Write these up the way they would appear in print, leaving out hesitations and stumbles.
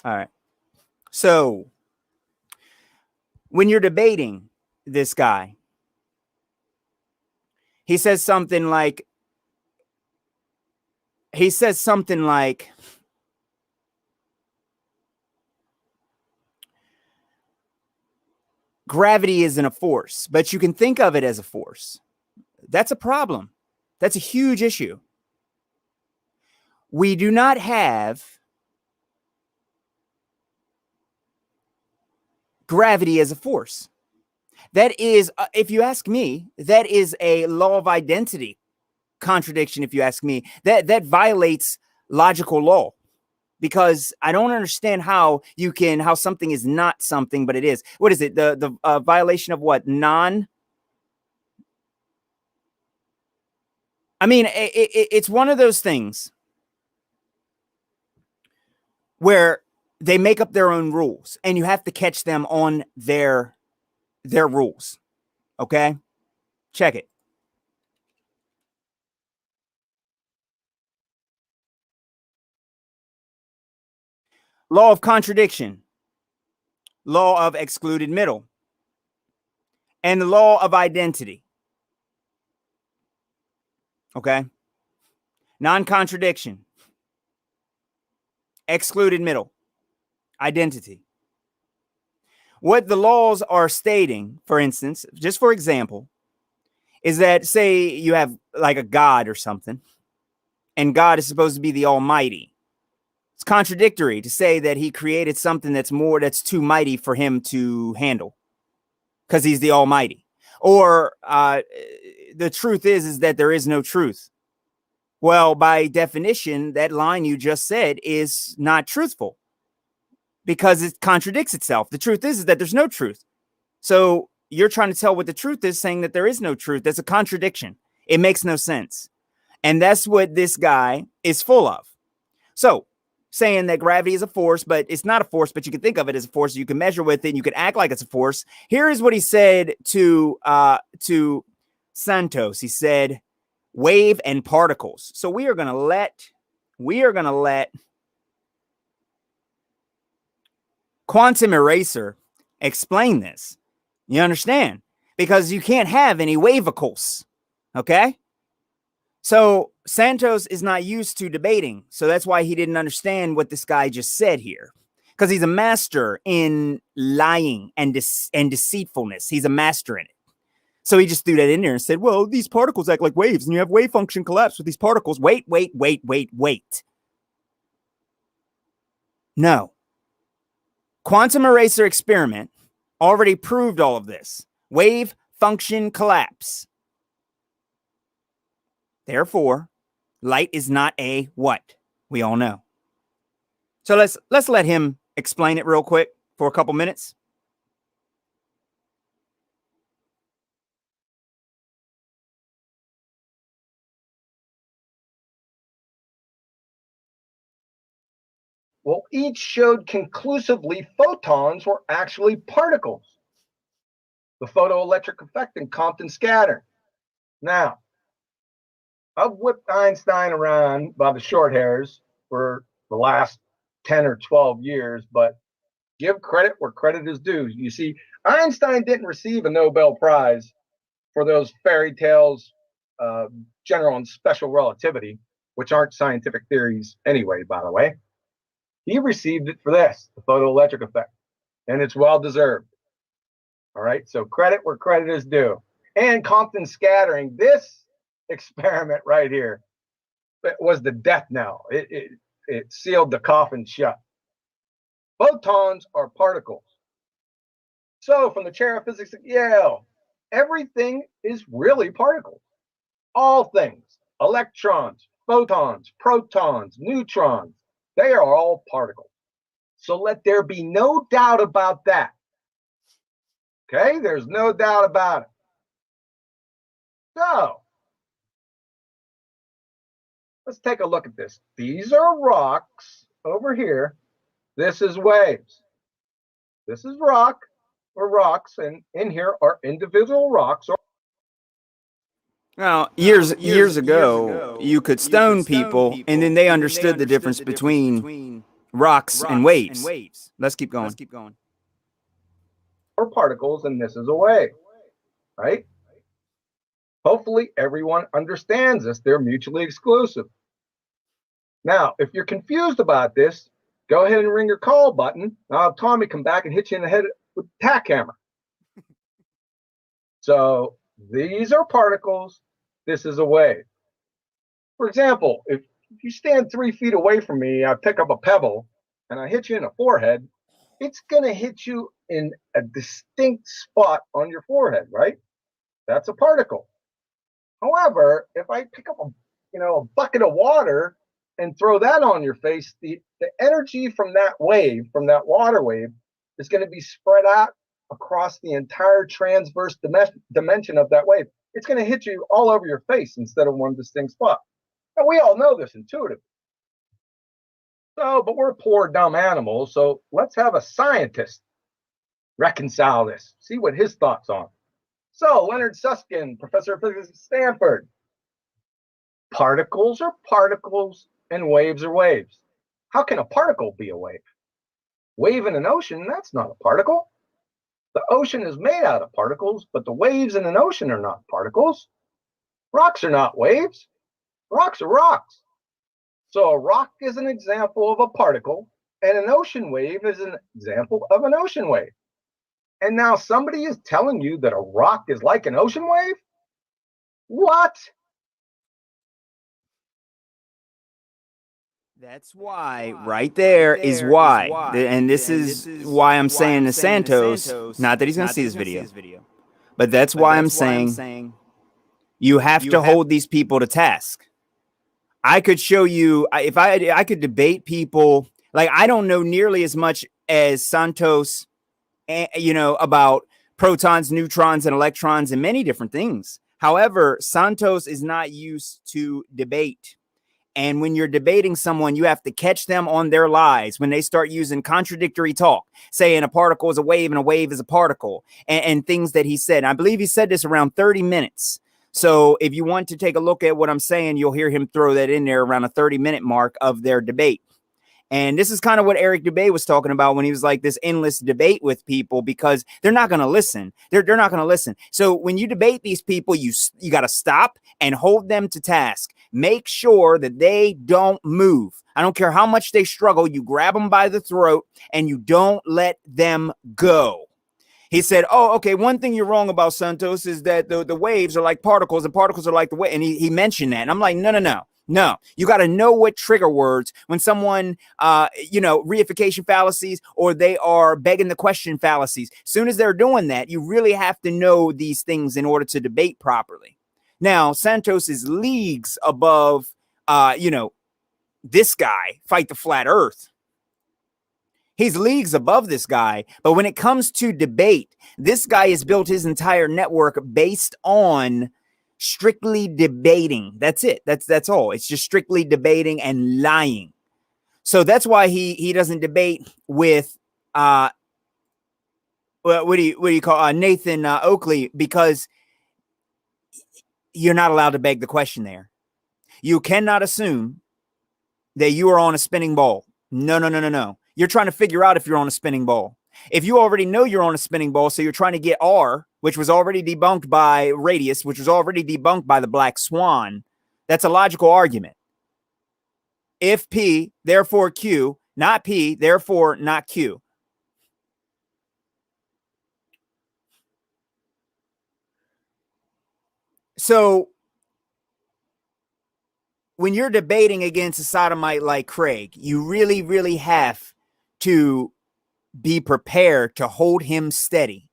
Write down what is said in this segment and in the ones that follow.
All right. So when you're debating this guy, he says something like, gravity isn't a force, but you can think of it as a force. That's a problem. That's a huge issue. We do not have gravity as a force. That is, if you ask me, that is a law of identity contradiction. If you ask me, that violates logical law, because I don't understand how something is not something, but it is. What is it? The violation of what? I mean, it's one of those things where they make up their own rules and you have to catch them on their rules. Okay? Check it. Law of contradiction, law of excluded middle, and the law of identity. Okay? Non-contradiction, excluded middle, identity. What the laws are stating, for instance, just for example, is that, say you have like a God or something, and God is supposed to be the Almighty. It's contradictory to say that he created something that's too mighty for him to handle, because he's the Almighty. Or the truth is that there is no truth. Well, by definition, that line you just said is not truthful, because it contradicts itself. The truth is that there's no truth. So you're trying to tell what the truth is, saying that there is no truth. That's a contradiction. It makes no sense. And that's what this guy is full of. So saying that gravity is a force, but it's not a force, but you can think of it as a force. You can measure with it, and you can act like it's a force. Here is what he said to Santos. He said, wave and particles. So we are going to let Quantum Eraser explain this. You understand? Because you can't have any wavicles. Okay? So Santos is not used to debating. So that's why he didn't understand what this guy just said here. Because he's a master in lying and deceitfulness. He's a master in it. So he just threw that in there and said, well, these particles act like waves, and you have wave function collapse with these particles. Wait. No. Quantum Eraser experiment already proved all of this. Wave function collapse. Therefore, light is not a what? We all know. So let's let him explain it real quick for a couple minutes. Well, each showed conclusively photons were actually particles. The photoelectric effect and Compton scatter. Now, I've whipped Einstein around by the short hairs for the last 10 or 12 years, but give credit where credit is due. You see, Einstein didn't receive a Nobel Prize for those fairy tales, general and special relativity, which aren't scientific theories anyway, by the way. He received it for this, the photoelectric effect, and it's well deserved. All right, so credit where credit is due. And Compton scattering, this experiment right here, it was the death knell. It sealed the coffin shut. Photons are particles. So from the chair of physics at Yale, everything is really particles. All things, electrons, photons, protons, neutrons, they are all particles. So let there be no doubt about that. Okay, there's no doubt about it. So let's take a look at this. These are rocks over here. This is waves. This is rock or rocks, and in here are individual rocks. Now, years ago, you could stone people, and then they understood the difference between rocks and waves. Let's keep going. Or particles, and this is a wave, right? Hopefully everyone understands this. They're mutually exclusive. Now, if you're confused about this, go ahead and ring your call button. I'll have Tommy come back and hit you in the head with the tack hammer. So these are particles. This is a wave. For example, if you stand 3 feet away from me, I pick up a pebble and I hit you in the forehead, it's going to hit you in a distinct spot on your forehead, right? That's a particle. However, if I pick up a bucket of water and throw that on your face, the energy from that wave, from that water wave, is going to be spread out across the entire transverse dimension of that wave. It's going to hit you all over your face instead of one distinct spot. And we all know this intuitively. So, but we're poor, dumb animals, so let's have a scientist reconcile this, see what his thoughts are. So, Leonard Susskind, professor of physics at Stanford. Particles are particles and waves are waves. How can a particle be a wave? Wave in an ocean, that's not a particle. The ocean is made out of particles, but the waves in an ocean are not particles. Rocks are not waves. Rocks are rocks. So a rock is an example of a particle, and an ocean wave is an example of an ocean wave. And now somebody is telling you that a rock is like an ocean wave? What? That's why, right there is why. And this is why I'm saying to Santos, not that he's going to see this video, but that's why I'm saying you have to hold these people to task. I could show you, if I could debate people, like I don't know nearly as much as Santos, about protons, neutrons, and electrons and many different things. However, Santos is not used to debate. And when you're debating someone, you have to catch them on their lies when they start using contradictory talk, saying a particle is a wave and a wave is a particle, and things that he said. And I believe he said this around 30 minutes. So if you want to take a look at what I'm saying, you'll hear him throw that in there around a 30-minute mark of their debate. And this is kind of what Eric Dubay was talking about when he was like this endless debate with people, because they're not going to listen. They're not going to listen. So when you debate these people, you got to stop and hold them to task. Make sure that they don't move. I don't care how much they struggle. You grab them by the throat and you don't let them go. He said, oh, okay, one thing you're wrong about, Santos, is that the waves are like particles and particles are like the wave. And he mentioned that. And I'm like, no, you got to know what trigger words when someone, reification fallacies, or they are begging the question fallacies. As soon as they're doing that, you really have to know these things in order to debate properly. Now, Santos is leagues above, this guy, Fight the Flat Earth. He's leagues above this guy. But when it comes to debate, this guy has built his entire network based on strictly debating. That's it. That's all. It's just strictly debating and lying. So that's why he doesn't debate with what do you call Nathan Oakley, because you're not allowed to beg the question there. You cannot assume that you are on a spinning ball. No. You're trying to figure out if you're on a spinning ball. If you already know you're on a spinning ball, so you're trying to get R, which was already debunked by radius, which was already debunked by the black swan, that's a logical argument. If P, therefore Q, not P, therefore not Q. So when you're debating against a sodomite like Craig, you really, really have to be prepared to hold him steady.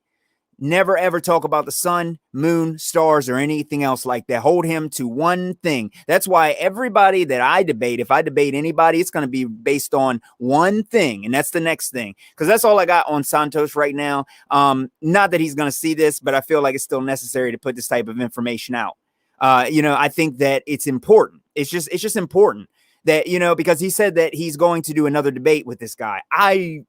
Never, ever talk about the sun, moon, stars, or anything else like that. Hold him to one thing. That's why everybody that I debate, if I debate anybody, it's going to be based on one thing, and that's the next thing. Because that's all I got on Santos right now. Not that he's going to see this, but I feel like it's still necessary to put this type of information out. I think that it's important. It's just important that, because he said that he's going to do another debate with this guy. I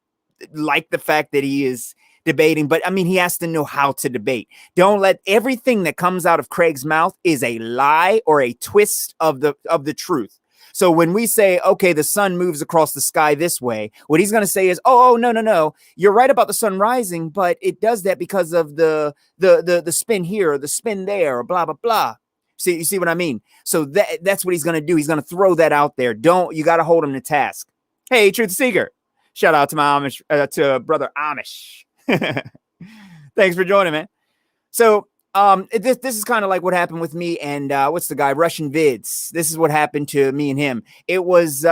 like the fact that he is debating, but I mean, he has to know how to debate. Don't let everything that comes out of Craig's mouth is a lie or a twist of the truth. So when we say, okay, the sun moves across the sky this way, what he's going to say is, oh, no. You're right about the sun rising, but it does that because of the spin here, or the spin there, or blah, blah, blah. See, you see what I mean? So that's what he's going to do. He's going to throw that out there. You got to hold him to task. Hey, Truth Seeker. Shout out to my Amish, to brother Amish. Thanks for joining, man. So this is kind of like what happened with me and what's the guy, Russian Vids. This is what happened to me and him. It was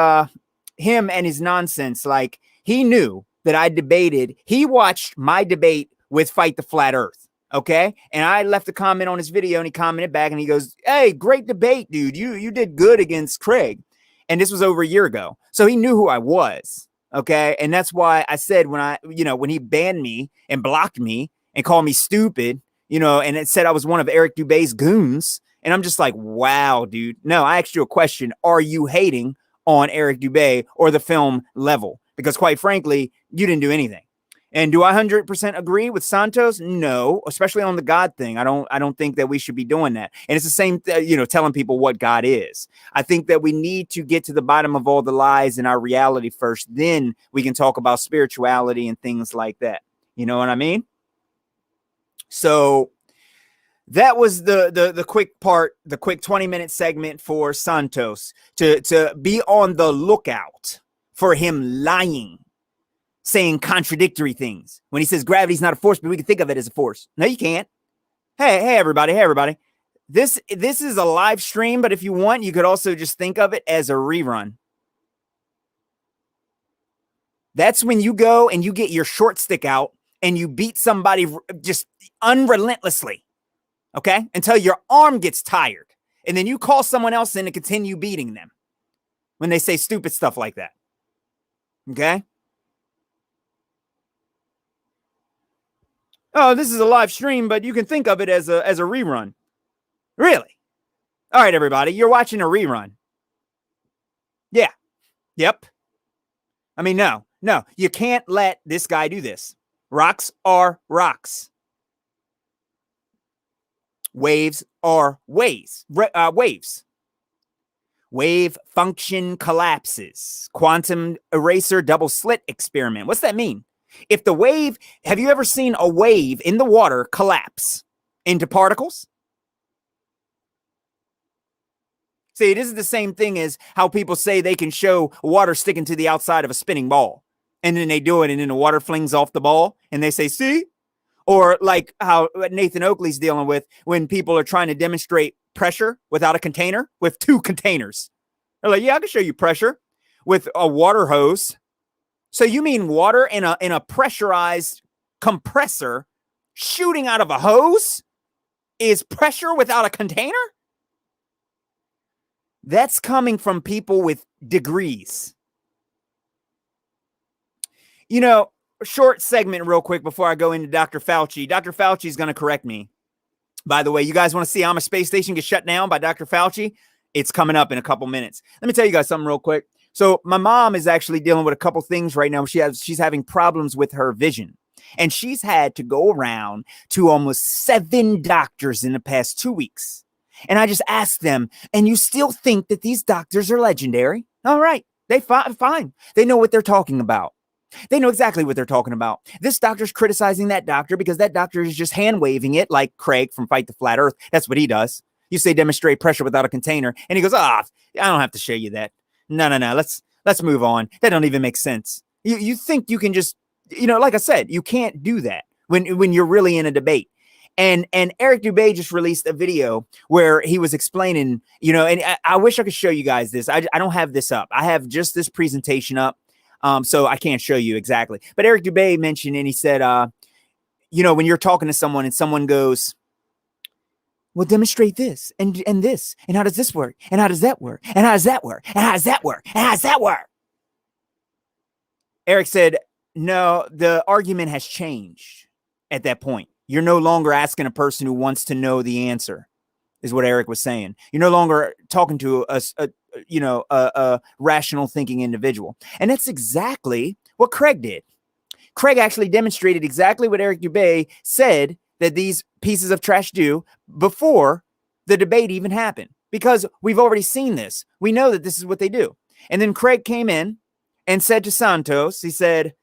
him and his nonsense. Like, he knew that I debated. He watched my debate with Fight the Flat Earth. Okay. And I left a comment on his video and he commented back and he goes, hey, great debate, dude. You did good against Craig. And this was over a year ago. So he knew who I was. Okay. And that's why I said when he banned me and blocked me and called me stupid, and it said I was one of Eric Dubé's goons. And I'm just like, wow, dude. No, I asked you a question. Are you hating on Eric Dubé or the film Level? Because quite frankly, you didn't do anything. And do I 100% agree with Santos? No, especially on the God thing. I don't think that we should be doing that. And it's the same, telling people what God is. I think that we need to get to the bottom of all the lies in our reality first. Then we can talk about spirituality and things like that. You know what I mean? So that was the quick part, the quick 20-minute segment for Santos to be on the lookout for him lying, saying contradictory things. When he says gravity's not a force, but we can think of it as a force. No, you can't. Hey, everybody. This is a live stream, but if you want, you could also just think of it as a rerun. That's when you go and you get your short stick out and you beat somebody just unrelentlessly, okay? Until your arm gets tired. And then you call someone else in to continue beating them when they say stupid stuff like that, okay? Oh, this is a live stream, but you can think of it as a rerun. Really? All right, everybody, you're watching a rerun. Yeah. Yep. I mean, no, you can't let this guy do this. Rocks are rocks. Waves are waves. Waves. Wave function collapses. Quantum eraser double slit experiment. What's that mean? If the wave, have you ever seen a wave in the water collapse into particles? See, this is the same thing as how people say they can show water sticking to the outside of a spinning ball. And then they do it and then the water flings off the ball and they say, see? Or like how Nathan Oakley's dealing with when people are trying to demonstrate pressure without a container with two containers. They're like, yeah, I can show you pressure with a water hose. So you mean water in a pressurized compressor shooting out of a hose is pressure without a container? That's coming from people with degrees. Short segment real quick before I go into Dr. Fauci. Dr. Fauci is going to correct me. By the way, you guys want to see Amish Space Station get shut down by Dr. Fauci? It's coming up in a couple minutes. Let me tell you guys something real quick. So my mom is actually dealing with a couple things right now. She's having problems with her vision. And she's had to go around to almost 7 doctors in the past 2 weeks. And I just asked them, and you still think that these doctors are legendary? All right. They fine. They know what they're talking about. They know exactly what they're talking about. This doctor's criticizing that doctor because that doctor is just hand waving it like Craig from Fight the Flat Earth. That's what he does. You say demonstrate pressure without a container. And he goes, I don't have to show you that. No. Let's move on. That don't even make sense. You think you can just, like I said, you can't do that when you're really in a debate. And Eric Dubé just released a video where he was explaining, and I wish I could show you guys this. I don't have this up. I have just this presentation up. So I can't show you exactly. But Eric Dubé mentioned, and he said, when you're talking to someone and someone goes, well, demonstrate this and this. And how does this work? And how does that work? And how does that work? And how does that work? And how does that work? Eric said, no, the argument has changed at that point. You're no longer asking a person who wants to know the answer, is what Eric was saying. You're no longer talking to a rational thinking individual. And that's exactly what Craig did. Craig actually demonstrated exactly what Eric Dubé said that these pieces of trash do before the debate even happened. because we've already seen this. We know that this is what they do. And then Craig came in and said to Santos, he said,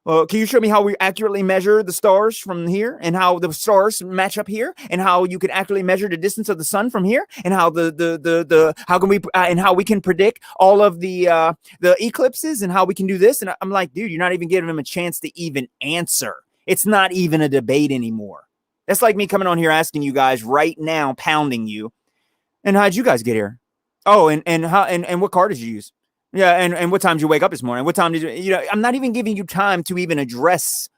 well, can you show me how we accurately measure the stars from here, and how the stars match up here, and how you can accurately measure the distance of the sun from here, and how how can we and how we can predict all of the eclipses, and how we can do this? And I'm like, dude, you're not even giving him a chance to even answer. It's not even a debate anymore. That's like me coming on here asking you guys right now, pounding you, and how'd you guys get here? Oh, and what car did you use? Yeah, and what time did you wake up this morning? What time did you I'm not even giving you time to even address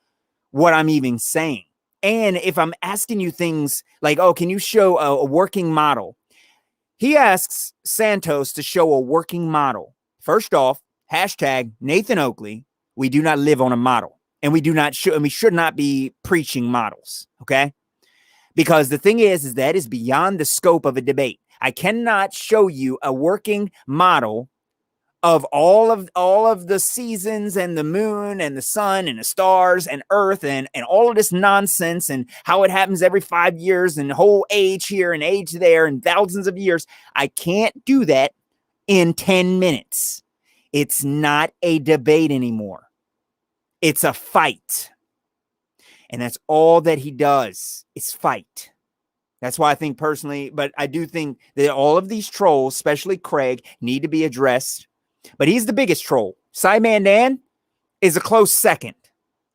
what I'm even saying. And if I'm asking you things like, oh, can you show a working model? He asks Santos to show a working model. First off, hashtag Nathan Oakley, we do not live on a model. And we should not be preaching models, okay? Because the thing is that is beyond the scope of a debate. I cannot show you a working model of all of the seasons and the moon and the sun and the stars and earth and all of this nonsense and how it happens every 5 years and whole age here and age there and thousands of years. I can't do that in 10 minutes. It's not a debate anymore. It's a fight. And that's all that he does is fight. That's why I think personally, but I do think that all of these trolls, especially Craig, need to be addressed. But he's the biggest troll. Cyman Dan is a close second.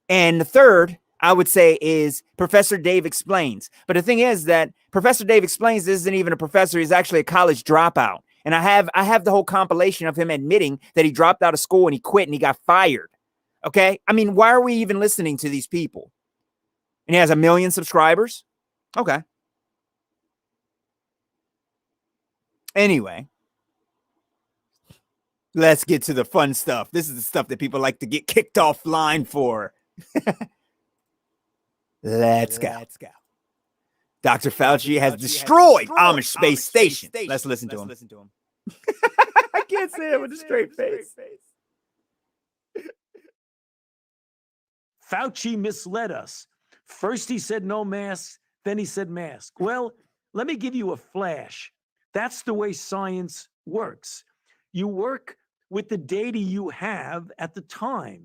And the third, I would say, is Professor Dave Explains. But the thing is that Professor Dave Explains isn't even a professor. He's actually a college dropout. And I have the whole compilation of him admitting that he dropped out of school and he quit and he got fired. Okay? I mean, why are we even listening to these people? And he has 1 million subscribers? Okay. Anyway. Let's get to the fun stuff. This is the stuff that people like to get kicked offline for. Let's go. Dr. Fauci has destroyed Amish space station. Let's listen to him. I can't say it with a straight face. Fauci misled us. First he said no masks, then he said mask. Well, let me give you a flash. That's the way science works. You work with the data you have at the time.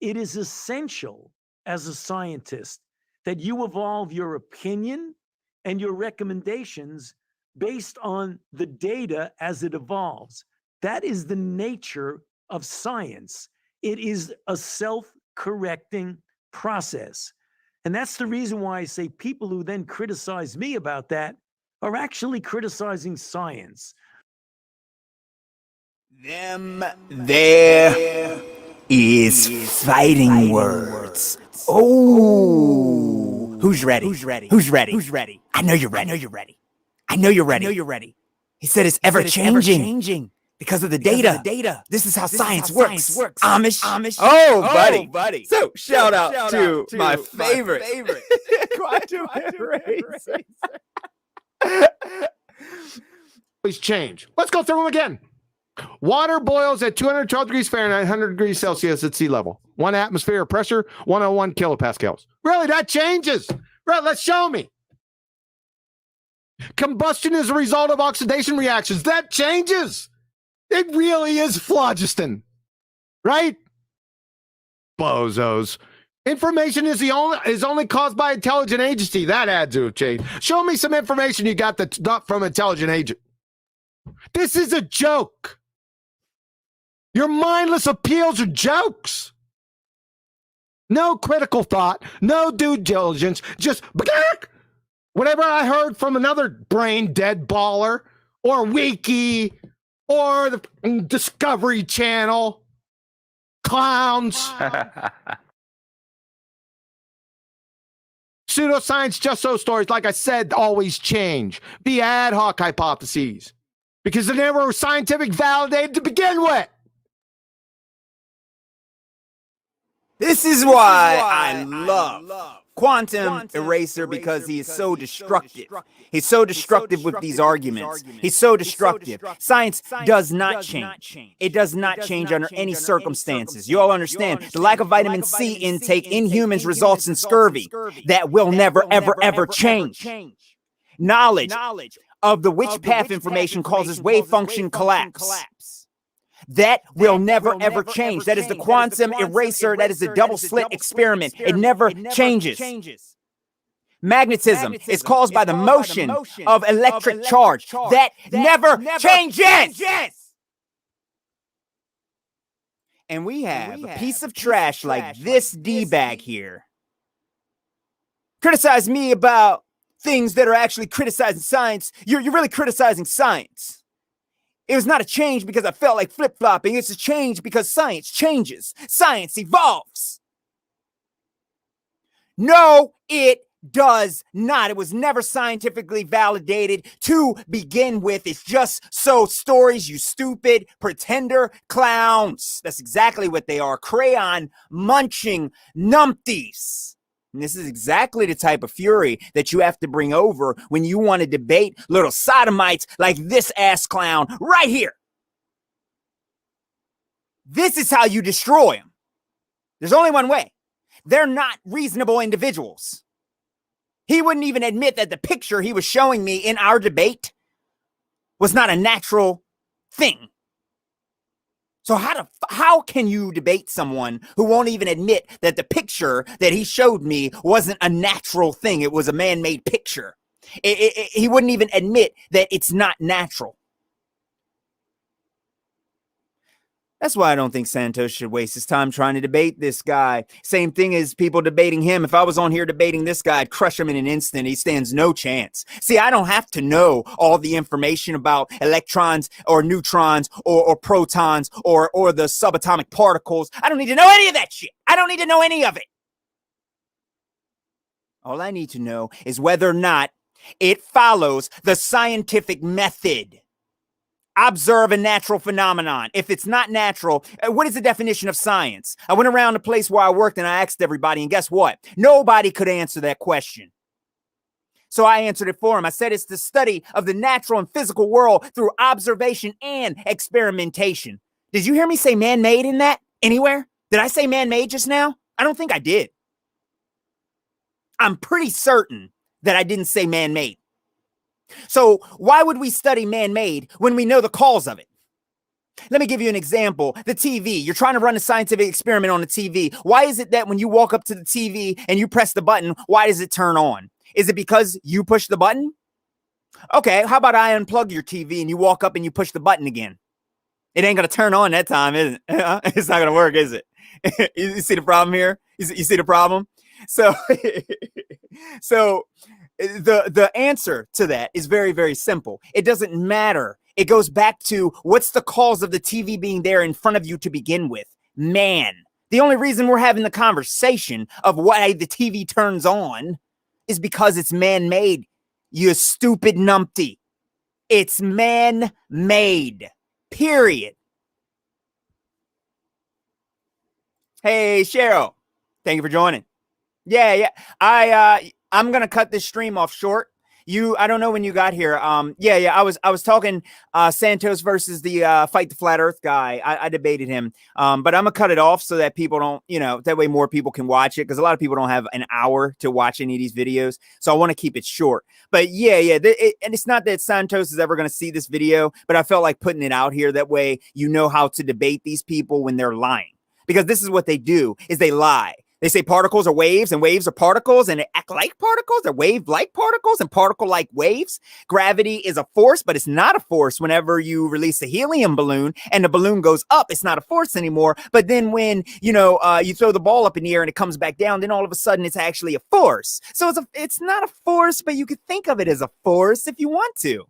It is essential as a scientist that you evolve your opinion and your recommendations based on the data as it evolves. That is the nature of science. It is a self-correcting process. And that's the reason why I say people who then criticize me about that are actually criticizing science. There is fighting words. Oh, who's ready? I know you're ready. He said it's ever changing because of the data. This is how science works. Amish. Oh, buddy. So shout out to my favorite. Quantum Eraser. Always change. Let's go through them again. Water boils at 212 degrees Fahrenheit, 100 degrees Celsius at sea level. 1 atmosphere of pressure, 101 kilopascals. Really, that changes. Right, let's show me. Combustion is a result of oxidation reactions. That changes. It really is phlogiston. Right? Bozos. Information is only caused by intelligent agency. That adds to a change. Show me some information you got that's not from intelligent agent. This is a joke. Your mindless appeals are jokes. No critical thought, no due diligence, just whatever I heard from another brain dead baller or Wiki or the Discovery Channel. Clowns. Pseudoscience, just so stories, like I said, always change. Be ad hoc hypotheses because they never were scientific validated to begin with. This is why I love Quantum Eraser, because he is so destructive. He's so destructive with these arguments. He's so destructive. Science does not change. It does not change under any circumstances. You all understand the lack of vitamin C intake in humans results in scurvy. That will never, ever, ever change. Knowledge of the which path information causes wave function collapse. That will never ever change. That is the quantum eraser. That is the double slit experiment. It never changes. Magnetism is caused by the motion of electric charge. That never changes. And we have a piece of trash like this D-bag here criticize me about things that are actually criticizing science. You're really criticizing science. It was not a change because I felt like flip-flopping. It's a change because science changes. Science evolves. No, it does not. It was never scientifically validated to begin with. It's just so stories, you stupid pretender clowns. That's exactly what they are. Crayon munching numpties. And this is exactly the type of fury that you have to bring over when you want to debate little sodomites like this ass clown right here. This is how you destroy them. There's only one way. They're not reasonable individuals. He wouldn't even admit that the picture he was showing me in our debate was not a natural thing. So how can you debate someone who won't even admit that the picture that he showed me wasn't a natural thing? It was a man-made picture. He wouldn't even admit that it's not natural. That's why I don't think Santos should waste his time trying to debate this guy. Same thing as people debating him. If I was on here debating this guy, I'd crush him in an instant. He stands no chance. See, I don't have to know all the information about electrons or neutrons or protons or the subatomic particles. I don't need to know any of that shit. I don't need to know any of it. All I need to know is whether or not it follows the scientific method. Observe a natural phenomenon. If it's not natural, what is the definition of science? I went around the place where I worked and I asked everybody, and guess what? Nobody could answer that question. So I answered it for him. I said it's the study of the natural and physical world through observation and experimentation. Did you hear me say man-made in that anywhere? Did I say man-made just now? I don't think I did. I'm pretty certain that I didn't say man-made. So why would we study man-made when we know the cause of it? Let me give you an example. The TV. You're trying to run a scientific experiment on the TV. Why is it that when you walk up to the TV and you press the button, why does it turn on? Is it because you push the button? Okay, how about I unplug your TV and you walk up and you push the button again? It ain't going to turn on that time, is it? It's not going to work, is it? You see the problem here? You see the problem? So, the answer to that is very, very simple. It doesn't matter. It goes back to what's the cause of the TV being there in front of you to begin with? Man. The only reason we're having the conversation of why the TV turns on is because it's man-made, you stupid numpty. It's man-made. Period. Hey, Cheryl. Thank you for joining. Yeah. I'm gonna cut this stream off short. I don't know when you got here. I was talking Santos versus the Fight the Flat Earth guy. I debated him. But I'm gonna cut it off so that people don't, that way more people can watch it, because a lot of people don't have an hour to watch any of these videos. So I want to keep it short. But and it's not that Santos is ever gonna see this video, but I felt like putting it out here. That way you know how to debate these people when they're lying. Because this is what they do, is they lie. They say particles are waves and waves are particles, and they act like particles. They're wave-like particles and particle-like waves. Gravity is a force, but it's not a force whenever you release a helium balloon and the balloon goes up. It's not a force anymore. But then when, you throw the ball up in the air and it comes back down, then all of a sudden it's actually a force. So it's not a force, but you could think of it as a force if you want to.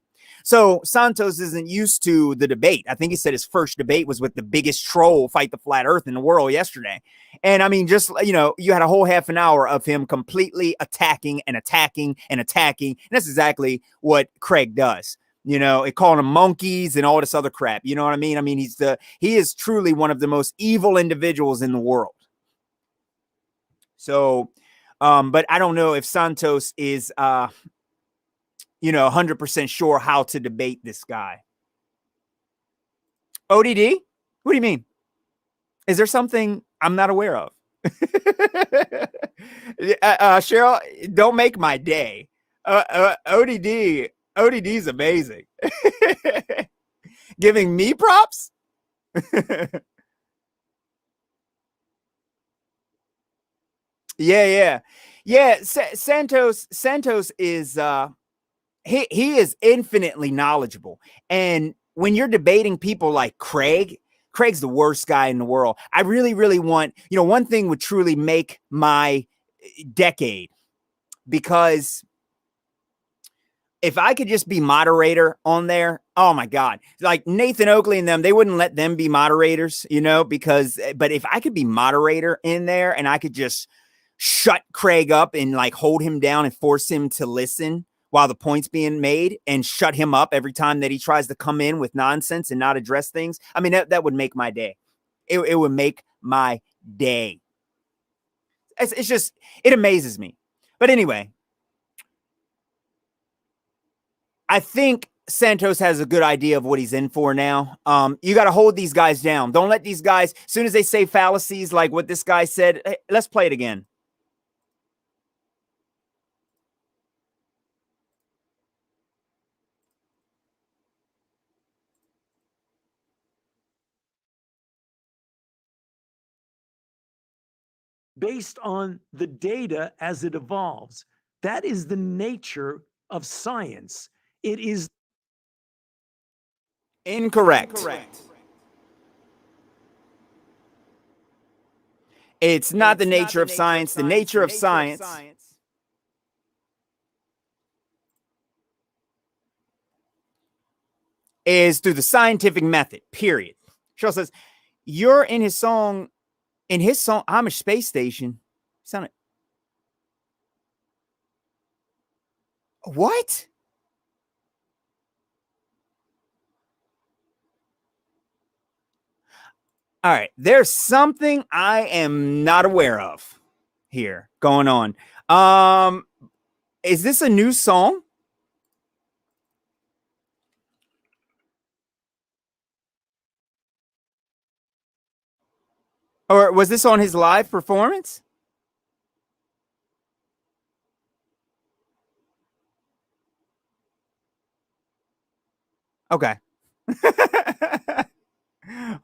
So Santos isn't used to the debate. I think he said his first debate was with the biggest troll, Fight the Flat Earth, in the world yesterday. And I mean, just, you had a whole half an hour of him completely attacking and attacking and attacking. And that's exactly what Craig does. It calling them monkeys and all this other crap. You know what I mean? I mean, he is truly one of the most evil individuals in the world. So, but I don't know if Santos is, 100% sure how to debate this guy. ODD? What do you mean? Is there something I'm not aware of? Cheryl, don't make my day. ODD, ODD's amazing. Giving me props? Yeah. Santos is he is infinitely knowledgeable. And when you're debating people like Craig's the worst guy in the world. I really want, one thing would truly make my decade, because if I could just be moderator on there, oh my God, like Nathan Oakley and them, they wouldn't let them be moderators, but if I could be moderator in there and I could just shut Craig up and like hold him down and force him to listen while the point's being made, and shut him up every time that he tries to come in with nonsense and not address things. I mean, that would make my day. It would make my day. It's just, it amazes me. But anyway, I think Santos has a good idea of what he's in for now. You got to hold these guys down. Don't let these guys, as soon as they say fallacies like what this guy said, hey, let's play it again. Based on the data as it evolves. That is the nature of science. It is incorrect. It's not the nature of science. The nature of science is through the scientific method, period. Shill says, you're in his song, Amish Space Station. Sounded. What? All right. There's something I am not aware of here going on. Is this a new song? Or was this on his live performance? Okay.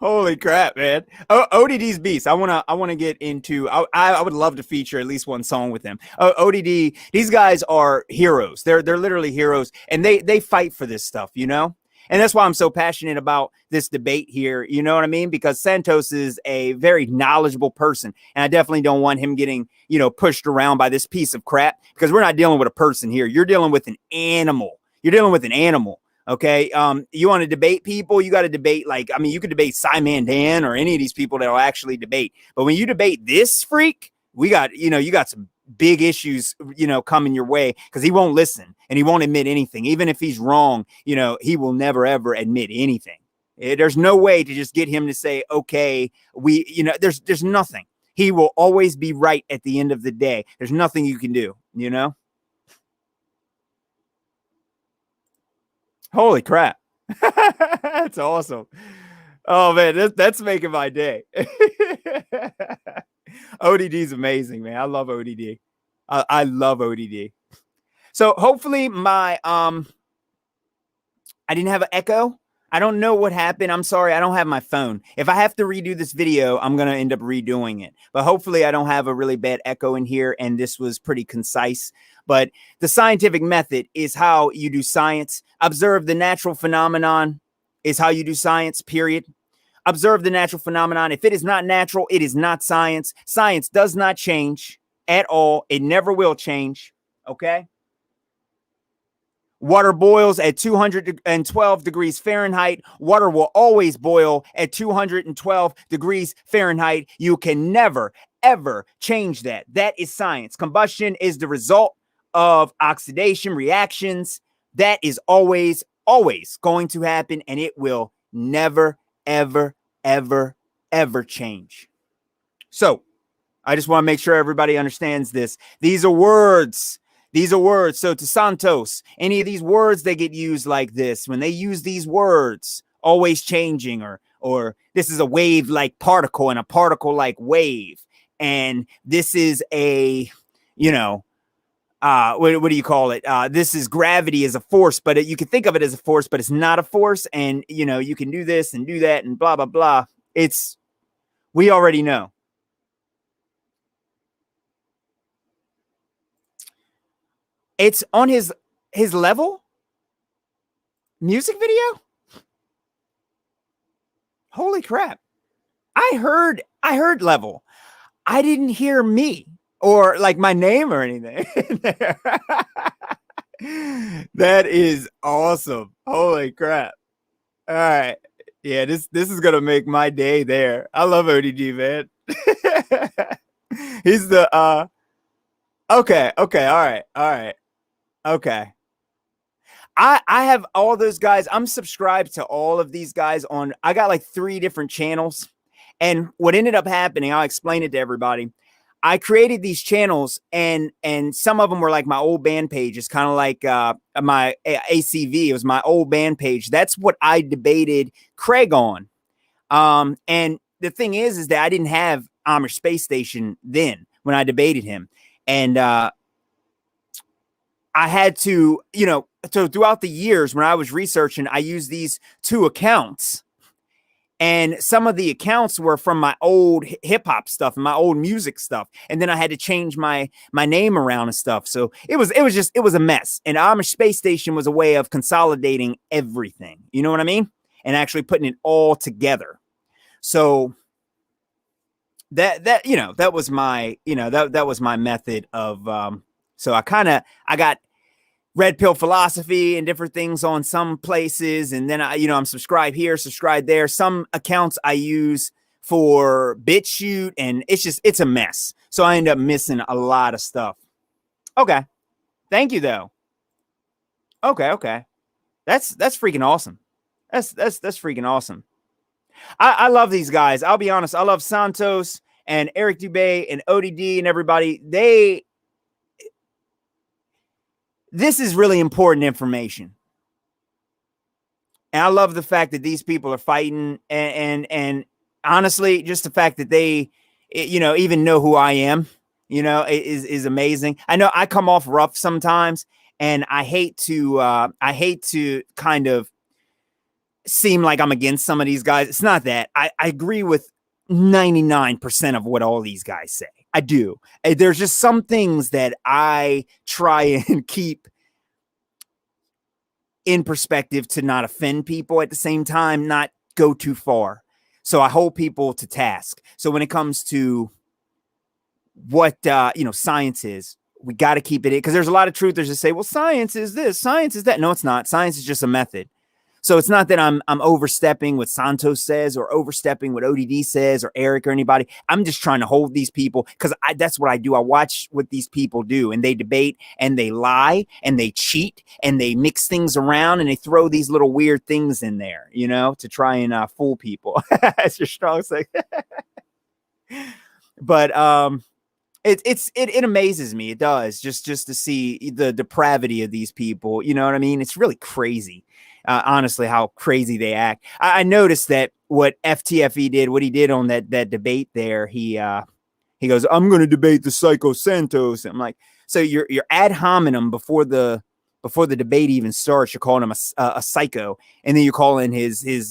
Holy crap, man. ODD's beast. I want to get into, I would love to feature at least one song with them. ODD, these guys are heroes. They're literally heroes, and they fight for this stuff, And that's why I'm so passionate about this debate here. You know what I mean? Because Santos is a very knowledgeable person, and I definitely don't want him getting, pushed around by this piece of crap, because we're not dealing with a person here. You're dealing with an animal. Okay. You want to debate people, you got to debate, you could debate Simon Dan or any of these people that will actually debate. But when you debate this freak, you got some big issues, coming your way, because he won't listen and he won't admit anything. Even if he's wrong, he will never, ever admit anything. There's no way to just get him to say, okay, there's nothing. He will always be right at the end of the day. There's nothing you can do, Holy crap. That's awesome. Oh man, that's making my day. ODD's amazing, man. I love ODD. I love ODD. So hopefully my I didn't have an echo. I don't know what happened. I'm sorry. I don't have my phone. If I have to redo this video, I'm going to end up redoing it. But hopefully I don't have a really bad echo in here, and this was pretty concise. But the scientific method is how you do science. Observe the natural phenomenon is how you do science, period. Observe the natural phenomenon. If it is not natural, it is not science. Science does not change at all. It never will change. Okay? Water boils at 212 degrees Fahrenheit. Water will always boil at 212 degrees Fahrenheit. You can never, ever change that. That is science. Combustion is the result of oxidation reactions. That is always going to happen, and it will never, ever, ever, ever change. So I just want to make sure everybody understands this. These are words. So to Santos, any of these words that get used like this, when they use these words, always changing, or this is a wave-like particle and a particle-like wave, and this is a, what do you call it? This is gravity as a force, but you can think of it as a force, but it's not a force. And, you know, you can do this and do that and blah, blah, blah. We already know. It's on his level music video. Holy crap. I heard level. I didn't hear me or like my name or anything. That is awesome. Holy crap. All right. Yeah, this is gonna make my day there. I love ODG, man. He's the okay, all right. Okay. I have all those guys. I'm subscribed to all of these guys on. I got like 3 different channels. And what ended up happening, I'll explain it to everybody. I created these channels, and some of them were like my old band pages, kind of like my ACV. It was my old band page. That's what I debated Craig on. And the thing is that I didn't have Amish Space Station then when I debated him. And I had to, you know, so throughout the years when I was researching, I used these 2 accounts. And some of the accounts were from my old hip hop stuff and my old music stuff. And then I had to change my name around and stuff. So it was a mess. And Amish Space Station was a way of consolidating everything. You know what I mean? And actually putting it all together. So that, you know, that was my, you know, that was my method of, so I got red pill philosophy and different things on some places. And then I'm subscribed here, subscribed there. Some accounts I use for BitChute, and it's a mess. So I end up missing a lot of stuff. Okay. Thank you though. Okay. That's freaking awesome. That's freaking awesome. I love these guys. I'll be honest. I love Santos and Eric Dubé and ODD and everybody. This is really important information. And I love the fact that these people are fighting, and honestly, just the fact that they, you know, even know who I am, you know, is amazing. I know I come off rough sometimes, and I hate to kind of seem like I'm against some of these guys. It's not that. I agree with 99% of what all these guys say. I do. There's just some things that I try and keep in perspective to not offend people, at the same time, not go too far. So I hold people to task. So when it comes to what, science is, we got to keep it in, because there's a lot of truthers that say, well, science is this, science is that. No, it's not. Science is just a method. So it's not that I'm overstepping what Santos says or overstepping what ODD says or Eric or anybody. I'm just trying to hold these people, because that's what I do. I watch what these people do, and they debate and they lie and they cheat and they mix things around and they throw these little weird things in there, you know, to try and fool people. That's your strong side. But it amazes me. It does, just to see the depravity of these people. You know what I mean? It's really crazy. Honestly, how crazy they act. I noticed that what FTFE did, what he did on that debate there, he goes, I'm going to debate the Psycho Santos. I'm like, so you're ad hominem before the debate even starts. You're calling him a psycho, and then you're calling his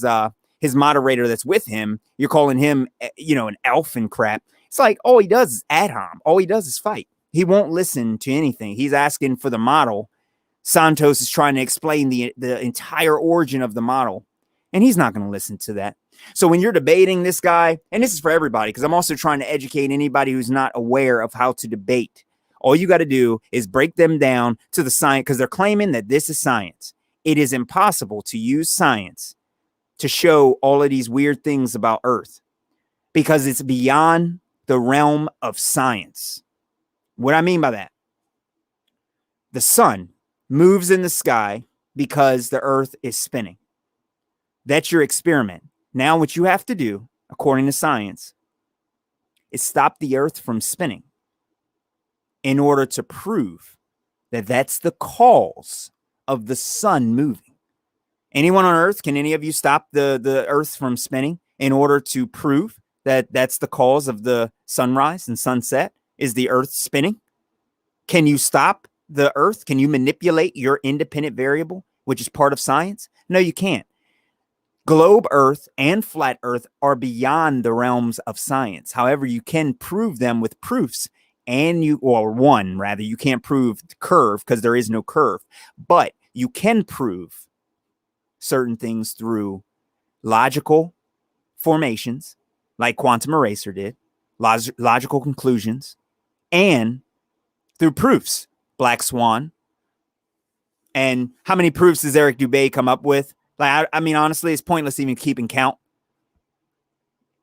moderator that's with him, you're calling him, an elf and crap. It's like all he does is ad hom. All he does is fight. He won't listen to anything. He's asking for the model. Santos is trying to explain the entire origin of the model, and he's not going to listen to that. So when you're debating this guy, and this is for everybody, because I'm also trying to educate anybody who's not aware of how to debate. All you got to do is break them down to the science, because they're claiming that this is science. It is impossible to use science to show all of these weird things about Earth, because it's beyond the realm of science. What I mean by that, the sun moves in the sky because the Earth is spinning. That's your experiment. Now what you have to do, according to science, is stop the Earth from spinning in order to prove that that's the cause of the sun moving. Anyone on Earth, can any of you stop the Earth from spinning in order to prove that that's the cause of the sunrise and sunset, is the Earth spinning? Can you stop the earth? Can you manipulate your independent variable, which is part of science? No, you can't. Globe Earth and flat Earth are beyond the realms of science. However, you can prove them with proofs, and you can't prove the curve because there is no curve, but you can prove certain things through logical formations, like Quantum Eraser did, logical conclusions, and through proofs, Black Swan. And how many proofs does Eric Dubay come up with? Like, I mean, honestly, it's pointless even keeping count,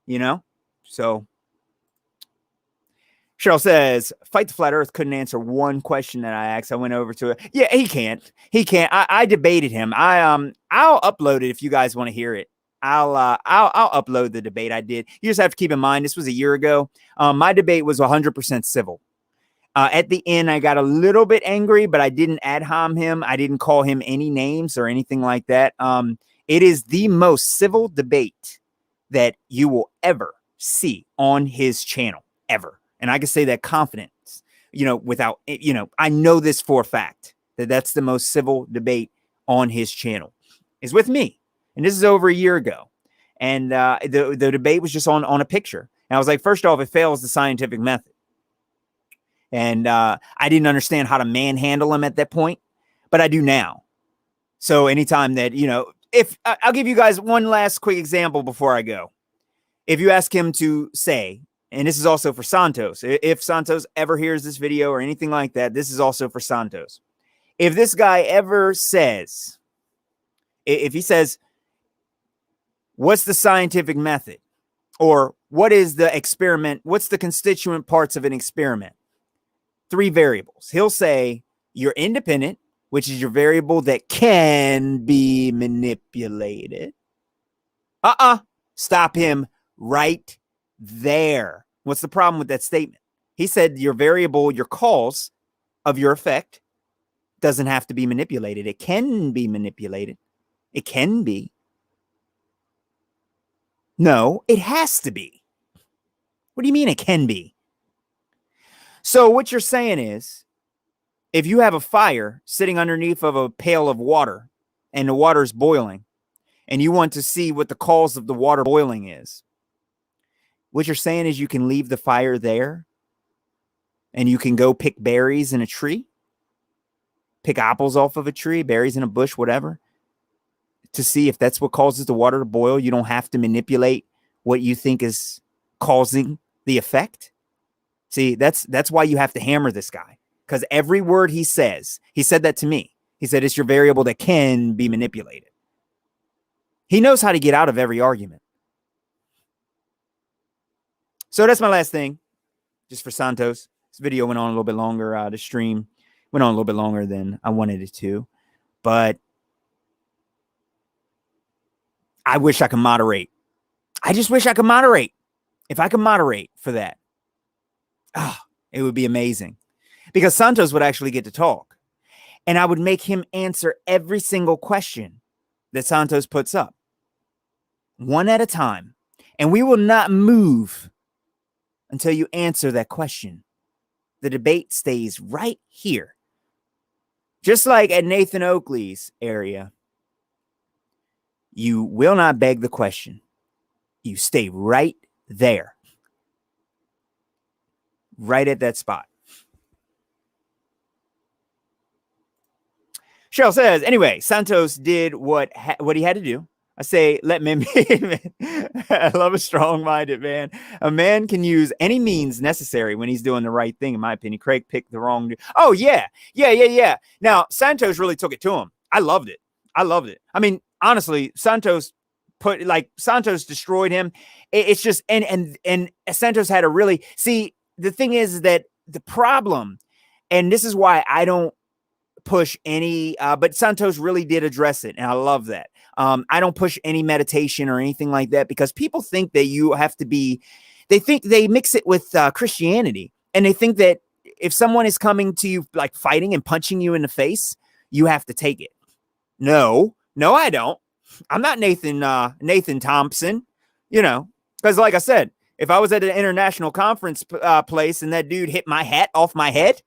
you know? So Cheryl says, Fight the Flat Earth couldn't answer one question that I asked. I went over to it. Yeah, he can't. I debated him. I'll upload it if you guys want to hear it. I'll upload the debate I did. You just have to keep in mind, this was a year ago. My debate was 100% civil. At the end, I got a little bit angry, but I didn't ad hom him. I didn't call him any names or anything like that. It is the most civil debate that you will ever see on his channel, ever. And I can say that confidence, without, I know this for a fact, that's the most civil debate on his channel. Is with me. And this is over a year ago. And the debate was just on a picture. And I was like, first off, it fails the scientific method. And I didn't understand how to manhandle him at that point, but I do now. So anytime that, if I'll give you guys one last quick example before I go. If you ask him to say, and this is also for Santos, if Santos ever hears this video or anything like that, this is also for Santos. If this guy ever says, if he says, what's the scientific method? Or what is the experiment? What's the constituent parts of an experiment? 3 variables. He'll say you're independent, which is your variable that can be manipulated. Stop him right there. What's the problem with that statement? He said your variable, your cause of your effect doesn't have to be manipulated. It can be manipulated. It can be. No, it has to be. What do you mean it can be? So what you're saying is, if you have a fire sitting underneath of a pail of water and the water is boiling and you want to see what the cause of the water boiling is, what you're saying is you can leave the fire there and you can go pick berries in a tree, pick apples off of a tree, berries in a bush, whatever, to see if that's what causes the water to boil. You don't have to manipulate what you think is causing the effect. See, that's why you have to hammer this guy, because every word he said that to me. He said, it's your variable that can be manipulated. He knows how to get out of every argument. So that's my last thing, just for Santos. This video went on a little bit longer. The stream went on a little bit longer than I wanted it to, but I wish I could moderate. I just wish I could moderate. If I could moderate for that, it would be amazing, because Santos would actually get to talk and I would make him answer every single question that Santos puts up, one at a time. And we will not move until you answer that question. The debate stays right here. Just like at Nathan Oakley's area, you will not beg the question. You stay right there. Right at that spot. Cheryl says, anyway, Santos did what he had to do. I say, let men be. I love a strong-minded man. A man can use any means necessary when he's doing the right thing, in my opinion. Craig picked the wrong dude. Oh, yeah. Now, Santos really took it to him. I loved it. I mean, honestly, Santos destroyed him. It's just, and Santos had a really, see, the thing is that the problem, and this is why I don't push any, but Santos really did address it, and I love that. I don't push any meditation or anything like that, because people think that you have to be, they mix it with Christianity, and they think that if someone is coming to you like fighting and punching you in the face, you have to take it. No, I don't. I'm not Nathan Thompson, because like I said, if I was at an international conference place and that dude hit my hat off my head,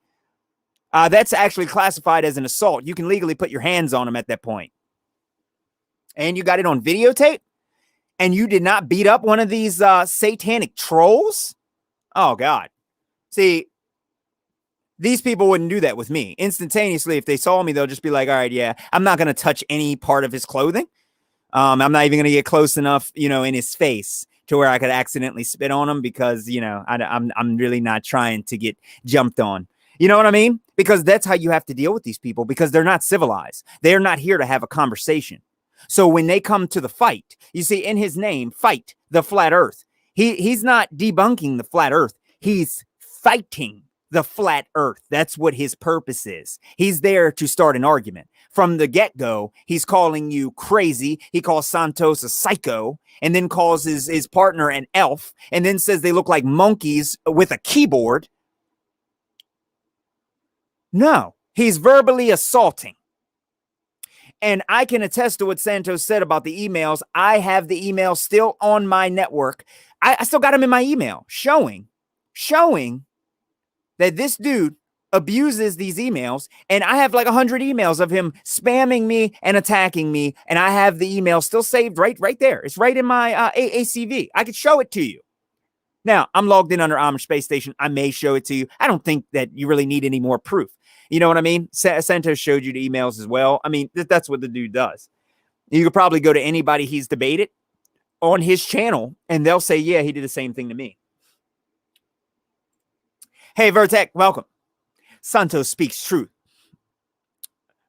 That's actually classified as an assault. You can legally put your hands on them at that point. And you got it on videotape, and you did not beat up one of these satanic trolls? Oh, God. See, these people wouldn't do that with me. Instantaneously, if they saw me, they'll just be like, all right, yeah, I'm not going to touch any part of his clothing. I'm not even going to get close enough, in his face to where I could accidentally spit on him because, I'm really not trying to get jumped on. You know what I mean? Because that's how you have to deal with these people, because they're not civilized. They're not here to have a conversation. So when they come to the fight, you see, in his name, fight the flat earth. He's not debunking the flat earth. He's fighting the flat earth. That's what his purpose is. He's there to start an argument. From the get-go, he's calling you crazy. He calls Santos a psycho, and then calls his partner an elf, and then says they look like monkeys with a keyboard. No, he's verbally assaulting. And I can attest to what Santos said about the emails. I have the emails still on my network. I still got them in my email, showing that this dude abuses these emails. And I have like 100 emails of him spamming me and attacking me. And I have the email still saved right there. It's right in my AACV. I could show it to you. Now, I'm logged in under Amish Space Station. I may show it to you. I don't think that you really need any more proof. You know what I mean? Santos showed you the emails as well. I mean, that's what the dude does. You could probably go to anybody he's debated on his channel, and they'll say, yeah, he did the same thing to me. Hey, Vertec, welcome. Santos speaks truth.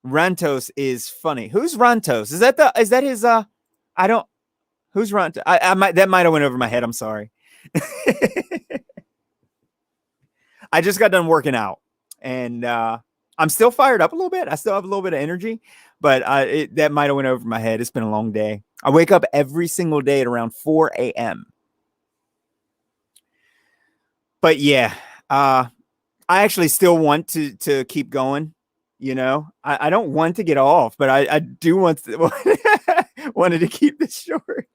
Rantos is funny. Who's Rantos? Is that his, who's Rantos? That might have went over my head. I'm sorry. I just got done working out, and I'm still fired up a little bit. I still have a little bit of energy, but that might have went over my head. It's been a long day. I wake up every single day at around 4 a.m. But yeah, I actually still want to keep going. I don't want to get off, but I do want to wanted to keep this short.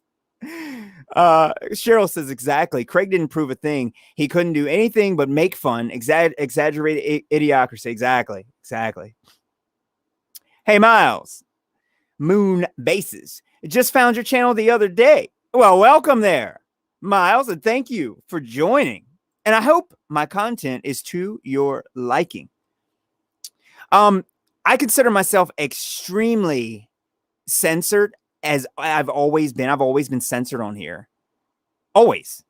Cheryl says exactly. Craig didn't prove a thing. He couldn't do anything but make fun, exaggerate idiocracy. Exactly. Hey, Miles, Moon Bases. Just found your channel the other day. Well, welcome there, Miles, and thank you for joining. And I hope my content is to your liking. I consider myself extremely censored, as I've always been. I've always been censored on here. Always.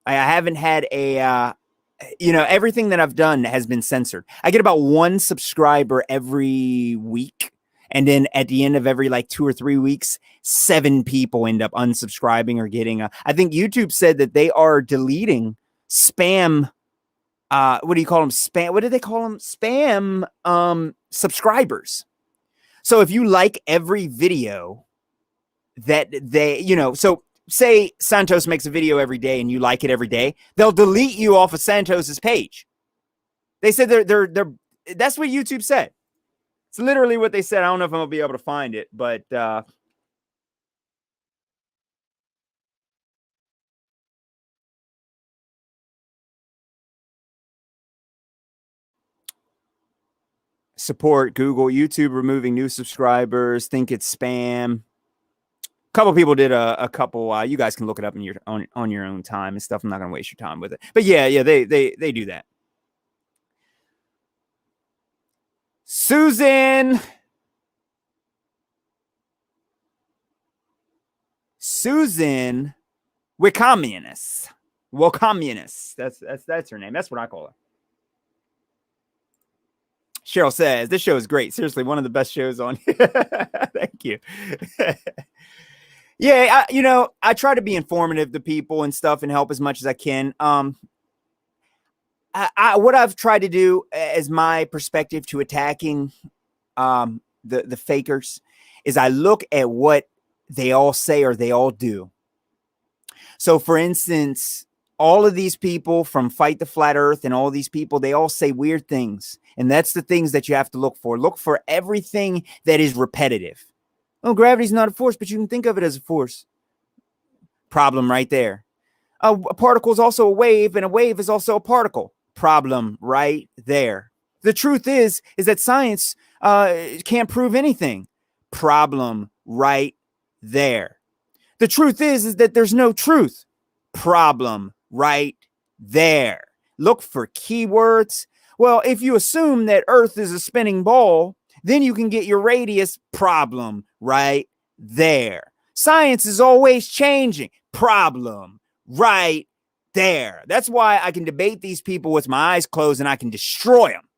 I haven't had everything that I've done has been censored. I get about 1 subscriber every week. And then at the end of every 2 or 3 weeks, 7 people end up unsubscribing or getting I think YouTube said that they are deleting spam. What do you call them? Spam. What do they call them? Spam subscribers. So if you like every video that so say Santos makes a video every day and you like it every day, they'll delete you off of Santos's page. They said they're that's what YouTube said. It's literally what they said. I don't know if I'm gonna be able to find it, but support Google, YouTube removing new subscribers, think it's spam. A couple people did a couple. You guys can look it up in on your own time and stuff. I'm not gonna waste your time with it. But yeah, they do that. Susan Wicommunist. That's her name. That's what I call her. Cheryl says, this show is great. Seriously, one of the best shows on here. Thank you. Yeah, I try to be informative to people and stuff and help as much as I can. What I've tried to do as my perspective to attacking the fakers is I look at what they all say or they all do. So, for instance, all of these people from Fight the Flat Earth and all these people, they all say weird things. And that's the things that you have to look for. Look for everything that is repetitive. Oh, gravity's not a force, but you can think of it as a force. Problem right there. A particle is also a wave, and a wave is also a particle. Problem right there. The truth is that science can't prove anything. Problem right there. The truth is that there's no truth. Problem right there. Look for keywords. Well, if you assume that Earth is a spinning ball, then you can get your radius. Problem right there. Science is always changing. Problem right there. That's why I can debate these people with my eyes closed and I can destroy them.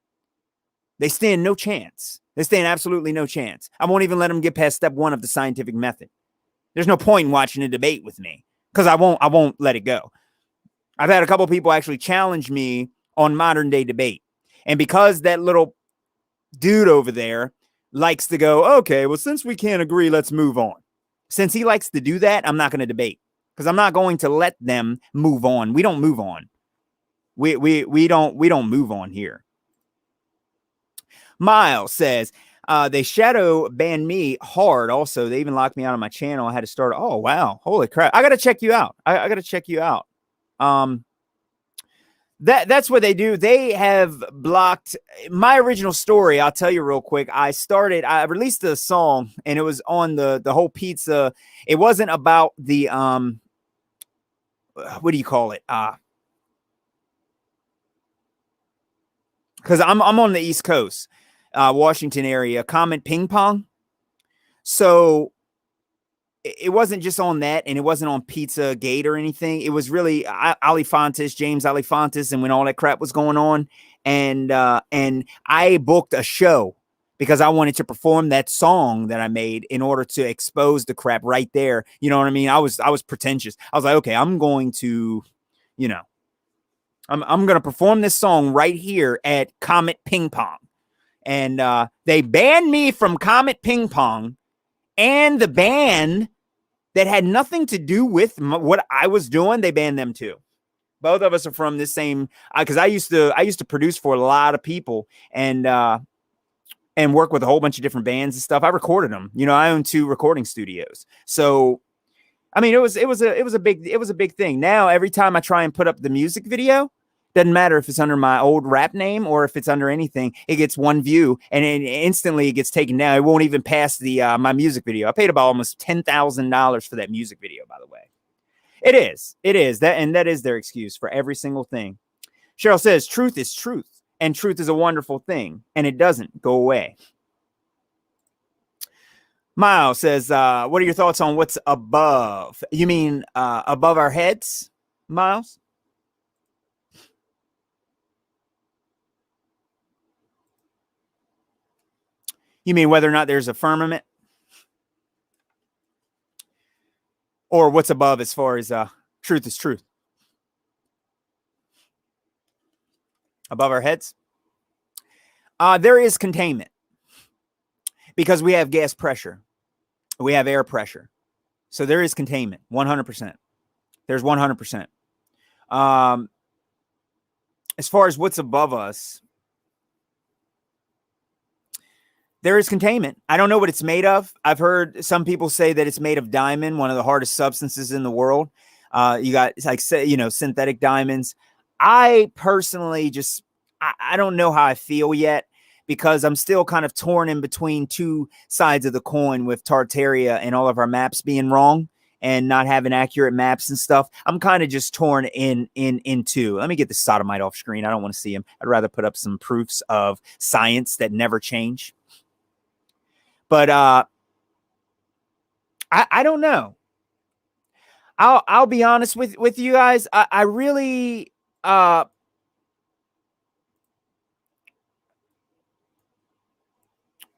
They stand no chance. They stand absolutely no chance. I won't even let them get past step 1 of the scientific method. There's no point in watching a debate with me because I won't let it go. I've had a couple people actually challenge me on modern day debate. And because that little dude over there likes to go, okay, well, since we can't agree, let's move on. Since he likes to do that, I'm not going to debate because I'm not going to let them move on. We don't move on. We don't move on here. Miles says, they shadow banned me hard. Also, they even locked me out of my channel. I had to start. Oh, wow. Holy crap. I got to check you out. I got to check you out. That's what they do. They have blocked my original story. I'll tell you real quick. I released a song and it was on the whole pizza. It wasn't about the, what do you call it? Cause I'm on the East Coast, Washington area, Comet Ping Pong. So it wasn't just on that, and it wasn't on Pizza Gate or anything. It was really Alifantis, James Alifantis, and when all that crap was going on. And I booked a show because I wanted to perform that song that I made in order to expose the crap right there. You know what I mean? I was pretentious. I was like, okay, I'm going to, I'm going to perform this song right here at Comet Ping Pong. And they banned me from Comet Ping Pong, and the band that had nothing to do with what I was doing, they banned them too. Both of us are from this same, because I used to produce for a lot of people and work with a whole bunch of different bands and stuff. I recorded them. I own 2 recording studios. So, I mean, it was a big thing. Now, every time I try and put up the music video, doesn't matter if it's under my old rap name or if it's under anything, it gets 1 view and instantly it gets taken down. It won't even pass the my music video. I paid about almost $10,000 for that music video, by the way. It is that is their excuse for every single thing. Cheryl says, truth is truth, and truth is a wonderful thing, and it doesn't go away. Miles says, what are your thoughts on what's above? You mean above our heads, Miles? You mean whether or not there's a firmament? Or what's above as far as truth is truth? Above our heads? There is containment. Because we have gas pressure. We have air pressure. So there is containment, 100%. There's 100%. As far as what's above us, there is containment. I don't know what it's made of. I've heard some people say that it's made of diamond, one of the hardest substances in the world. You got synthetic diamonds. I personally I don't know how I feel yet because I'm still kind of torn in between 2 sides of the coin with Tartaria and all of our maps being wrong and not having accurate maps and stuff. I'm kind of just torn in 2. Let me get the sodomite off screen. I don't want to see him. I'd rather put up some proofs of science that never change. But I don't know. I'll be honest with you guys. I really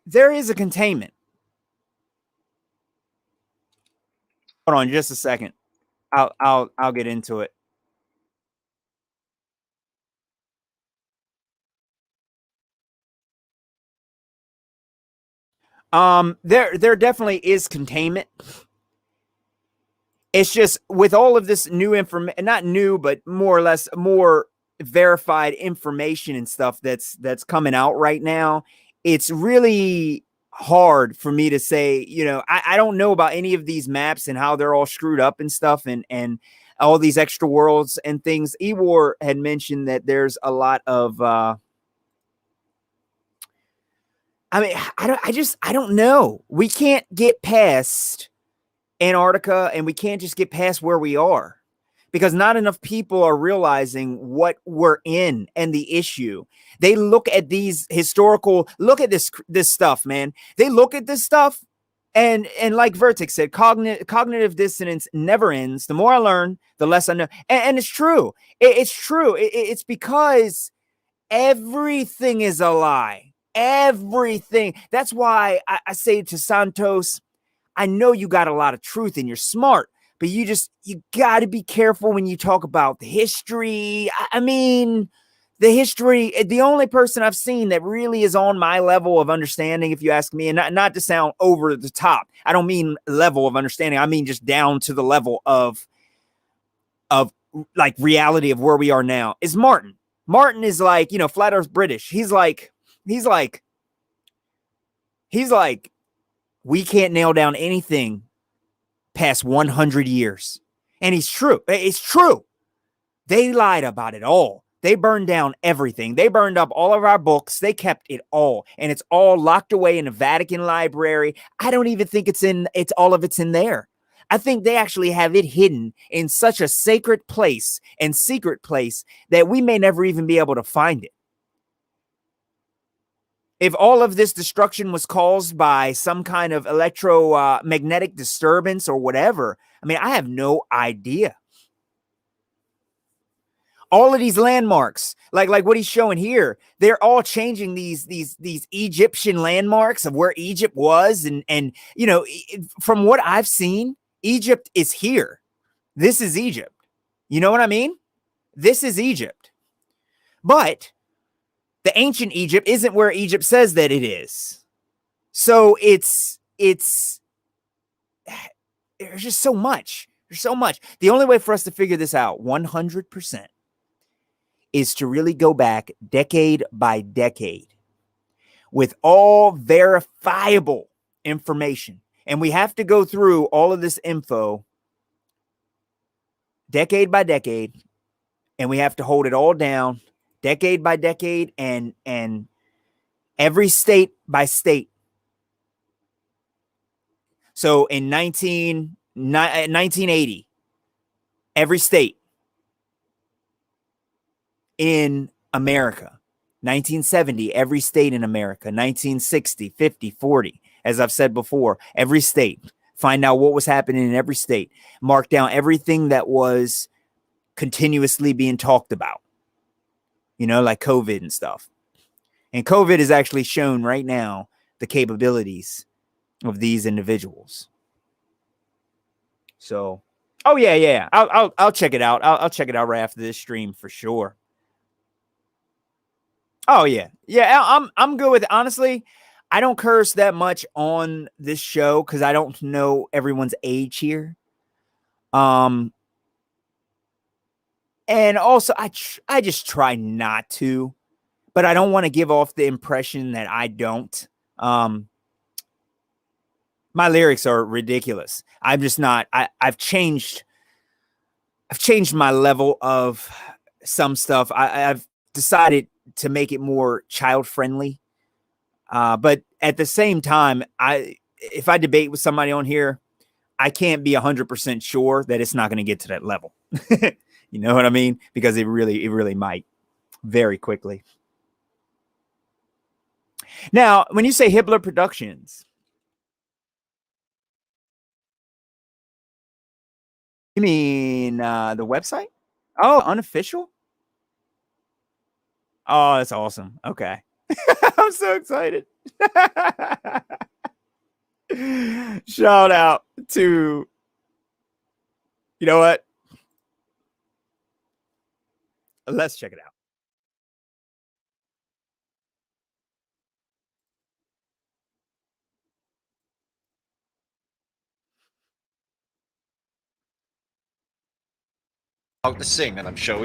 there is a containment. Hold on just a second. I'll get into it. There definitely is containment. It's just with all of this new information, not new, but more or less more verified information and stuff that's coming out right now. It's really hard for me to say, I don't know about any of these maps and how they're all screwed up and stuff and all these extra worlds and things. Ewar had mentioned that there's a lot of, I mean, I don't know. We can't get past Antarctica, and we can't just get past where we are, because not enough people are realizing what we're in and the issue. They look at these historical, look at this stuff, man. They look at this stuff, and like Vertex said, cognitive dissonance never ends. The more I learn, the less I know. And it's true. It's true. It's because everything is a lie. Everything. That's why I say to Santos, I know you got a lot of truth and you're smart, but you got to be careful when you talk about the history. I mean, the history, the only person I've seen that really is on my level of understanding, if you ask me, and not to sound over the top, I don't mean level of understanding. I mean just down to the level of like reality of where we are now, is Martin. Martin is like, you know, flat earth British. He's like, we can't nail down anything past 100 years. And he's true. It's true. They lied about it all. They burned down everything. They burned up all of our books. They kept it all. And it's all locked away in the Vatican library. I don't even think all of it's in there. I think they actually have it hidden in such a sacred place and secret place that we may never even be able to find it. If all of this destruction was caused by some kind of electromagnetic disturbance or whatever, I mean, I have no idea. All of these landmarks, like what he's showing here, they're all changing these Egyptian landmarks of where Egypt was. And you know, from what I've seen, Egypt is here. This is Egypt. You know what I mean? This is Egypt. But the ancient Egypt isn't where Egypt says that it is. So it's there's just so much. There's so much. The only way for us to figure this out 100% is to really go back decade by decade with all verifiable information. And we have to go through all of this info decade by decade, and we have to hold it all down decade by decade and every state by state. So in 1980, every state in America. 1970, every state in America. 1960, 50, 40. As I've said before, every state. Find out what was happening in every state. Mark down everything that was continuously being talked about. You know, like COVID and stuff. And COVID is actually shown right now the capabilities of these individuals. So, oh yeah. I'll check it out. I'll check it out right after this stream for sure. Oh yeah. I'm good with it. Honestly, I don't curse that much on this show because I don't know everyone's age here. And also I just try not to, but I don't want to give off the impression that I don't. My lyrics are ridiculous. I'm just not. I've changed my level of some stuff. I've decided to make it more child friendly. But at the same time, if I debate with somebody on here, I can't be 100% sure that it's not going to get to that level. You know what I mean? Because it really might very quickly. Now, when you say Hibbler Productions, you mean the website? Oh, unofficial? Oh, that's awesome. Okay. I'm so excited. Shout out to, you know what? Let's check it out. Out to sing, and I'm showing.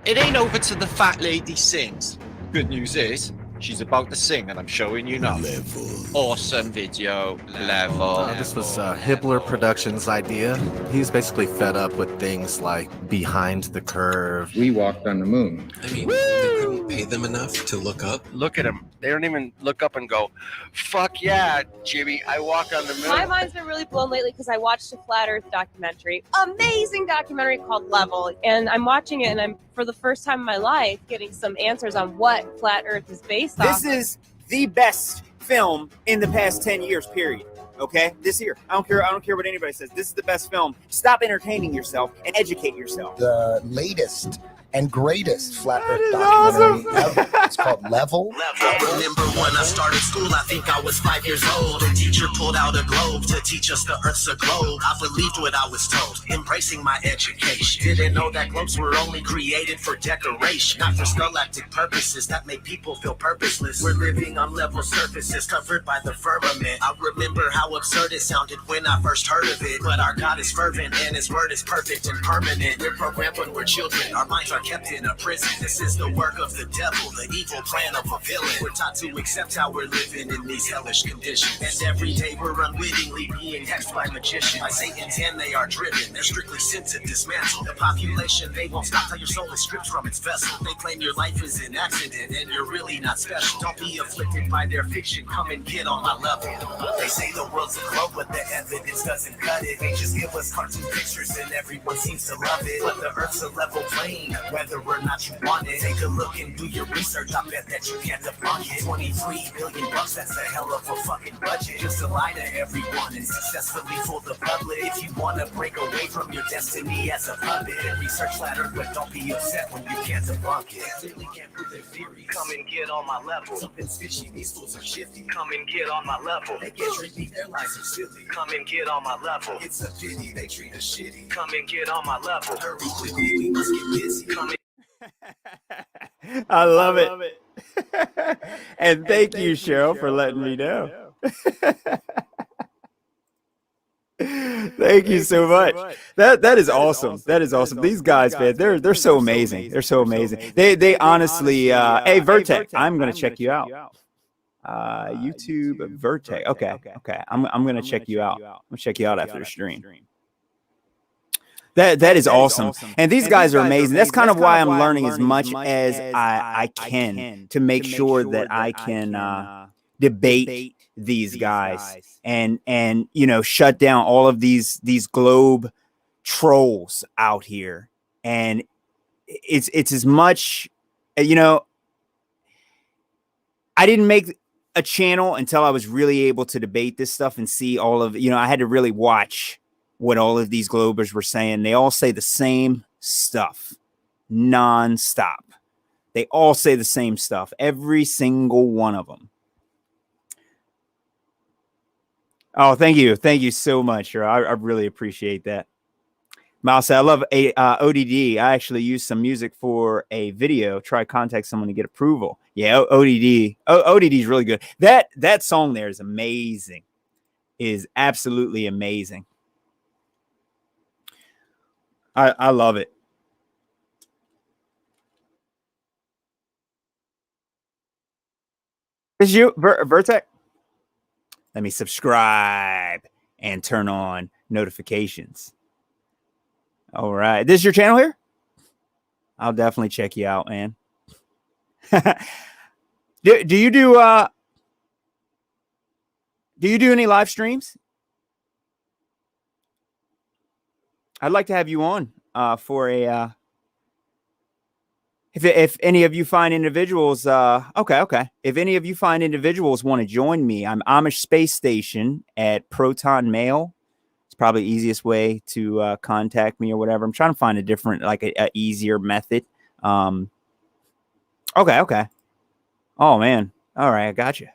It ain't over till the fat lady sings. Good news is, She's about to sing, and I'm showing you now. Awesome video. Level. This was Hibbler Productions' idea. He's basically fed up with things like Behind the Curve. We walked on the moon. I mean, they couldn't pay them enough to look up. Look at them. They don't even look up and go, fuck yeah, Jimmy, I walk on the moon. My mind's been really blown lately because I watched a Flat Earth documentary, amazing documentary called Level. And I'm watching it and I'm, for the first time in my life, getting some answers on what Flat Earth is based on. This is the best film in the past 10 years, period. Okay, this year. I don't care what anybody says. This is the best film. Stop entertaining yourself and educate yourself. The latest and greatest Flat Earth documentary ever. It's called Level. I remember when I started school, I think I was 5 years old. The teacher pulled out a globe to teach us the Earth's a globe. I believed what I was told, embracing my education. Didn't know that globes were only created for decoration, not for scholastic purposes that make people feel purposeless. We're living on level surfaces covered by the firmament. I remember how absurd it sounded when I first heard of it. But our God is fervent and his word is perfect and permanent. We're programmed when we're children. Our minds are kept in a prison. This is the work of the devil, the evil plan of a villain. We're taught to accept how we're living in these hellish conditions. And every day we're unwittingly being hexed by magicians. By Satan's hand they are driven. They're strictly sent to dismantle the population. They won't stop till your soul is stripped from its vessel. They claim your life is an accident and you're really not special. Don't be afflicted by their fiction. Come and get on my level. They say the world's a globe, but the evidence doesn't cut it. They just give us cartoon pictures and everyone seems to love it. But the earth's a level plane, whether or not you want it. Take a look and do your research. I bet that you can't debunk it. 23 billion bucks, that's a hell of a fucking budget. Just to lie to everyone and successfully fool the public. If you want to break away from your destiny as a puppet, research Flat Earth, but don't be upset when you can't debunk it. They clearly can't prove their theory. Come and get on my level. Something's fishy, these fools are shifty. Come and get on my level. They get tricky, their lives are silly. Come and get on my level. It's a pity they treat us shitty. Come and get on my level. Hurry quickly, we must get busy. Come and I love it. And thank you, Cheryl, for letting me know. Thank you so much. That is awesome. That is awesome. These guys, man, they're so amazing. They're so amazing. They honestly, hey, Vertex, I'm gonna check you out. YouTube Vertex. Okay. I'm gonna check you out. I'm gonna check you out after the stream. That is awesome. And these guys are amazing. That's kind of why I'm learning as much as I can to make sure that I can debate these guys and you know, shut down all of these globe trolls out here. And it's as much, you know, I didn't make a channel until I was really able to debate this stuff and see all of, you know, I had to really watch what all of these globers were saying. They all say the same stuff nonstop. They all say the same stuff, every single one of them. Oh, thank you. Thank you so much. I really appreciate that. Mouse, I love ODD. I actually used some music for a video. Try to contact someone to get approval. Yeah, ODD. ODD is really good. That song there is amazing. Is absolutely amazing. I love it. Is you Vertex? Let me subscribe and turn on notifications. All right. This is your channel here? I'll definitely check you out, man. Do you do any live streams? I'd like to have you on for a if any of you find individuals okay. If any of you find individuals want to join me, I'm Amish Space Station at Proton Mail. It's probably the easiest way to contact me or whatever. I'm trying to find a different, like a easier method. Okay. Oh man. All right, I gotcha.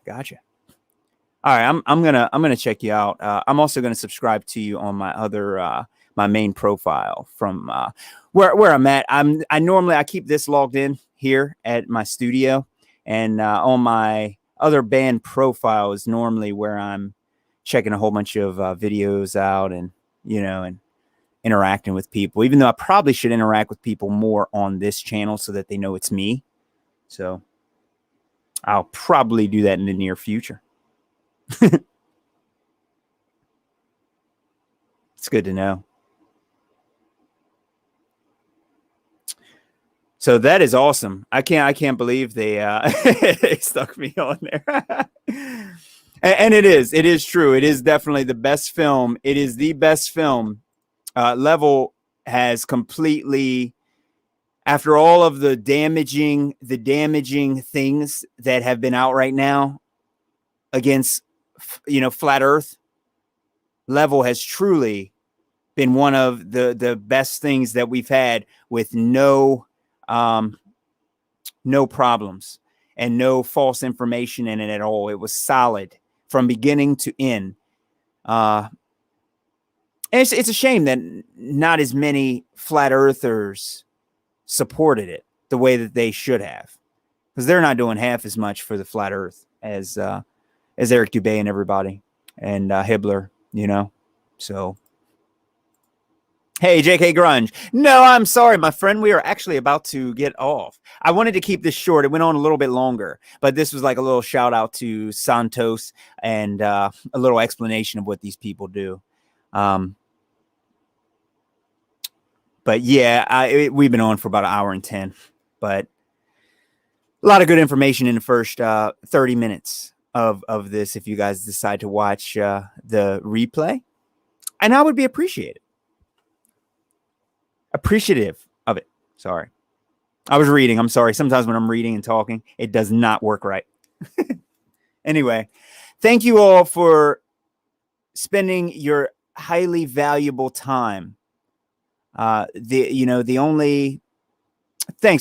All right, I'm gonna check you out. I'm also gonna subscribe to you on my other my main profile from where I'm at. I keep this logged in here at my studio, and on my other band profile is normally where I'm checking a whole bunch of videos out, and you know, and interacting with people. Even though I probably should interact with people more on this channel so that they know it's me. So I'll probably do that in the near future. It's good to know. So that is awesome. I can't believe they they stuck me on there. And it is true. It is definitely the best film. It is the best film. Level has completely, after all of the damaging things that have been out right now against, flat Earth, Level has truly been one of the best things that we've had, with no problems and no false information in it at all. It was solid from beginning to end. And it's a shame that not as many flat earthers supported it the way that they should have, because they're not doing half as much for the flat earth as Eric Dubé and everybody, and Hibbler, so. Hey, JK Grunge. No, I'm sorry, my friend. We are actually about to get off. I wanted to keep this short. It went on a little bit longer, but this was like a little shout out to Santos and a little explanation of what these people do. But yeah, we've been on for about 1 hour and 10, but a lot of good information in the first 30 minutes of this. If you guys decide to watch the replay, and I would be appreciative of it. Sorry. I was reading. I'm sorry. Sometimes when I'm reading and talking, it does not work right. Anyway, thank you all for spending your highly valuable time. Thanks,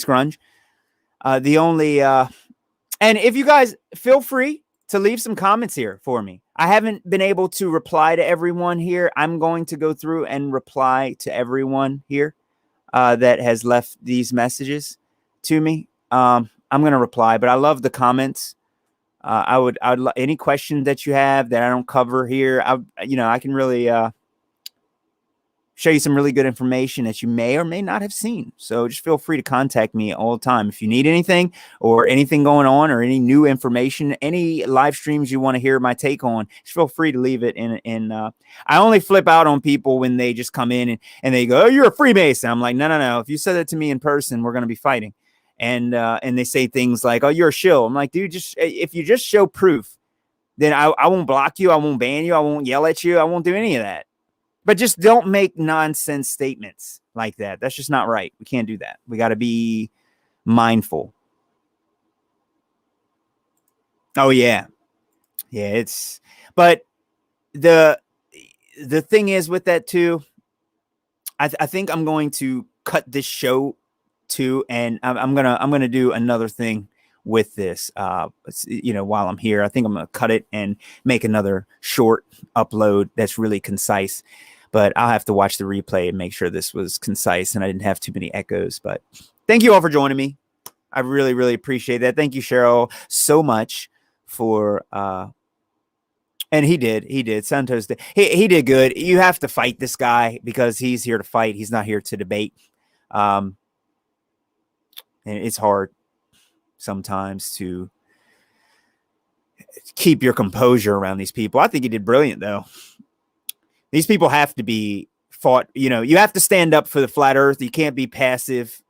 Grunge. And if you guys feel free to leave some comments here for me. I haven't been able to reply to everyone here. I'm going to go through and reply to everyone here that has left these messages to me. I'm going to reply, but I love the comments. I would any question that you have that I don't cover here, I can really show you some really good information that you may or may not have seen. So just feel free to contact me all the time. If you need anything or anything going on or any new information, any live streams you want to hear my take on, just feel free to leave it in. I only flip out on people when they just come in and they go, "Oh, you're a Freemason." I'm like, no. If you said that to me in person, we're going to be fighting. And they say things like, "Oh, you're a shill." I'm like, dude, if you just show proof, then I won't block you. I won't ban you. I won't yell at you. I won't do any of that. But just don't make nonsense statements like that. That's just not right. We can't do that. We got to be mindful. Oh, yeah. Yeah, but the thing is with that too, I think I'm going to cut this show too, and I'm gonna do another thing with this while I'm here. I think I'm gonna cut it and make another short upload that's really concise, but I'll have to watch the replay and make sure this was concise and I didn't have too many echoes. But thank you all for joining me. I really, really appreciate that. Thank you, Cheryl, so much for and he did. Santos did. He did good. You have to fight this guy because he's here to fight. He's not here to debate. And it's hard sometimes to keep your composure around these people. I think he did brilliant, though. These people have to be fought. You have to stand up for the flat earth. You can't be passive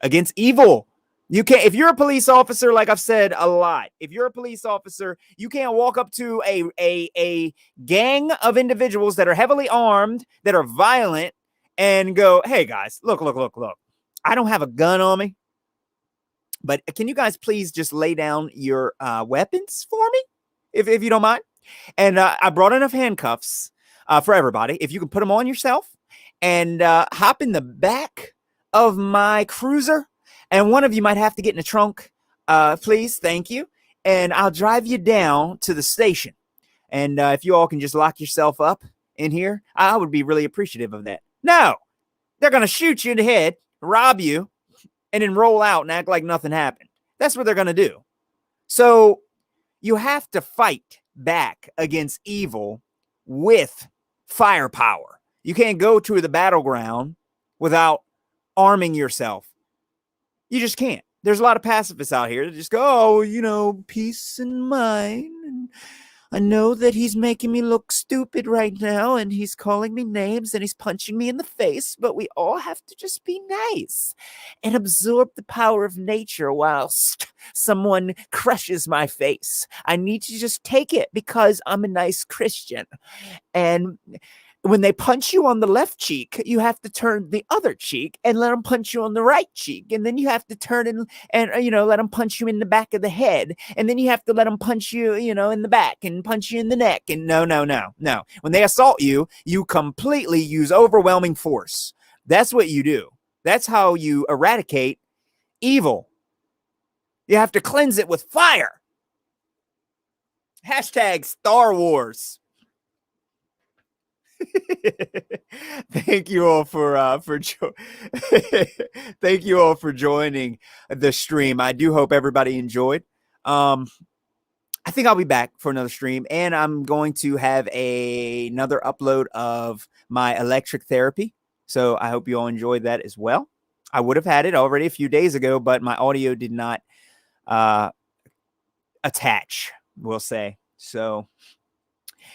against evil. You can't, if you're a police officer, like I've said a lot, if you're a police officer, you can't walk up to a gang of individuals that are heavily armed, that are violent, and go, "Hey guys, look. I don't have a gun on me, but can you guys please just lay down your weapons for me, if you don't mind?" And I brought enough handcuffs for everybody. If you can put them on yourself and hop in the back of my cruiser, and one of you might have to get in the trunk, please, thank you. And I'll drive you down to the station. And if you all can just lock yourself up in here, I would be really appreciative of that. No, they're going to shoot you in the head, rob you, and then roll out and act like nothing happened. That's what they're going to do. So you have to fight back against evil with firepower. You can't go to the battleground without arming yourself. You just can't. There's a lot of pacifists out here that just go, oh, you know, peace and mind. And I know that he's making me look stupid right now, and he's calling me names, and he's punching me in the face, but we all have to just be nice and absorb the power of nature whilst someone crushes my face. I need to just take it because I'm a nice Christian. And when they punch you on the left cheek, you have to turn the other cheek and let them punch you on the right cheek. And then you have to turn and you know, let them punch you in the back of the head. And then you have to let them punch you, you know, in the back and punch you in the neck. And no. When they assault you, you completely use overwhelming force. That's what you do. That's how you eradicate evil. You have to cleanse it with fire. Hashtag Star Wars. Thank you all for thank you all for joining the stream. I do hope everybody enjoyed. I think I'll be back for another stream, and I'm going to have another upload of my electric therapy. So I hope you all enjoyed that as well. I would have had it already a few days ago, but my audio did not attach, we'll say. So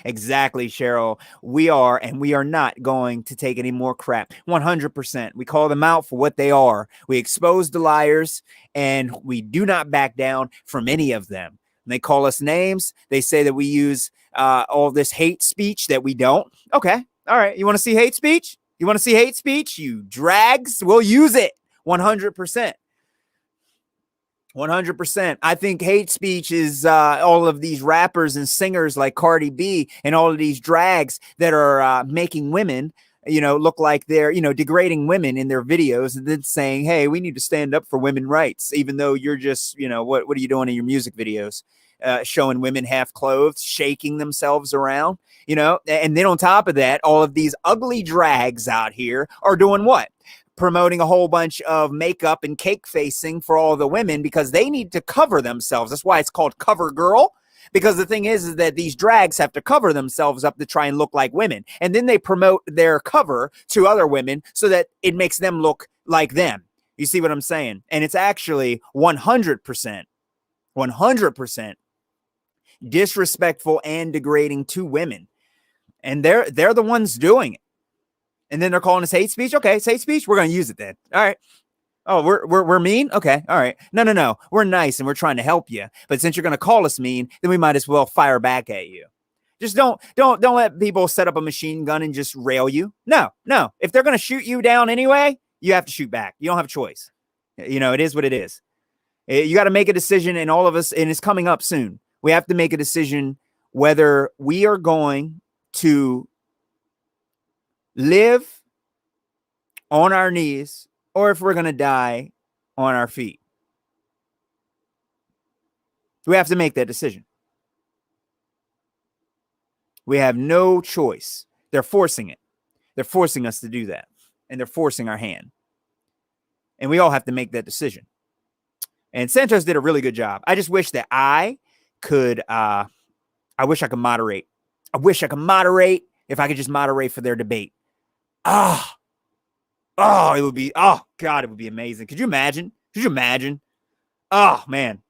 exactly, Cheryl. We are not going to take any more crap. 100%. We call them out for what they are. We expose the liars, and we do not back down from any of them. They call us names. They say that we use all this hate speech that we don't. Okay. All right. You want to see hate speech? You want to see hate speech? You drags? We'll use it. 100%. 100%. I think hate speech is all of these rappers and singers like Cardi B and all of these drags that are making women, you know, look like they're, you know, degrading women in their videos and then saying, hey, we need to stand up for women's rights, even though you're just, you know, what are you doing in your music videos? Showing women half clothed, shaking themselves around, you know, and then on top of that, all of these ugly drags out here are doing what? Promoting a whole bunch of makeup and cake facing for all the women because they need to cover themselves. That's why it's called Cover Girl. Because the thing is that these drags have to cover themselves up to try and look like women. And then they promote their cover to other women so that it makes them look like them. You see what I'm saying? And it's actually 100% disrespectful and degrading to women. And they're the ones doing it. And then they're calling us hate speech. Okay, it's hate speech. We're going to use it then. All right. Oh, we're mean? Okay. All right. No. We're nice and we're trying to help you. But since you're going to call us mean, then we might as well fire back at you. Just don't let people set up a machine gun and just rail you. No. If they're going to shoot you down anyway, you have to shoot back. You don't have a choice. You know, it is what it is. You got to make a decision, and all of us, and it's coming up soon. We have to make a decision whether we are going to live on our knees or if we're going to die on our feet. We have to make that decision. We have no choice. They're forcing it. They're forcing us to do that. And they're forcing our hand. And we all have to make that decision. And Santos did a really good job. I just wish that I could moderate. I wish I could moderate if I could just moderate for their debate. It would be, God, it would be amazing. Could you imagine? Oh, man.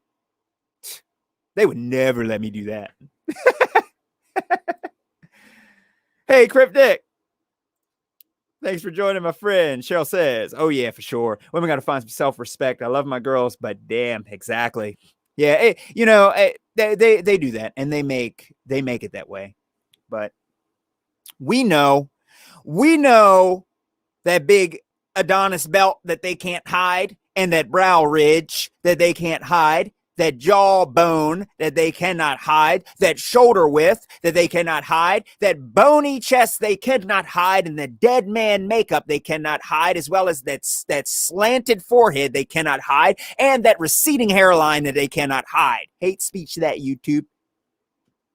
They would never let me do that. Hey, Cryptic. Thanks for joining, my friend. Cheryl says, oh, yeah, for sure. Women got to find some self-respect. I love my girls, but damn, exactly. Yeah, they do that, and they make it that way. But we know that big Adonis belt that they can't hide, and that brow ridge that they can't hide, that jawbone that they cannot hide, that shoulder width that they cannot hide, that bony chest they cannot hide, and the dead man makeup they cannot hide, as well as that slanted forehead they cannot hide, and that receding hairline that they cannot hide. Hate speech, that YouTube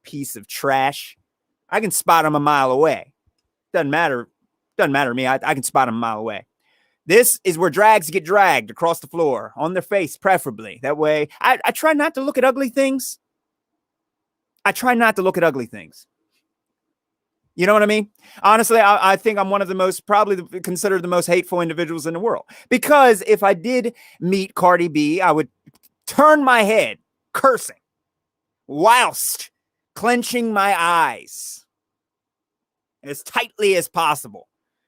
piece of trash. I can spot them a mile away. Doesn't matter to me. I can spot them a mile away. This is where drags get dragged across the floor, on their face, preferably. That way, I try not to look at ugly things. You You know what I mean? Honestly, I think I'm one of the most, probably considered the most hateful individuals in the world. Because if I did meet Cardi B, I would turn my head, cursing, whilst clenching my eyes as tightly as possible,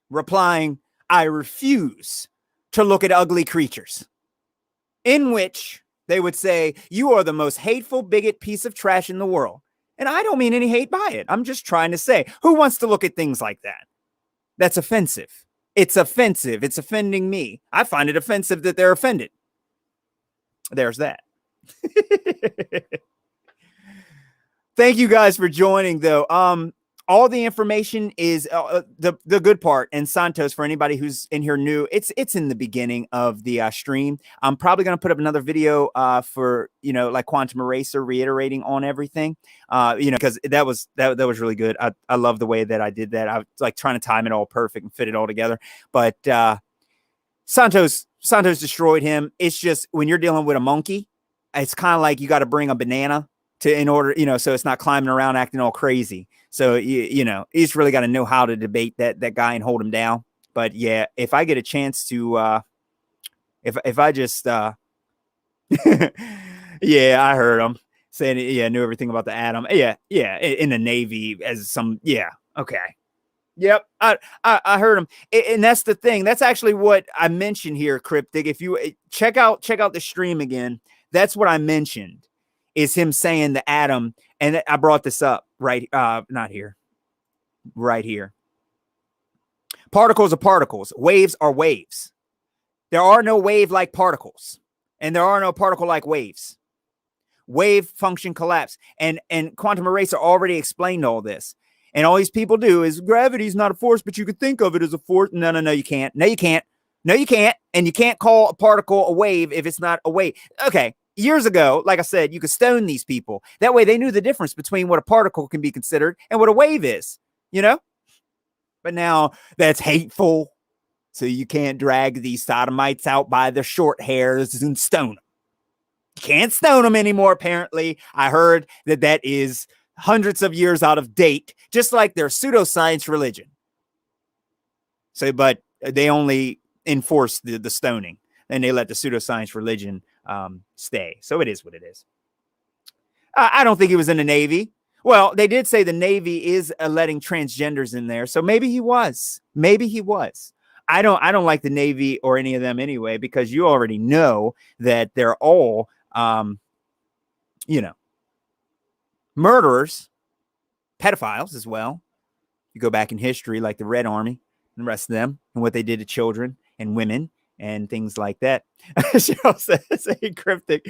replying, I refuse to look at ugly creatures. In which they would say, you are the most hateful, bigot piece of trash in the world. And I don't mean any hate by it. I'm just trying to say, who wants to look at things like that? That's offensive. It's offensive. It's offending me. I find it offensive that they're offended. There's that. Thank you guys for joining, though. All the information is the good part. And Santos, for anybody who's in here new, it's in the beginning of the stream. I'm probably going to put up another video for, you know, like Quantum Eraser, reiterating on everything, you know, because that was really good. I love the way that I did that. I was like trying to time it all perfect and fit it all together. But Santos destroyed him. It's just when you're dealing with a monkey, it's kind of like you got to bring a banana in order, you know, so it's not climbing around acting all crazy. So, you know, he's really got to know how to debate that guy and hold him down. But yeah, if I get a chance to, if I just, yeah, I heard him saying, yeah, knew everything about the atom. Yeah. In the Navy as some, yeah. Okay. Yep. I heard him. And that's the thing. That's actually what I mentioned here, Cryptic. If you check out the stream again, that's what I mentioned, is him saying the atom. And I brought this up right, not here, right here. Particles are particles. Waves are waves. There are no wave-like particles, and there are no particle-like waves. Wave function collapse. And Quantum Eraser already explained all this. And all these people do is gravity is not a force, but you could think of it as a force. No, you can't. No, you can't. No, you can't. And you can't call a particle a wave if it's not a wave. Okay. Years ago, like I said, you could stone these people. That way they knew the difference between what a particle can be considered and what a wave is, you know? But now that's hateful. So you can't drag these sodomites out by their short hairs and stone them. You can't stone them anymore, apparently. I heard that is hundreds of years out of date, just like their pseudoscience religion. So, but they only enforce the stoning, and they let the pseudoscience religion stay. So it is what it is. I don't think he was in the Navy. Well, they did say the Navy is letting transgenders in there. So maybe he was. Maybe he was. I don't like the Navy or any of them anyway, because you already know that they're all, you know, murderers, pedophiles as well. You go back in history, like the Red Army and the rest of them, and what they did to children and women and things like that. Cheryl says, hey, Cryptic.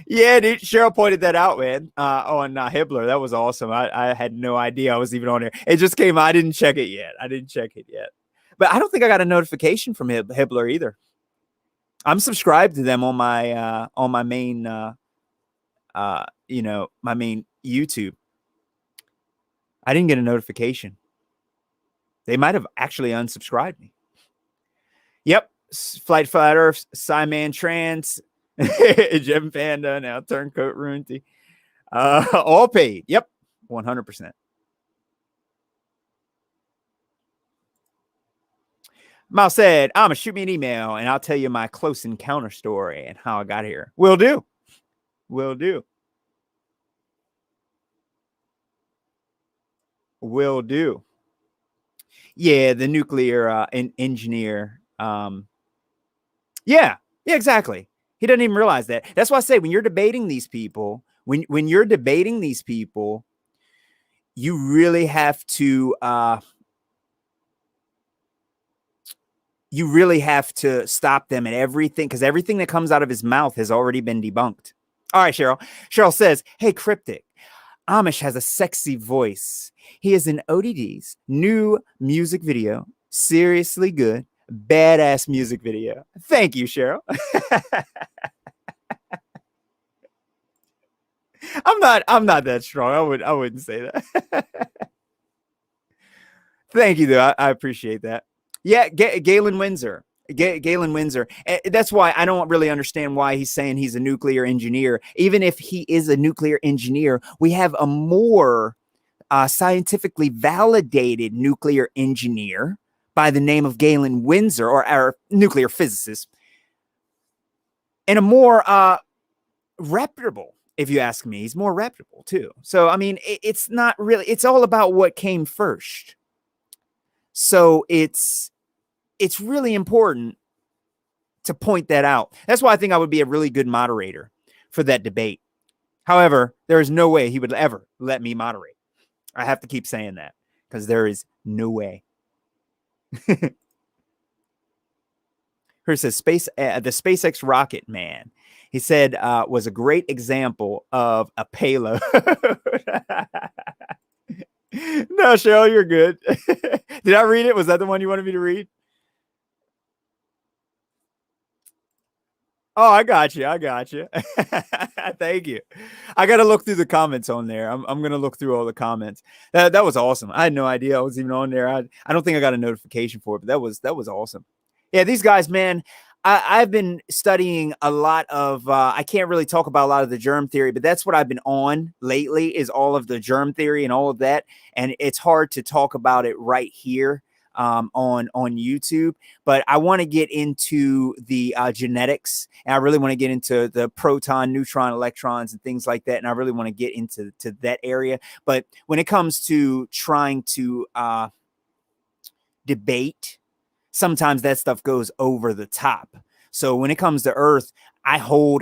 Yeah, dude, Cheryl pointed that out, man, on Hibbler. That was awesome. I had no idea I was even on there. It just came out. I didn't check it yet. But I don't think I got a notification from Hibbler either. I'm subscribed to them on my main, you know, my main YouTube. I didn't get a notification. They might have actually unsubscribed me. Yep. Flight Earth, Cyman Trans, Gem Panda, now Turncoat Runty. All paid. Yep. 100%. Mal said, I'ma shoot me an email and I'll tell you my close encounter story and how I got here. Will do. Will do. Will do. Yeah, the nuclear engineer. Yeah, exactly. He doesn't even realize that. That's why I say when you're debating these people, when you're debating these people, you really have to stop them at everything, because everything that comes out of his mouth has already been debunked. All right, Cheryl. Cheryl says, hey, Cryptic, Amish has a sexy voice. He is in ODD's new music video. Seriously good. Badass music video. Thank you, Cheryl. I'm not that strong. I wouldn't say that. Thank you, though. I appreciate that. Yeah, Galen Windsor. Galen Windsor. That's why I don't really understand why he's saying he's a nuclear engineer. Even if he is a nuclear engineer, we have a more scientifically validated nuclear engineer by the name of Galen Windsor, or our nuclear physicist, and a more reputable, if you ask me. He's more reputable too. So, I mean, it's not really, it's all about what came first. So it's really important to point that out. That's why I think I would be a really good moderator for that debate. However, there is no way he would ever let me moderate. I have to keep saying that because there is no way. Here says the SpaceX rocket man. He said was a great example of a payload. No, Cheryl, you're good. Did I read it? Was that the one you wanted me to read? Oh, I got you. I got you. Thank you. I got to look through the comments on there. I'm going to look through all the comments. That was awesome. I had no idea I was even on there. I don't think I got a notification for it, but that was awesome. Yeah, these guys, man, I've been studying a lot of, I can't really talk about a lot of the germ theory, but that's what I've been on lately, is all of the germ theory and all of that. And it's hard to talk about it right here on YouTube, but I want to get into the genetics, and I really want to get into the proton, neutron, electrons, and things like that. And I really want to get into that area. But when it comes to trying to debate, sometimes that stuff goes over the top. So when it comes to Earth, I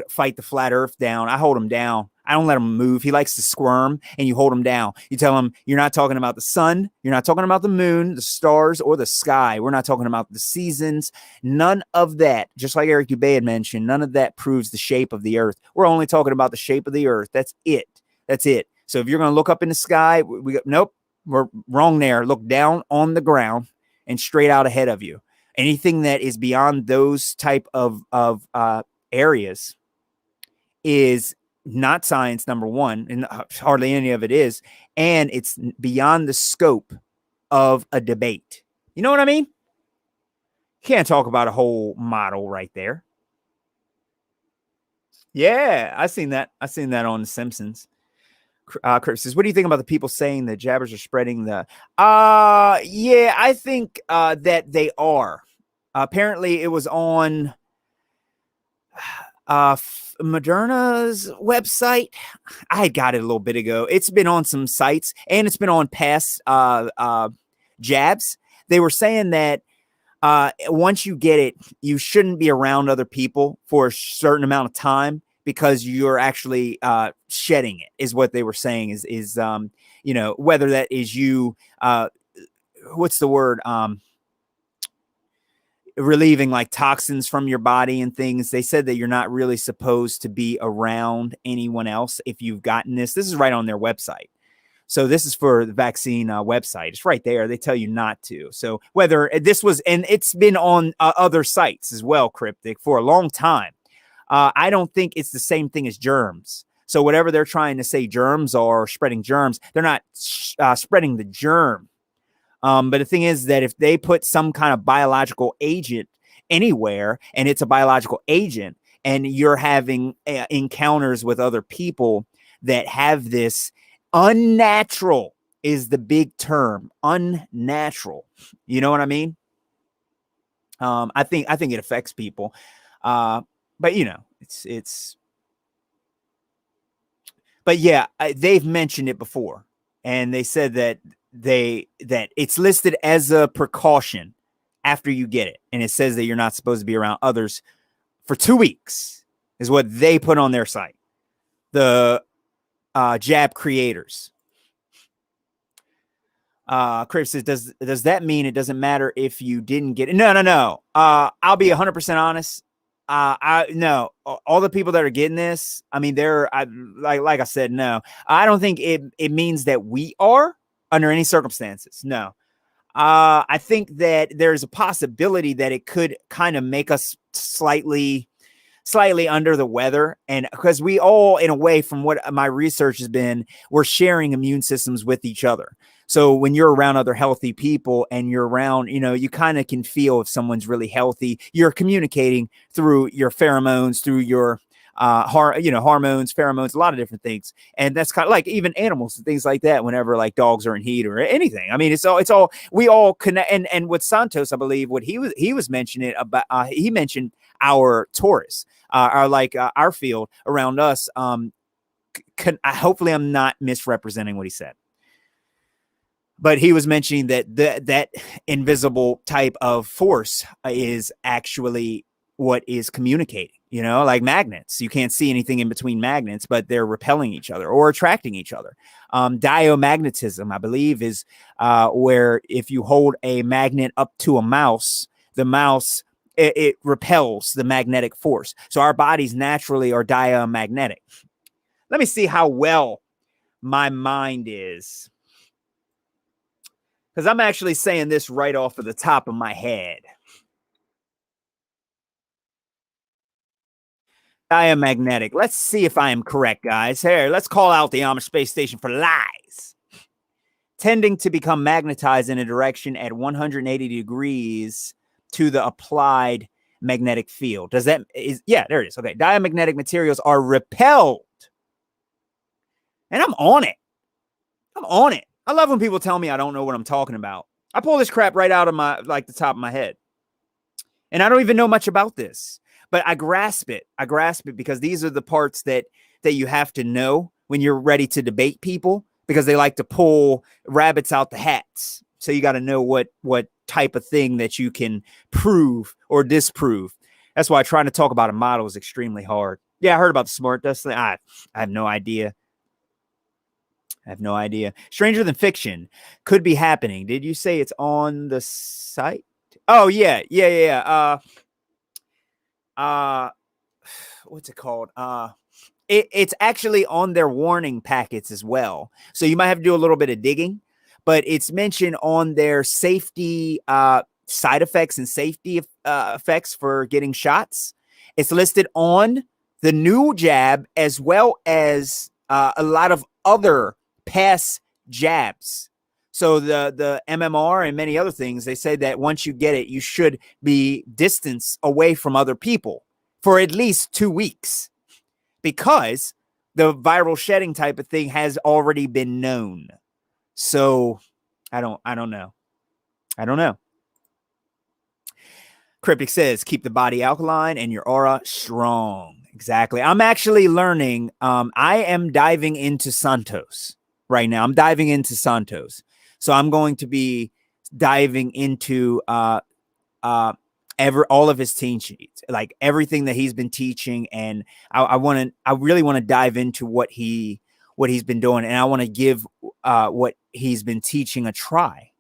fight the flat Earth down. I hold him down. I don't let him move. He likes to squirm, and you hold him down. You tell him, you're not talking about the sun. You're not talking about the moon, the stars, or the sky. We're not talking about the seasons. None of that, just like Eric Dubé had mentioned, none of that proves the shape of the Earth. We're only talking about the shape of the Earth. That's it. That's it. So if you're going to look up in the sky, nope, we're wrong there. Look down on the ground and straight out ahead of you. Anything that is beyond those type of areas is not science, number one, and hardly any of it is, and it's beyond the scope of a debate. You know what I mean? Can't talk about a whole model right there. Yeah, I seen that. I seen that on The Simpsons. Chris says, what do you think about the people saying the jabbers are spreading the yeah, I think that they are. Apparently it was on Moderna's website. I got it a little bit ago. It's been on some sites, and it's been on past jabs. They were saying that once you get it, you shouldn't be around other people for a certain amount of time, because you're actually shedding it, is what they were saying. Is you know, whether that is you what's the word, relieving like toxins from your body and things. They said that you're not really supposed to be around anyone else if you've gotten this. This is right on their website. So this is for the vaccine website. It's right there. They tell you not to. So whether this was, and it's been on other sites as well, Cryptic, for a long time. I don't think it's the same thing as germs. So whatever they're trying to say germs are, spreading germs, they're not spreading the germ. But the thing is that if they put some kind of biological agent anywhere, and it's a biological agent, and you're having encounters with other people that have this, unnatural is the big term, unnatural. You know what I mean? I think it affects people. But you know, but yeah, they've mentioned it before, and they said that it's listed as a precaution after you get it, and it says that you're not supposed to be around others for 2 weeks, is what they put on their site, the jab creators. Chris says, does that mean it doesn't matter if you didn't get it? No. I'll be 100% honest. No, all the people that are getting this, I mean, like I said, no, I don't think it means that we are under any circumstances. No. I think that there's a possibility that it could kind of make us slightly under the weather. And because we all, in a way, from what my research has been, we're sharing immune systems with each other. So when you're around other healthy people and you're around, you know, you kind of can feel if someone's really healthy. You're communicating through your pheromones, through your hormones, pheromones, a lot of different things. And that's kind of like even animals and things like that, whenever like dogs are in heat or anything. I mean, it's all, we all connect. And with Santos, I believe what he was mentioning about, he mentioned our Taurus, our field around us. Hopefully I'm not misrepresenting what he said. But he was mentioning that that invisible type of force is actually what is communicating, like magnets. You can't see anything in between magnets, but they're repelling each other or attracting each other. Diamagnetism, I believe, is where if you hold a magnet up to a mouse, the mouse, it repels the magnetic force. So our bodies naturally are diamagnetic. Let me see how well my mind is, because I'm actually saying this right off of the top of my head. Diamagnetic. Let's see if I am correct, guys. Here, let's call out the Amish space station for lies. Tending to become magnetized in a direction at 180 degrees to the applied magnetic field. Yeah, there it is. Okay. Diamagnetic materials are repelled. And I'm on it. I love when people tell me I don't know what I'm talking about. I pull this crap right out of the top of my head. And I don't even know much about this, but I grasp it. Because these are the parts that you have to know when you're ready to debate people, because they like to pull rabbits out the hats. So you got to know what type of thing that you can prove or disprove. That's why trying to talk about a model is extremely hard. Yeah, I heard about the smart dust thing. I have no idea. Stranger Than Fiction could be happening. Did you say it's on the site? Oh, yeah. What's it called? It's actually on their warning packets as well. So you might have to do a little bit of digging, but it's mentioned on their safety side effects and safety effects for getting shots. It's listed on the new jab as well as a lot of other past jabs. So the MMR and many other things, they say that once you get it, you should be distanced away from other people for at least 2 weeks, because the viral shedding type of thing has already been known. So I don't know. Cryptic says, keep the body alkaline and your aura strong. Exactly. I'm actually learning. I am diving into Santos right now. So I'm going to be diving into all of his teachings, like everything that he's been teaching, and I really want to dive into what he's been doing, and I want to give what he's been teaching a try,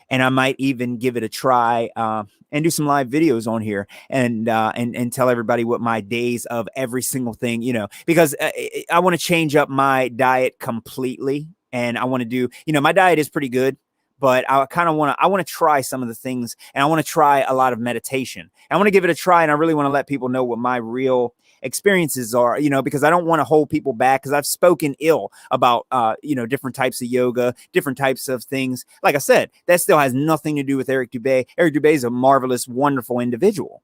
and I might even give it a try and do some live videos on here and tell everybody what my days of every single thing, because I want to change up my diet completely. And I want to do, my diet is pretty good, but I kind of want to try some of the things, and I want to try a lot of meditation. I want to give it a try, and I really want to let people know what my real experiences are, because I don't want to hold people back, because I've spoken ill about, different types of yoga, different types of things. Like I said, that still has nothing to do with Eric Dubé. Eric Dubé is a marvelous, wonderful individual.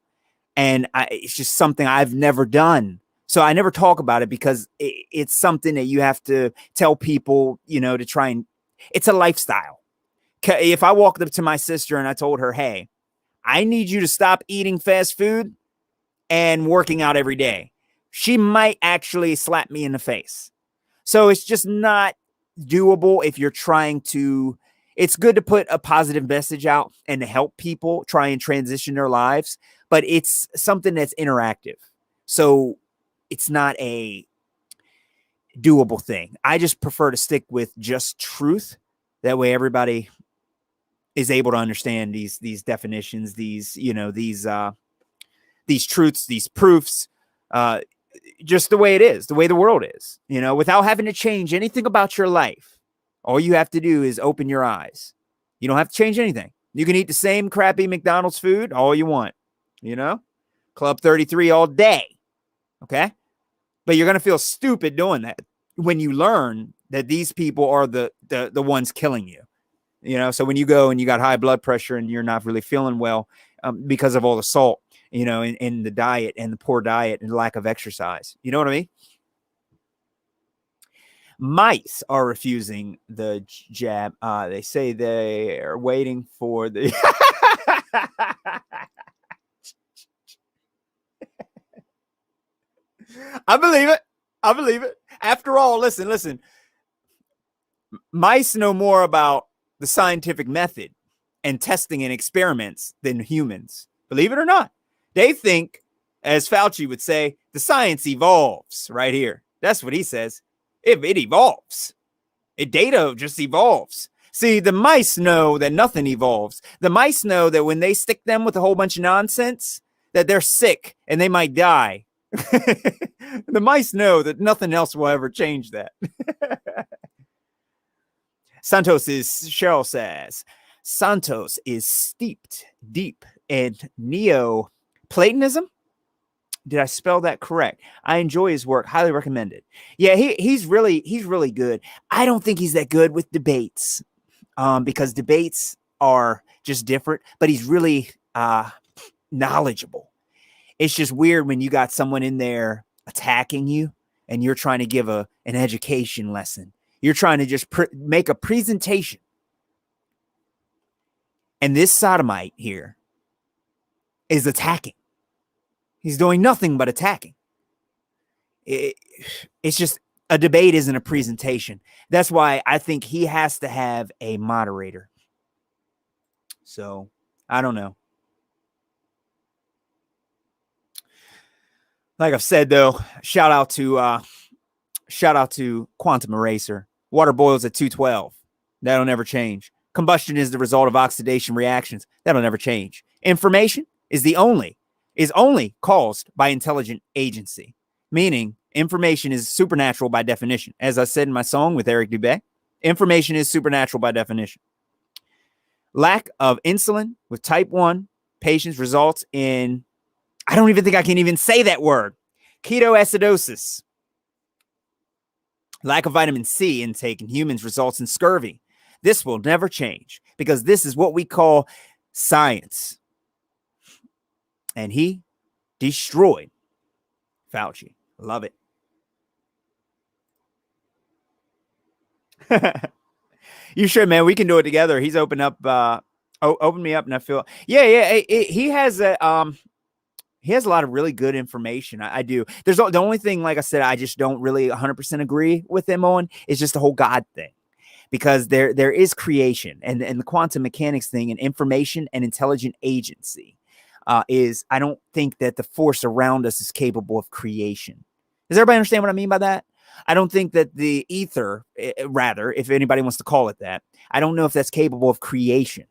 And it's just something I've never done. So I never talk about it, because it's something that you have to tell people, to try and, it's a lifestyle. If I walked up to my sister and I told her, hey, I need you to stop eating fast food and working out every day, she might actually slap me in the face. So it's just not doable if you're trying to, it's good to put a positive message out and to help people try and transition their lives, but it's something that's interactive. So it's not a doable thing. I just prefer to stick with just truth. That way everybody is able to understand these definitions, these truths, these proofs, just the way it is, the way the world is, without having to change anything about your life. All you have to do is open your eyes. You don't have to change anything. You can eat the same crappy McDonald's food all you want, Club 33 all day. Okay. But you're going to feel stupid doing that when you learn that these people are the ones killing you. So when you go and you got high blood pressure and you're not really feeling well because of all the salt, you know, in the diet and the poor diet and lack of exercise. You know what I mean? Mice are refusing the jab. They say they are waiting for the. I believe it. I believe it. After all, listen. Mice know more about the scientific method and testing and experiments than humans. Believe it or not. They think, as Fauci would say, the science evolves right here. That's what he says. If it evolves, data just evolves. See, the mice know that nothing evolves. The mice know that when they stick them with a whole bunch of nonsense, that they're sick and they might die. The mice know that nothing else will ever change that. Cheryl says, Santos is steeped deep in Neoplatonism. Did I spell that correct? I enjoy his work. Highly recommend it. Yeah, he's really good. I don't think he's that good with debates, because debates are just different. But he's really knowledgeable. It's just weird when you got someone in there attacking you, and you're trying to give an education lesson. You're trying to just make a presentation, and this sodomite here is attacking. He's doing nothing but attacking. It's just a debate isn't a presentation. That's why I think he has to have a moderator. So I don't know. Like I've said, though, shout out to Quantum Eraser. Water boils at 212. That'll never change. Combustion is the result of oxidation reactions. That'll never change. Information is only caused by intelligent agency, meaning information is supernatural by definition. As I said in my song with Eric Dubé, information is supernatural by definition. Lack of insulin with type 1 patients results in, I don't even think I can even say that word, ketoacidosis. Lack of vitamin C intake in humans results in scurvy. This will never change because this is what we call science. And he destroyed Fauci. Love it. You should, man. We can do it together. He's opened up, opened me up, and I feel, he has a lot of really good information. I do. There's the only thing, like I said, I just don't really 100% agree with him on is just the whole God thing. Because there is creation and the quantum mechanics thing and information and intelligent agency. I don't think that the force around us is capable of creation. Does everybody understand what I mean by that? I don't think that the ether, rather, if anybody wants to call it that, I don't know if that's capable of creation.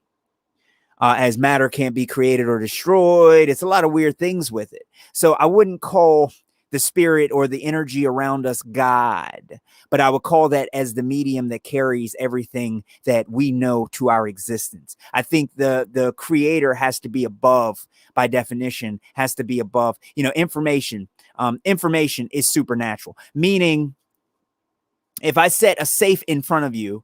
As matter can't be created or destroyed. It's a lot of weird things with it. So I wouldn't call the spirit or the energy around us God, but I would call that as the medium that carries everything that we know to our existence. I think the creator has to be above, by definition, has to be above, information. Information is supernatural, meaning if I set a safe in front of you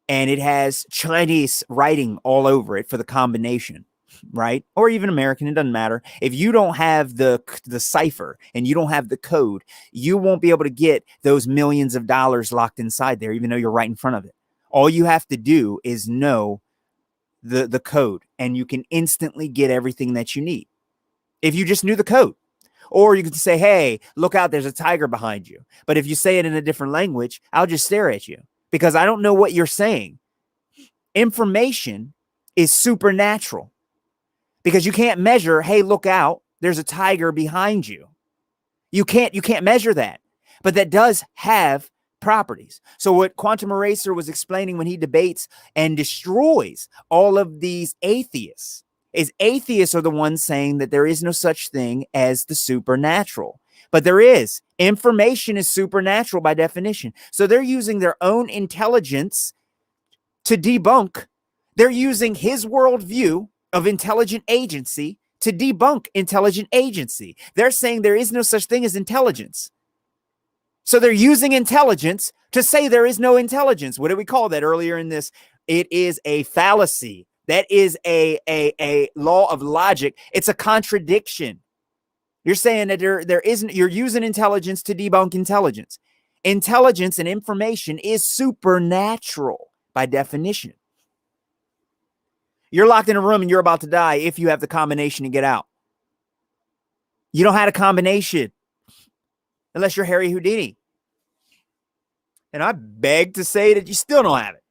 and it has Chinese writing all over it for the combination, right? Or even American, it doesn't matter. If you don't have the cipher and you don't have the code, you won't be able to get those millions of dollars locked inside there, even though you're right in front of it. All you have to do is know the code, and you can instantly get everything that you need if you just knew the code. Or you could say, hey, look out, there's a tiger behind you. But if you say it in a different language, I'll just stare at you because I don't know what you're saying. Information is supernatural. Because you can't measure, hey, look out, there's a tiger behind you. You can't measure that. But that does have properties. So what Quantum Eraser was explaining when he debates and destroys all of these atheists is atheists are the ones saying that there is no such thing as the supernatural. But there is. Information is supernatural by definition. So they're using their own intelligence to debunk. They're using his worldview of intelligent agency to debunk intelligent agency. They're saying there is no such thing as intelligence. So they're using intelligence to say there is no intelligence. What did we call that earlier in this? It is a fallacy. That is a law of logic. It's a contradiction. You're saying that there isn't, you're using intelligence to debunk intelligence. Intelligence and information is supernatural by definition. You're locked in a room and you're about to die if you have the combination to get out. You don't have a combination unless you're Harry Houdini. And I beg to say that you still don't have it.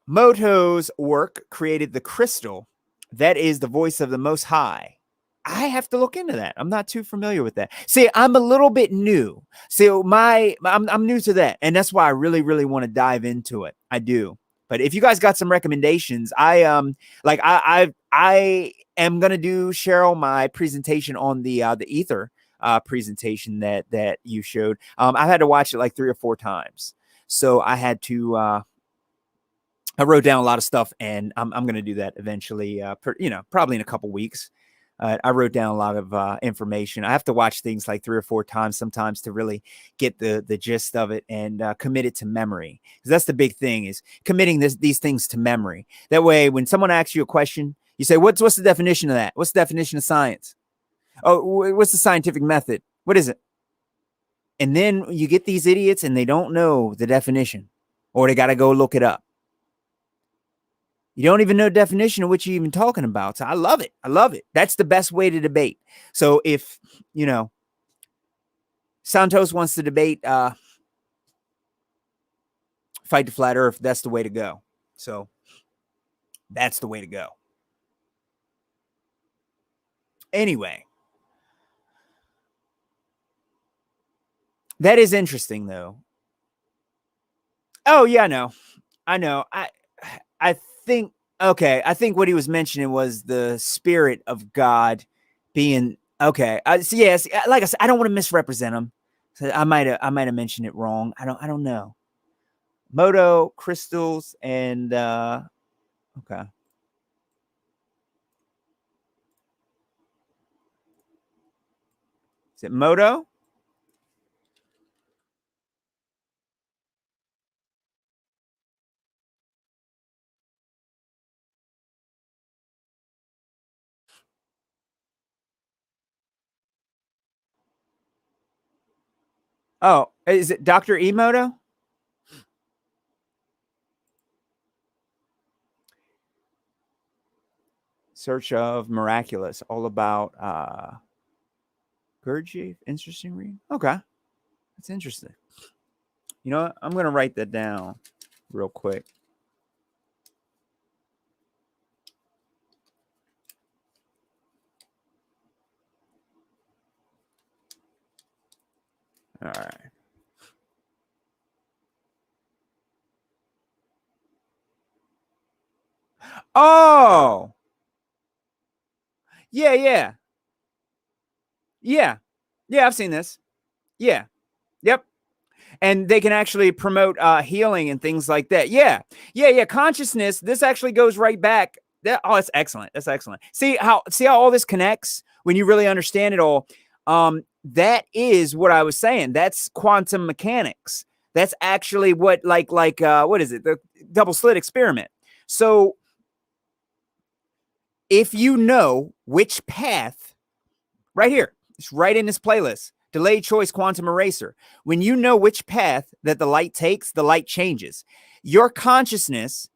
Moto's work created the crystal that is the voice of the Most High. I have to look into that. I'm not too familiar with that. See, I'm a little bit new. So I'm new to that. And that's why I really, really want to dive into it. I do. But if you guys got some recommendations, I am gonna do, Cheryl, my presentation on the ether presentation that you showed. I've had to watch it like 3 or 4 times. So I had to I wrote down a lot of stuff, and I'm going to do that eventually, probably in a couple weeks. I wrote down a lot of information. I have to watch things like 3 or 4 times sometimes to really get the gist of it and commit it to memory. Because that's the big thing, is committing these things to memory. That way, when someone asks you a question, you say, what's the definition of that? What's the definition of science? Oh, what's the scientific method? What is it? And then you get these idiots and they don't know the definition, or they got to go look it up. You don't even know the definition of what you're even talking about. So I love it. I love it. That's the best way to debate. So if, Santos wants to debate, fight the flat earth, that's the way to go. So that's the way to go. Anyway. That is interesting, though. Oh, yeah, I know. I think what he was mentioning was the spirit of God being okay. So yes, like I said, I don't want to misrepresent him. So I might have mentioned it wrong. I don't know. Moto, crystals, and okay. Is it Moto? Oh, is it Dr. Emoto? Search of Miraculous, all about Gurdjieff. Interesting read. Okay. That's interesting. You know what? I'm going to write that down real quick. All right. Oh, yeah. I've seen this. Yeah. Yep. And they can actually promote healing and things like that. Yeah. Consciousness. This actually goes right back. That's excellent. That's excellent. See how all this connects when you really understand it all. That is what I was saying. That's quantum mechanics. That's actually what what is it? The double slit experiment. So if you know which path, right here, it's right in this playlist, delayed choice quantum eraser. When you know which path that the light takes, the light changes. Your consciousness,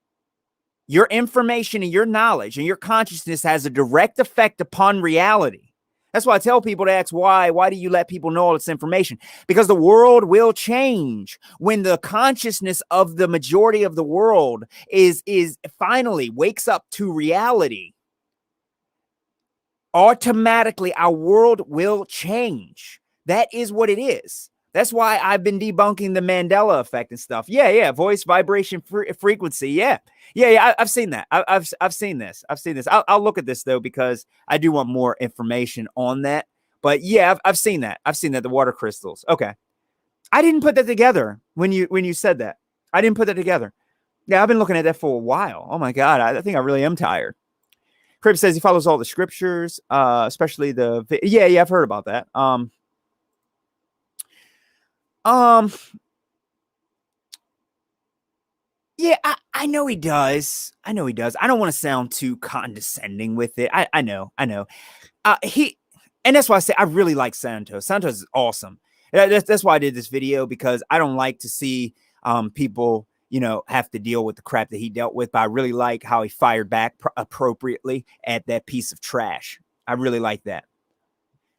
your information, and your knowledge and your consciousness has a direct effect upon reality. That's why I tell people to ask why. Why do you let people know all this information? Because the world will change when the consciousness of the majority of the world is finally wakes up to reality. Automatically, our world will change. That is what it is. That's why I've been debunking the Mandela effect and stuff. Yeah. Voice, vibration, frequency. Yeah. I've seen that. I've seen this. I'll look at this though, because I do want more information on that. But yeah, I've seen that. The water crystals. Okay. I didn't put that together when you said that. I didn't put that together. Yeah, I've been looking at that for a while. Oh my God. I think I really am tired. Crib says he follows all the scriptures, especially yeah, I've heard about that. Yeah, I know he does. I know he does. I don't want to sound too condescending with it. I know. And that's why I say I really like Santos. Santos is awesome. That's why I did this video, because I don't like to see people, have to deal with the crap that he dealt with. But I really like how he fired back appropriately at that piece of trash. I really like that,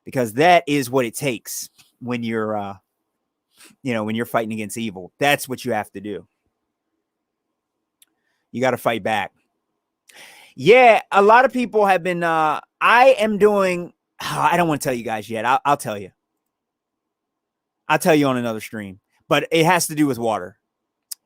because that is what it takes when you're, when you're fighting against evil. That's what you have to do. You got to fight back. Yeah, a lot of people have been. I am doing. I don't want to tell you guys yet. I'll tell you. I'll tell you on another stream. But it has to do with water.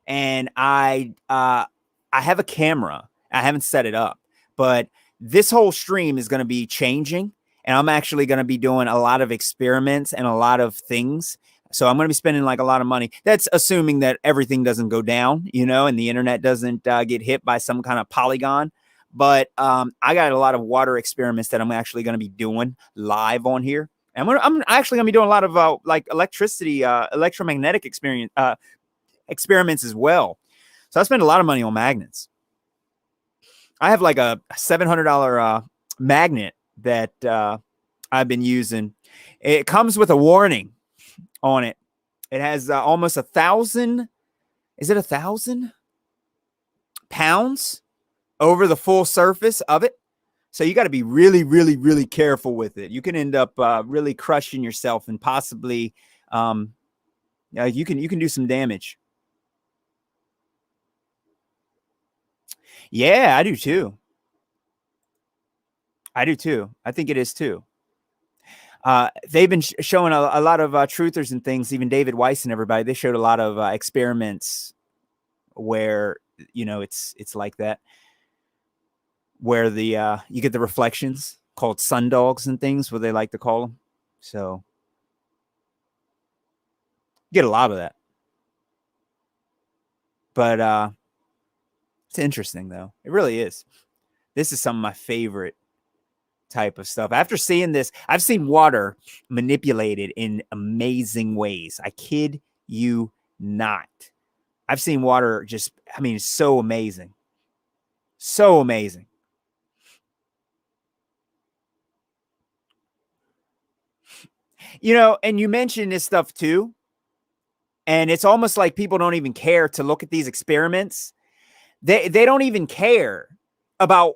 And I have a camera. I haven't set it up, but this whole stream is going to be changing, and I'm actually going to be doing a lot of experiments and a lot of things. So I'm going to be spending like a lot of money. That's assuming that everything doesn't go down, and the internet doesn't get hit by some kind of polygon. But I got a lot of water experiments that I'm actually going to be doing live on here. And I'm actually going to be doing a lot of like electricity, electromagnetic experiments as well. So I spend a lot of money on magnets. I have like a $700 magnet that I've been using. It comes with a warning on it. It has almost 1,000. Is it 1,000 pounds over the full surface of it? So you got to be really, really, really careful with it. You can end up really crushing yourself, and possibly you can do some damage. Yeah, I do too. I do too. I think it is too. They've been showing a lot of truthers and things, even David Weiss and everybody. They showed a lot of experiments where, it's like that, where the you get the reflections called sundogs and things, where they like to call them. So get a lot of that. But it's interesting, though. It really is. This is some of my favorite type of stuff. After seeing this, I've seen water manipulated in amazing ways. I kid you not. I've seen water just, it's so amazing. So amazing. And you mentioned this stuff too. And it's almost like people don't even care to look at these experiments. They don't even care about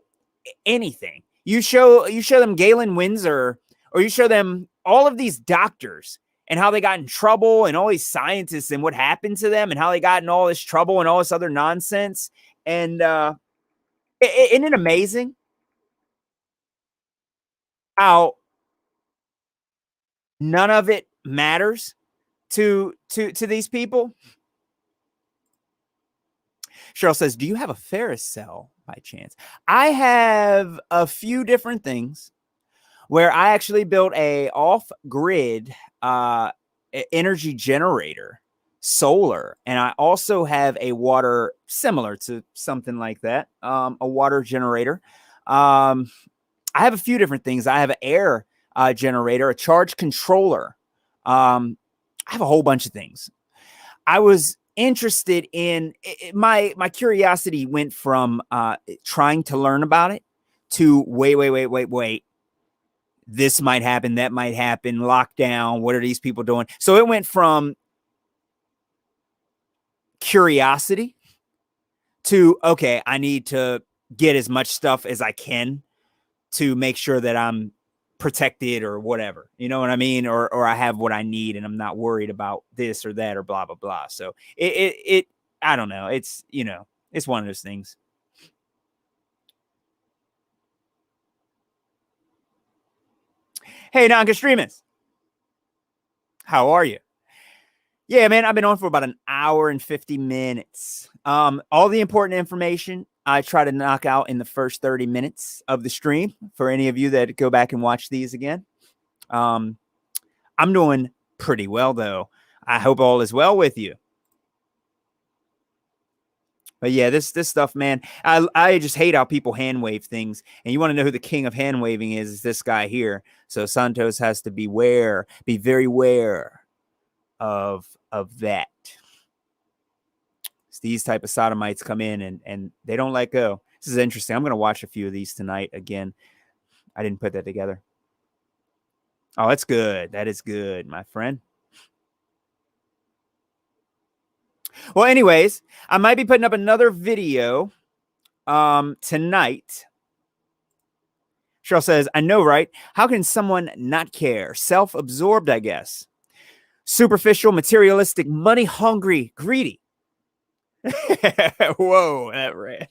anything. You show them Galen Windsor, or you show them all of these doctors and how they got in trouble, and all these scientists and what happened to them, and how they got in all this trouble and all this other nonsense. And isn't it amazing how none of it matters to these people? Cheryl says, do you have a Ferris cell by chance? I have a few different things where I actually built a off-grid energy generator, solar, and I also have a water, similar to something like that, a water generator. I have a few different things. I have an air generator, a charge controller. I have a whole bunch of things. I was interested in my curiosity went from trying to learn about it to wait. This might happen, that might happen, lockdown. What are these people doing? So it went from curiosity to, okay, I need to get as much stuff as I can to make sure that I'm protected or whatever, you know what I mean? Or I have what I need and I'm not worried about this or that or blah, blah, blah. So it I don't know. It's, it's one of those things. Hey, non-extremists. How are you? Yeah, man, I've been on for about an hour and 50 minutes. All the important information I try to knock out in the first 30 minutes of the stream for any of you that go back and watch these again. I'm doing pretty well, though. I hope all is well with you. But yeah, this stuff, man, I just hate how people hand wave things. And you want to know who the king of hand waving is this guy here. So Santos has to be very aware of that. It's these type of sodomites come in and they don't let go. This is interesting. I'm going to watch a few of these tonight again. I didn't put that together. Oh, that's good. That is good, my friend. Well, anyways, I might be putting up another video tonight. Cheryl says, I know, right? How can someone not care? Self-absorbed, I guess. Superficial, materialistic, money-hungry, greedy. Whoa, that right.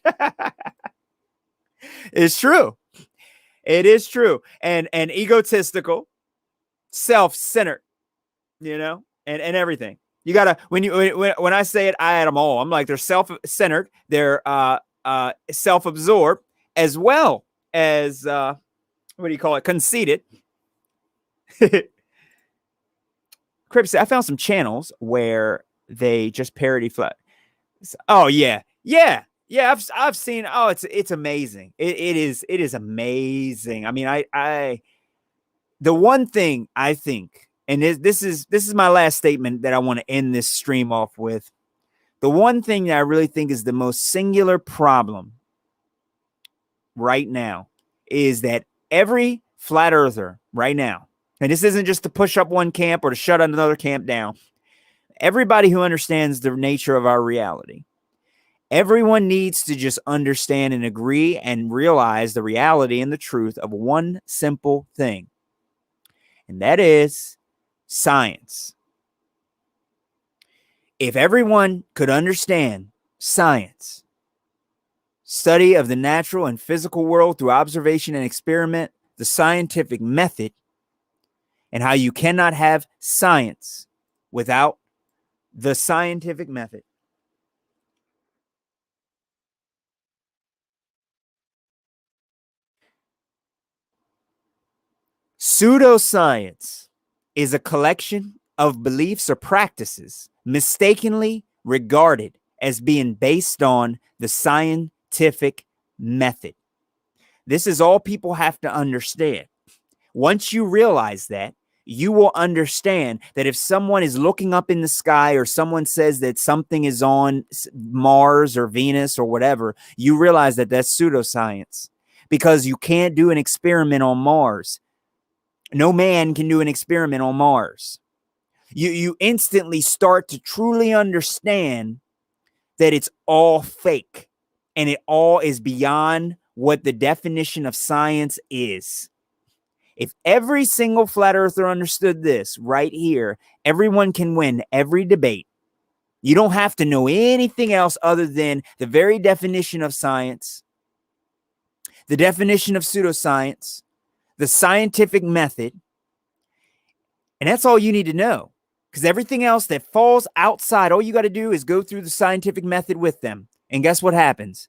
It's true. It is true. And egotistical, self-centered, you know, and everything. You gotta when I say it, I add them all. I'm like, they're self-centered, they're self-absorbed, as well as what do you call it? Conceited. Crip said, I found some channels where they just parody flat. Oh yeah. I've seen. Oh, it's amazing. It is amazing. I mean, the one thing I think, and this is my last statement that I want to end this stream off with. The one thing that I really think is the most singular problem right now is that every flat earther right now, and this isn't just to push up one camp or to shut another camp down. Everybody who understands the nature of our reality, everyone needs to just understand and agree and realize the reality and the truth of one simple thing. And that is science. If everyone could understand science, study of the natural and physical world through observation and experiment, the scientific method, and how you cannot have science without the scientific method. Pseudoscience is a collection of beliefs or practices mistakenly regarded as being based on the scientific method. This is all people have to understand. Once you realize that, you will understand that if someone is looking up in the sky or someone says that something is on Mars or Venus or whatever, you realize that that's pseudoscience, because you can't do an experiment on Mars. No man can do an experiment on Mars. You instantly start to truly understand that it's all fake and it all is beyond what the definition of science is. If every single flat earther understood this right here, everyone can win every debate. You don't have to know anything else other than the very definition of science, the definition of pseudoscience, the scientific method. And that's all you need to know, because everything else that falls outside, all you got to do is go through the scientific method with them. And guess what happens?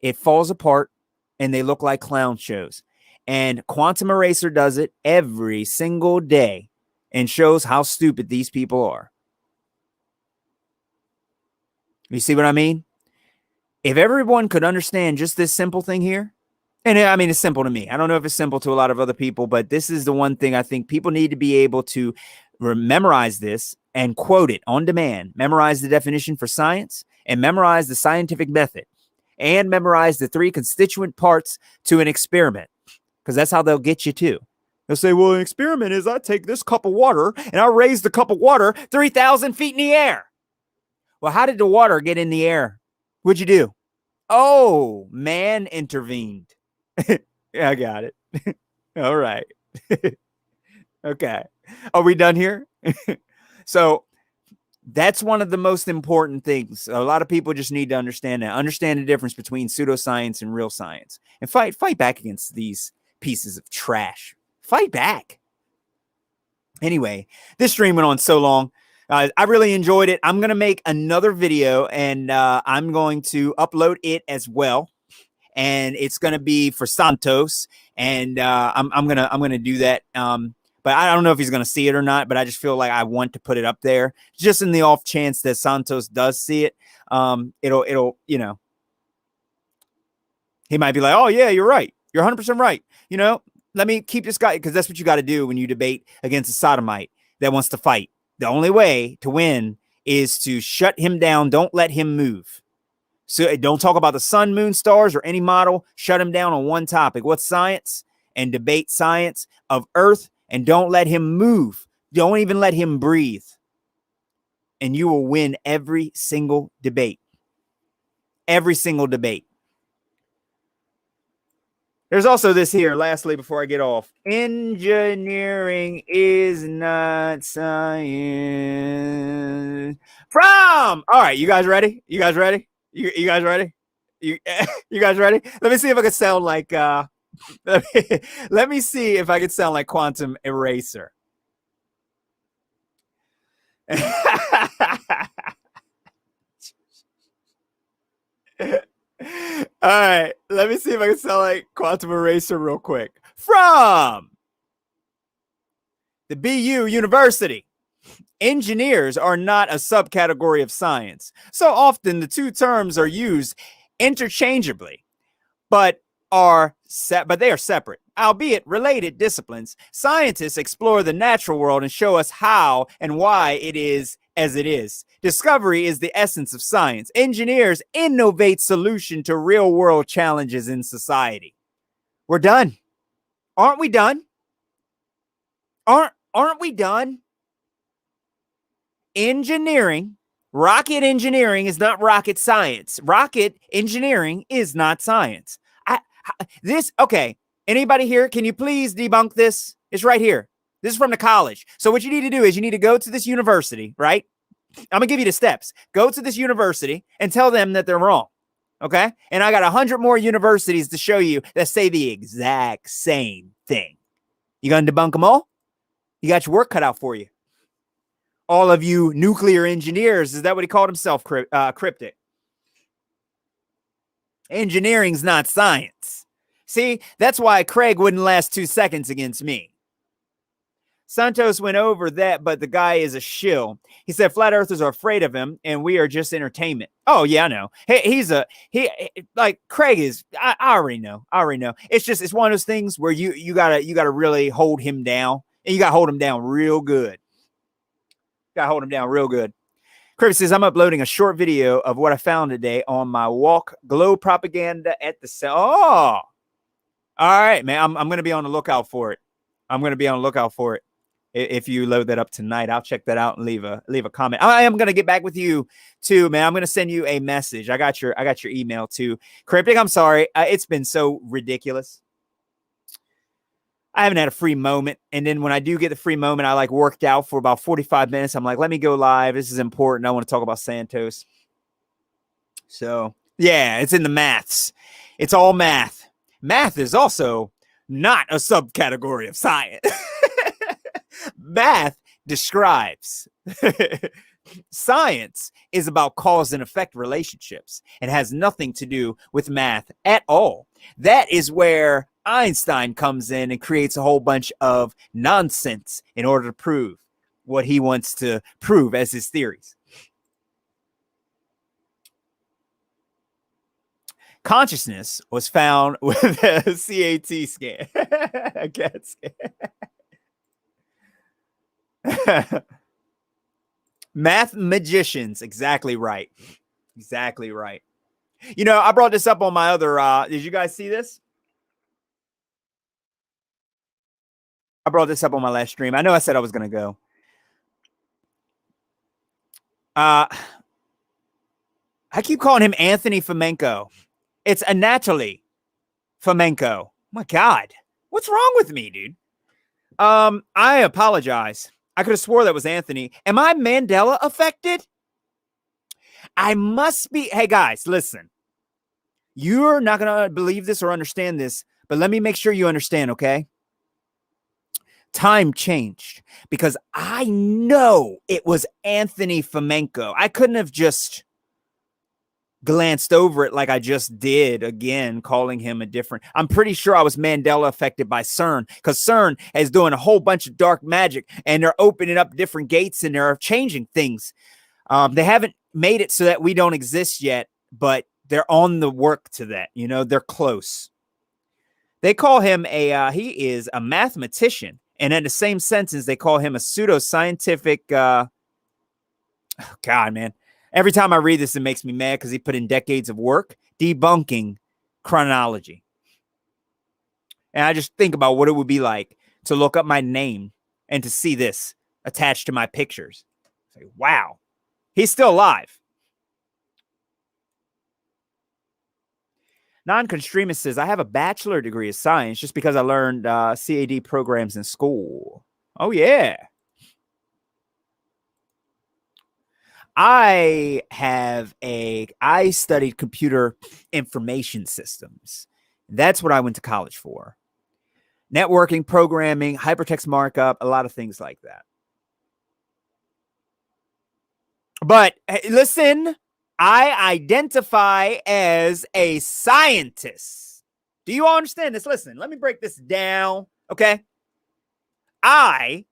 It falls apart and they look like clown shows. And Quantum Eraser does it every single day and shows how stupid these people are. You see what I mean? If everyone could understand just this simple thing here, and I mean, it's simple to me. I don't know if it's simple to a lot of other people, but this is the one thing I think people need to be able to memorize this and quote it on demand. Memorize the definition for science and memorize the scientific method and memorize the 3 constituent parts to an experiment. Because that's how they'll get you too. They'll say, well, an experiment is I take this cup of water and I raise the cup of water 3,000 feet in the air. Well, how did the water get in the air? What'd you do? Oh, man intervened. Yeah, I got it. All right. Okay. Are we done here? So that's one of the most important things. A lot of people just need to understand that. Understand the difference between pseudoscience and real science. And fight back against these pieces of trash. Fight back. Anyway, this stream went on so long. I really enjoyed it. I'm going to make another video and I'm going to upload it as well. And it's going to be for Santos. And I'm going to do that. But I don't know if he's going to see it or not, but I just feel like I want to put it up there just in the off chance that Santos does see it. It'll, you know, he might be like, oh yeah, you're right. You're 100% right. You know, let me keep this guy, because that's what you got to do when you debate against a sodomite that wants to fight. The only way to win is to shut him down. Don't let him move. So don't talk about the sun, moon, stars, or any model. Shut him down on one topic. What's science? And debate science of Earth, and don't let him move. Don't even let him breathe. And you will win every single debate. Every single debate. There's also this here, lastly, before I get off. Engineering is not science. All right, you guys ready? You guys ready? You guys ready? You guys ready? Let me see if I can sound like let me see if I can sound like Quantum Eraser. All right, let me see if I can sound like Quantum Eraser real quick. From the BU University, engineers are not a subcategory of science. So often the two terms are used interchangeably, but they are separate, albeit related disciplines. Scientists explore the natural world and show us how and why it is as it is. Discovery is the essence of science. Engineers innovate solutions to real-world challenges in society. We're done. Aren't we done? Aren't we done? Engineering, rocket engineering is not rocket science. Rocket engineering is not science. Okay, anybody here, can you please debunk this? It's right here. This is from the college. So what you need to do is you need to go to this university, right? I'm gonna give you the steps. Go to this university and tell them that they're wrong, okay? And I got 100 more universities to show you that say the exact same thing. You gonna debunk them all? You got your work cut out for you. All of you nuclear engineers, is that what he called himself, Cryptic? Engineering's not science. See, that's why Craig wouldn't last 2 seconds against me. Santos went over that, but the guy is a shill. He said flat earthers are afraid of him, and we are just entertainment. Oh, yeah, I know. Like Craig is, I already know. It's one of those things where you gotta really hold him down, and you gotta hold him down real good. Chris says, I'm uploading a short video of what I found today on my walk. Glow propaganda at the cell. Oh, all right, man. I'm going to be on the lookout for it. If you load that up tonight, I'll check that out and leave a comment. I am going to get back with you too, man. I'm going to send you a message. I got your email too. Cryptic, I'm sorry. It's been so ridiculous. I haven't had a free moment. And then when I do get the free moment, I worked out for about 45 minutes. I'm like, let me go live. This is important. I want to talk about Santos. So yeah, it's in the maths. It's all math. Math is also not a subcategory of science. Math describes. Science is about cause and effect relationships. It has nothing to do with math at all. That is where Einstein comes in and creates a whole bunch of nonsense in order to prove what he wants to prove as his theories. Consciousness was found with a CAT scan. A CAT scan. Math magicians. Exactly right. You know, I brought this up on my other, did you guys see this? I brought this up on my last stream. I know I said I was going to go. I keep calling him Anthony Fomenko. It's Anatoly Fomenko. My God. What's wrong with me, dude? I apologize. I could have swore that was Anthony. Am I Mandela affected? I must be. Hey, guys, listen. You're not going to believe this or understand this, but let me make sure you understand, okay? Time changed because I know it was Anthony Fomenko. I couldn't have just glanced over it like I just did again, calling him a different. I'm pretty sure I was Mandela affected by CERN because CERN is doing a whole bunch of dark magic and they're opening up different gates and they're changing things. They haven't made it so that we don't exist yet, but they're on the work to that. You know, they're close. They call him he is a mathematician. And in the same sentence, they call him a pseudoscientific, God, man. Every time I read this, it makes me mad because he put in decades of work debunking chronology. And I just think about what it would be like to look up my name and to see this attached to my pictures. Like, wow, he's still alive. Non-constremist says, I have a bachelor degree of science just because I learned CAD programs in school. Oh, yeah. I studied computer information systems. That's what I went to college for. Networking, programming, hypertext markup, a lot of things like that. But listen, I identify as a scientist. Do you all understand this? Listen, let me break this down, okay? I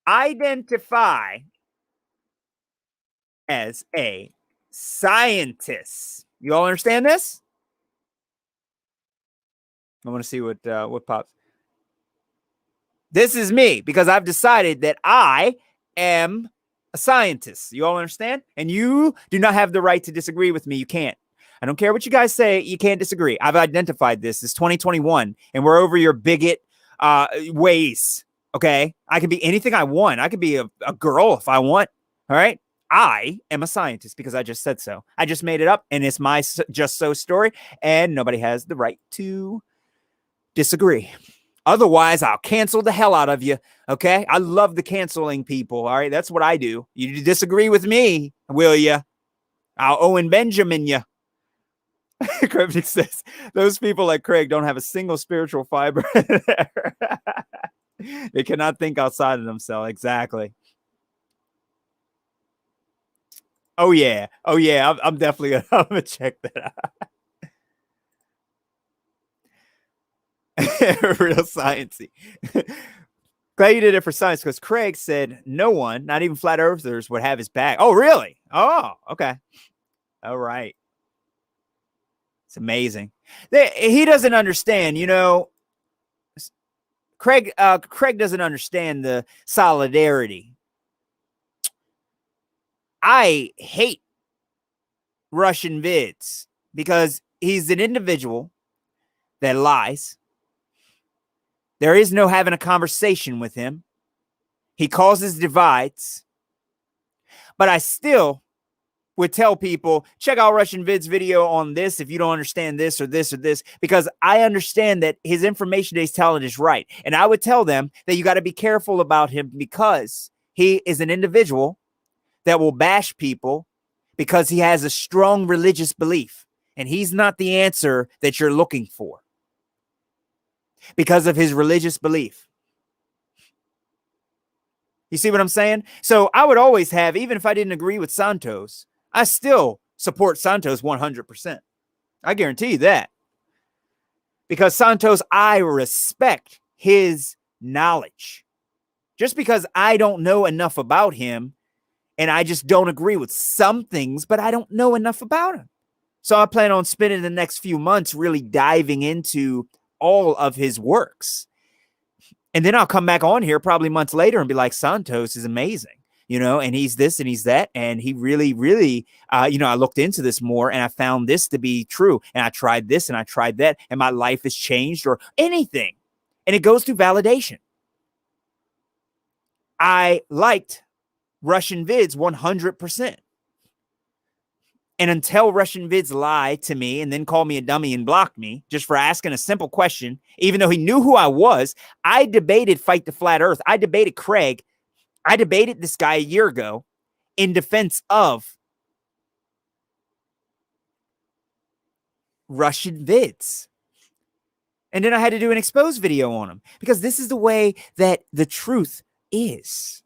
identify as a scientist. You all understand this? I want to see what pops. This is me because I've decided that I am a scientist. You all understand? And you do not have the right to disagree with me. You can't. I don't care what you guys say. You can't disagree. I've identified this. It's 2021, and we're over your bigot ways. Okay? I can be anything I want. I could be a girl if I want. All right? I am a scientist because I just said so. I just made it up, and it's my just so story, and nobody has the right to disagree. Otherwise, I'll cancel the hell out of you, okay? I love the canceling people, all right? That's what I do. You disagree with me, will you? I'll Owen Benjamin you. Cryptic says, those people like Craig don't have a single spiritual fiber. They cannot think outside of themselves. Exactly. Oh, yeah. Oh, yeah. I'm definitely going to check that out. Real sciencey. Glad you did it for science because Craig said no one, not even flat earthers, would have his back. Oh, really? Oh, okay. All right. It's amazing. He doesn't understand, you know. Craig doesn't understand the solidarity. I hate Russian vids because he's an individual that lies. There is no having a conversation with him. He causes divides. But I still would tell people, check out Russian Vid's video on this if you don't understand this or this or this, because I understand that his information that he's telling is right. And I would tell them that you got to be careful about him because he is an individual that will bash people because he has a strong religious belief. And he's not the answer that you're looking for because of his religious belief. You see what I'm saying? So I would always have, even if I didn't agree with Santos, I still support Santos 100%. I guarantee you that. Because Santos, I respect his knowledge. Just because I don't know enough about him and I just don't agree with some things, but I don't know enough about him. So I plan on spending the next few months really diving into all of his works. And then I'll come back on here probably months later and be like, Santos is amazing, you know, and he's this and he's that. And he really, really, you know, I looked into this more and I found this to be true. And I tried this and I tried that and my life has changed or anything. And it goes through validation. I liked Russian vids 100%. And until Russian vids lie to me and then call me a dummy and block me just for asking a simple question, even though he knew who I was, I debated Fight the Flat Earth. I debated Craig. I debated this guy a year ago in defense of Russian vids. And then I had to do an exposed video on him because this is the way that the truth is.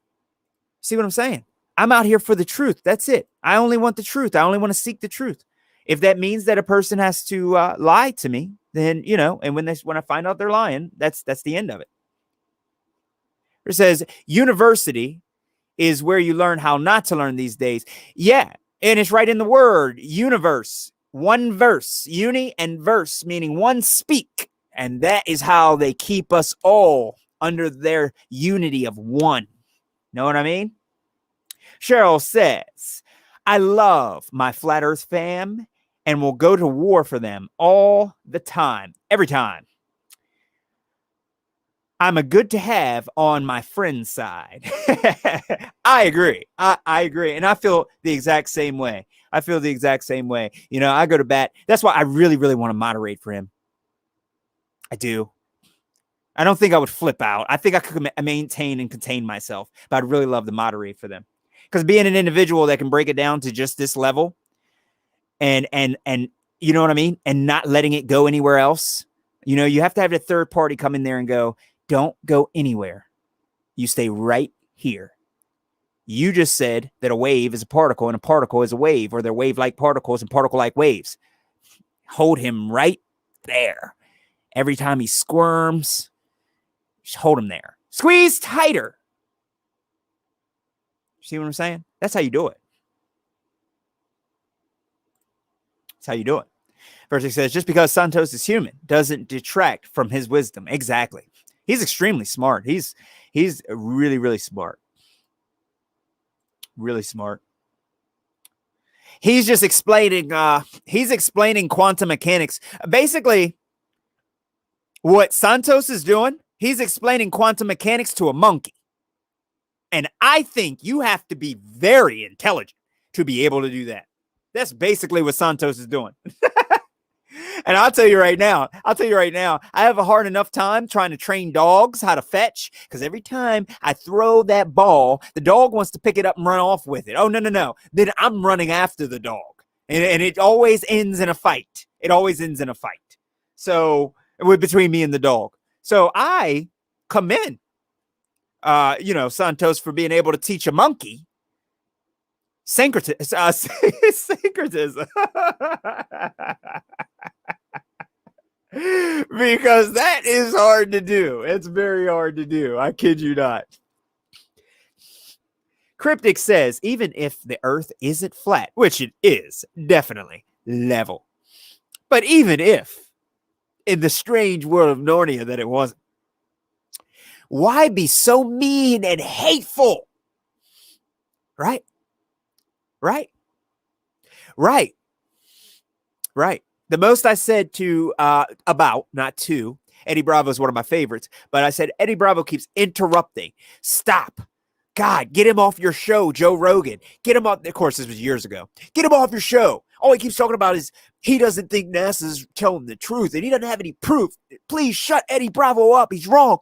See what I'm saying? I'm out here for the truth. That's it. I only want the truth. I only want to seek the truth. If that means that a person has to lie to me, then, you know, and when I find out they're lying, that's the end of it. It says university is where you learn how not to learn these days. Yeah. And it's right in the word universe, one verse, uni and verse, meaning one speak. And that is how they keep us all under their unity of one. Know what I mean? Cheryl says, I love my flat earth fam and will go to war for them all the time, every time. I'm a good to have on my friend's side. I agree. I agree. And I feel the exact same way. I feel the exact same way. You know, I go to bat. That's why I really, really want to moderate for him. I do. I don't think I would flip out. I think I could maintain and contain myself, but I'd really love to moderate for them. Because being an individual that can break it down to just this level and you know what I mean? And not letting it go anywhere else. You know, you have to have a third party come in there and go, don't go anywhere. You stay right here. You just said that a wave is a particle and a particle is a wave, or they're wave-like particles and particle-like waves. Hold him right there. Every time he squirms, just hold him there. Squeeze tighter. See what I'm saying? That's how you do it. That's how you do it. Vertex says, just because Santos is human doesn't detract from his wisdom. Exactly. He's extremely smart. He's really, really smart. Really smart. He's just explaining quantum mechanics. Basically, what Santos is doing, he's explaining quantum mechanics to a monkey. And I think you have to be very intelligent to be able to do that. That's basically what Santos is doing. And I'll tell you right now, I have a hard enough time trying to train dogs how to fetch, because every time I throw that ball, the dog wants to pick it up and run off with it. Oh, no. Then I'm running after the dog. And it always ends in a fight. It always ends in a fight. So, between me and the dog. So I commend, Santos for being able to teach a monkey syncretism. Because that is hard to do. It's very hard to do. I kid you not. Cryptic says, even if the earth isn't flat, which it is, definitely level. But even if, in the strange world of Narnia, that it wasn't, why be so mean and hateful? Right? The most I said not to, Eddie Bravo is one of my favorites, but I said, Eddie Bravo keeps interrupting. Stop. God, get him off your show, Joe Rogan. Get him off. Of course, this was years ago. Get him off your show. All he keeps talking about is he doesn't think NASA's telling the truth and he doesn't have any proof. Please shut Eddie Bravo up. He's wrong.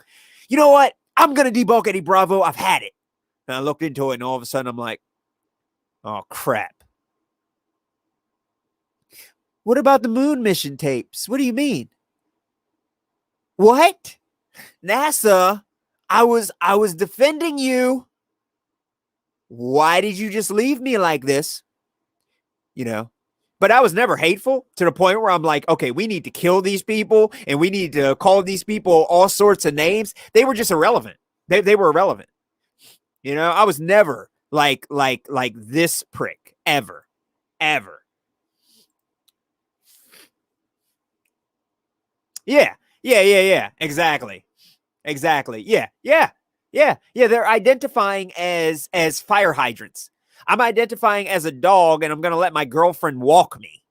You know what? I'm going to debunk Eddie Bravo. I've had it. And I looked into it and all of a sudden I'm like, oh, crap. What about the moon mission tapes? What do you mean? What? NASA, I was defending you. Why did you just leave me like this? But I was never hateful to the point where I'm like, okay, we need to kill these people and we need to call these people all sorts of names. They were just irrelevant. They were irrelevant. I was never like this prick ever. Yeah. Exactly. Yeah. They're identifying as fire hydrants. I'm identifying as a dog and I'm going to let my girlfriend walk me.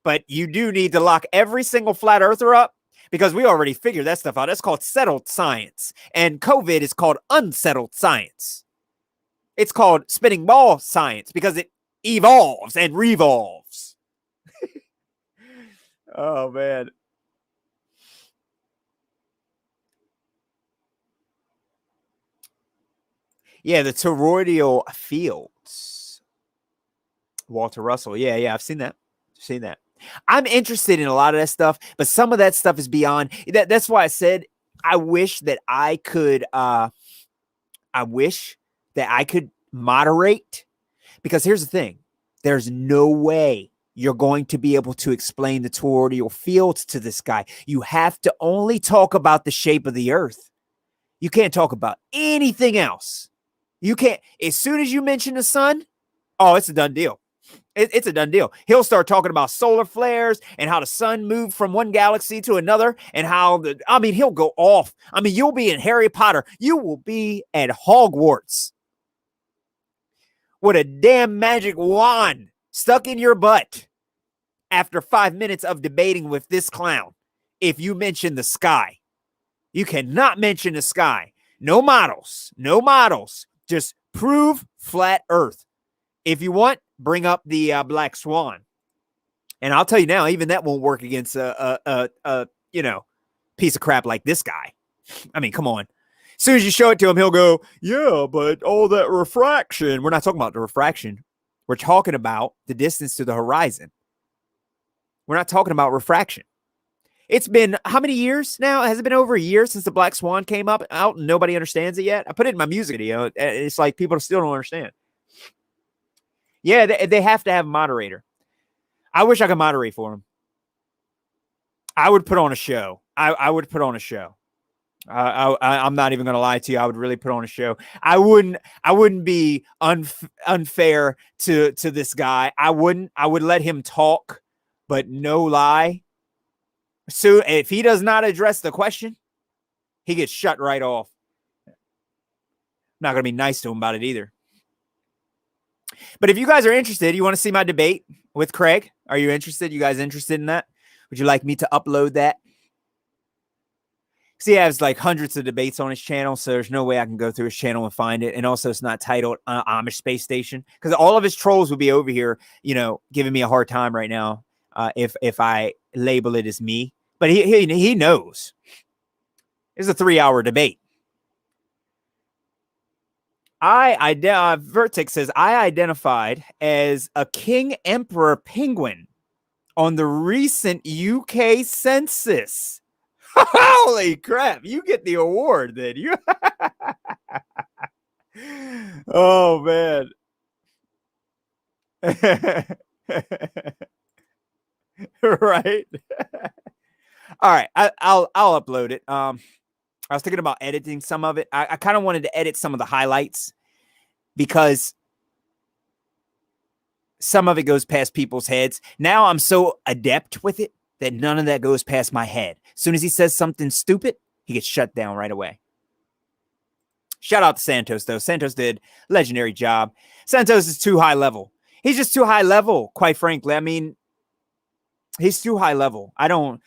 But you do need to lock every single flat earther up because we already figured that stuff out. That's called settled science. And COVID is called unsettled science. It's called spinning ball science because it evolves and revolves. Oh, man. Yeah, the toroidal fields. Walter Russell. Yeah, I've seen that. I'm interested in a lot of that stuff, but some of that stuff is beyond. That's why I said I wish that I could moderate, because here's the thing. There's no way you're going to be able to explain the toroidal fields to this guy. You have to only talk about the shape of the earth. You can't talk about anything else. You can't. As soon as you mention the sun, oh, it's a done deal. It's a done deal. He'll start talking about solar flares and how the sun moved from one galaxy to another and how he'll go off. You'll be in Harry Potter. You will be at Hogwarts. with a damn magic wand stuck in your butt after 5 minutes of debating with this clown if you mention the sky. You cannot mention the sky. No models. No models. Just prove flat earth. If you want, bring up the black swan. And I'll tell you now, even that won't work against a piece of crap like this guy. I mean, come on. As soon as you show it to him, he'll go, yeah, but all that refraction. We're not talking about the refraction. We're talking about the distance to the horizon. We're not talking about refraction. It's been how many years now? Has it been over a year since the black swan came out and nobody understands it yet? I put it in my music video. It's like people still don't understand. Yeah, they have to have a moderator. I wish I could moderate for them. I would put on a show. I would put on a show. I'm not even going to lie to you. I would really put on a show. I wouldn't be unfair to this guy. I would let him talk, but no lie. So if he does not address the question, he gets shut right off. Not going to be nice to him about it either. But if you guys are interested, you want to see my debate with Craig? Are you interested? You guys interested in that? Would you like me to upload that? See, he has like hundreds of debates on his channel, so there's no way I can go through his channel and find it. And also, it's not titled Amish Space Station, because all of his trolls would be over here, giving me a hard time right now if I label it as me. But he knows. It's a 3-hour debate. Vertex says, I identified as a king emperor penguin on the recent UK census. Holy crap, you get the award then. You Oh man. Right. All right, I'll upload it. I was thinking about editing some of it. I kind of wanted to edit some of the highlights because some of it goes past people's heads. Now I'm so adept with it that none of that goes past my head. As soon as he says something stupid, he gets shut down right away. Shout out to Santos, though. Santos did a legendary job. Santos is too high level. He's just too high level, quite frankly. I mean, he's too high level. I don't...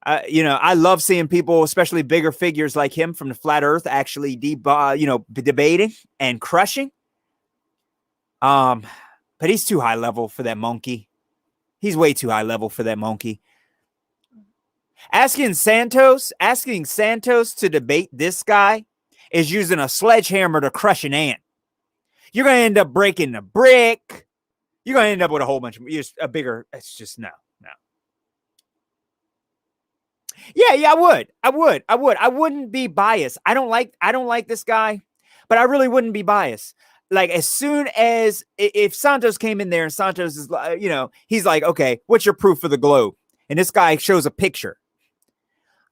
I love seeing people, especially bigger figures like him from the flat earth, actually debating and crushing. But he's too high level for that monkey. He's way too high level for that monkey. Asking Santos to debate this guy is using a sledgehammer to crush an ant. You're going to end up breaking a brick. You're going to end up with a whole bunch of a bigger. It's just no. Yeah, I would. I wouldn't be biased. I don't like this guy, but I really wouldn't be biased. Like, as soon as if Santos came in there and Santos is, he's like, okay, what's your proof for the globe? And this guy shows a picture.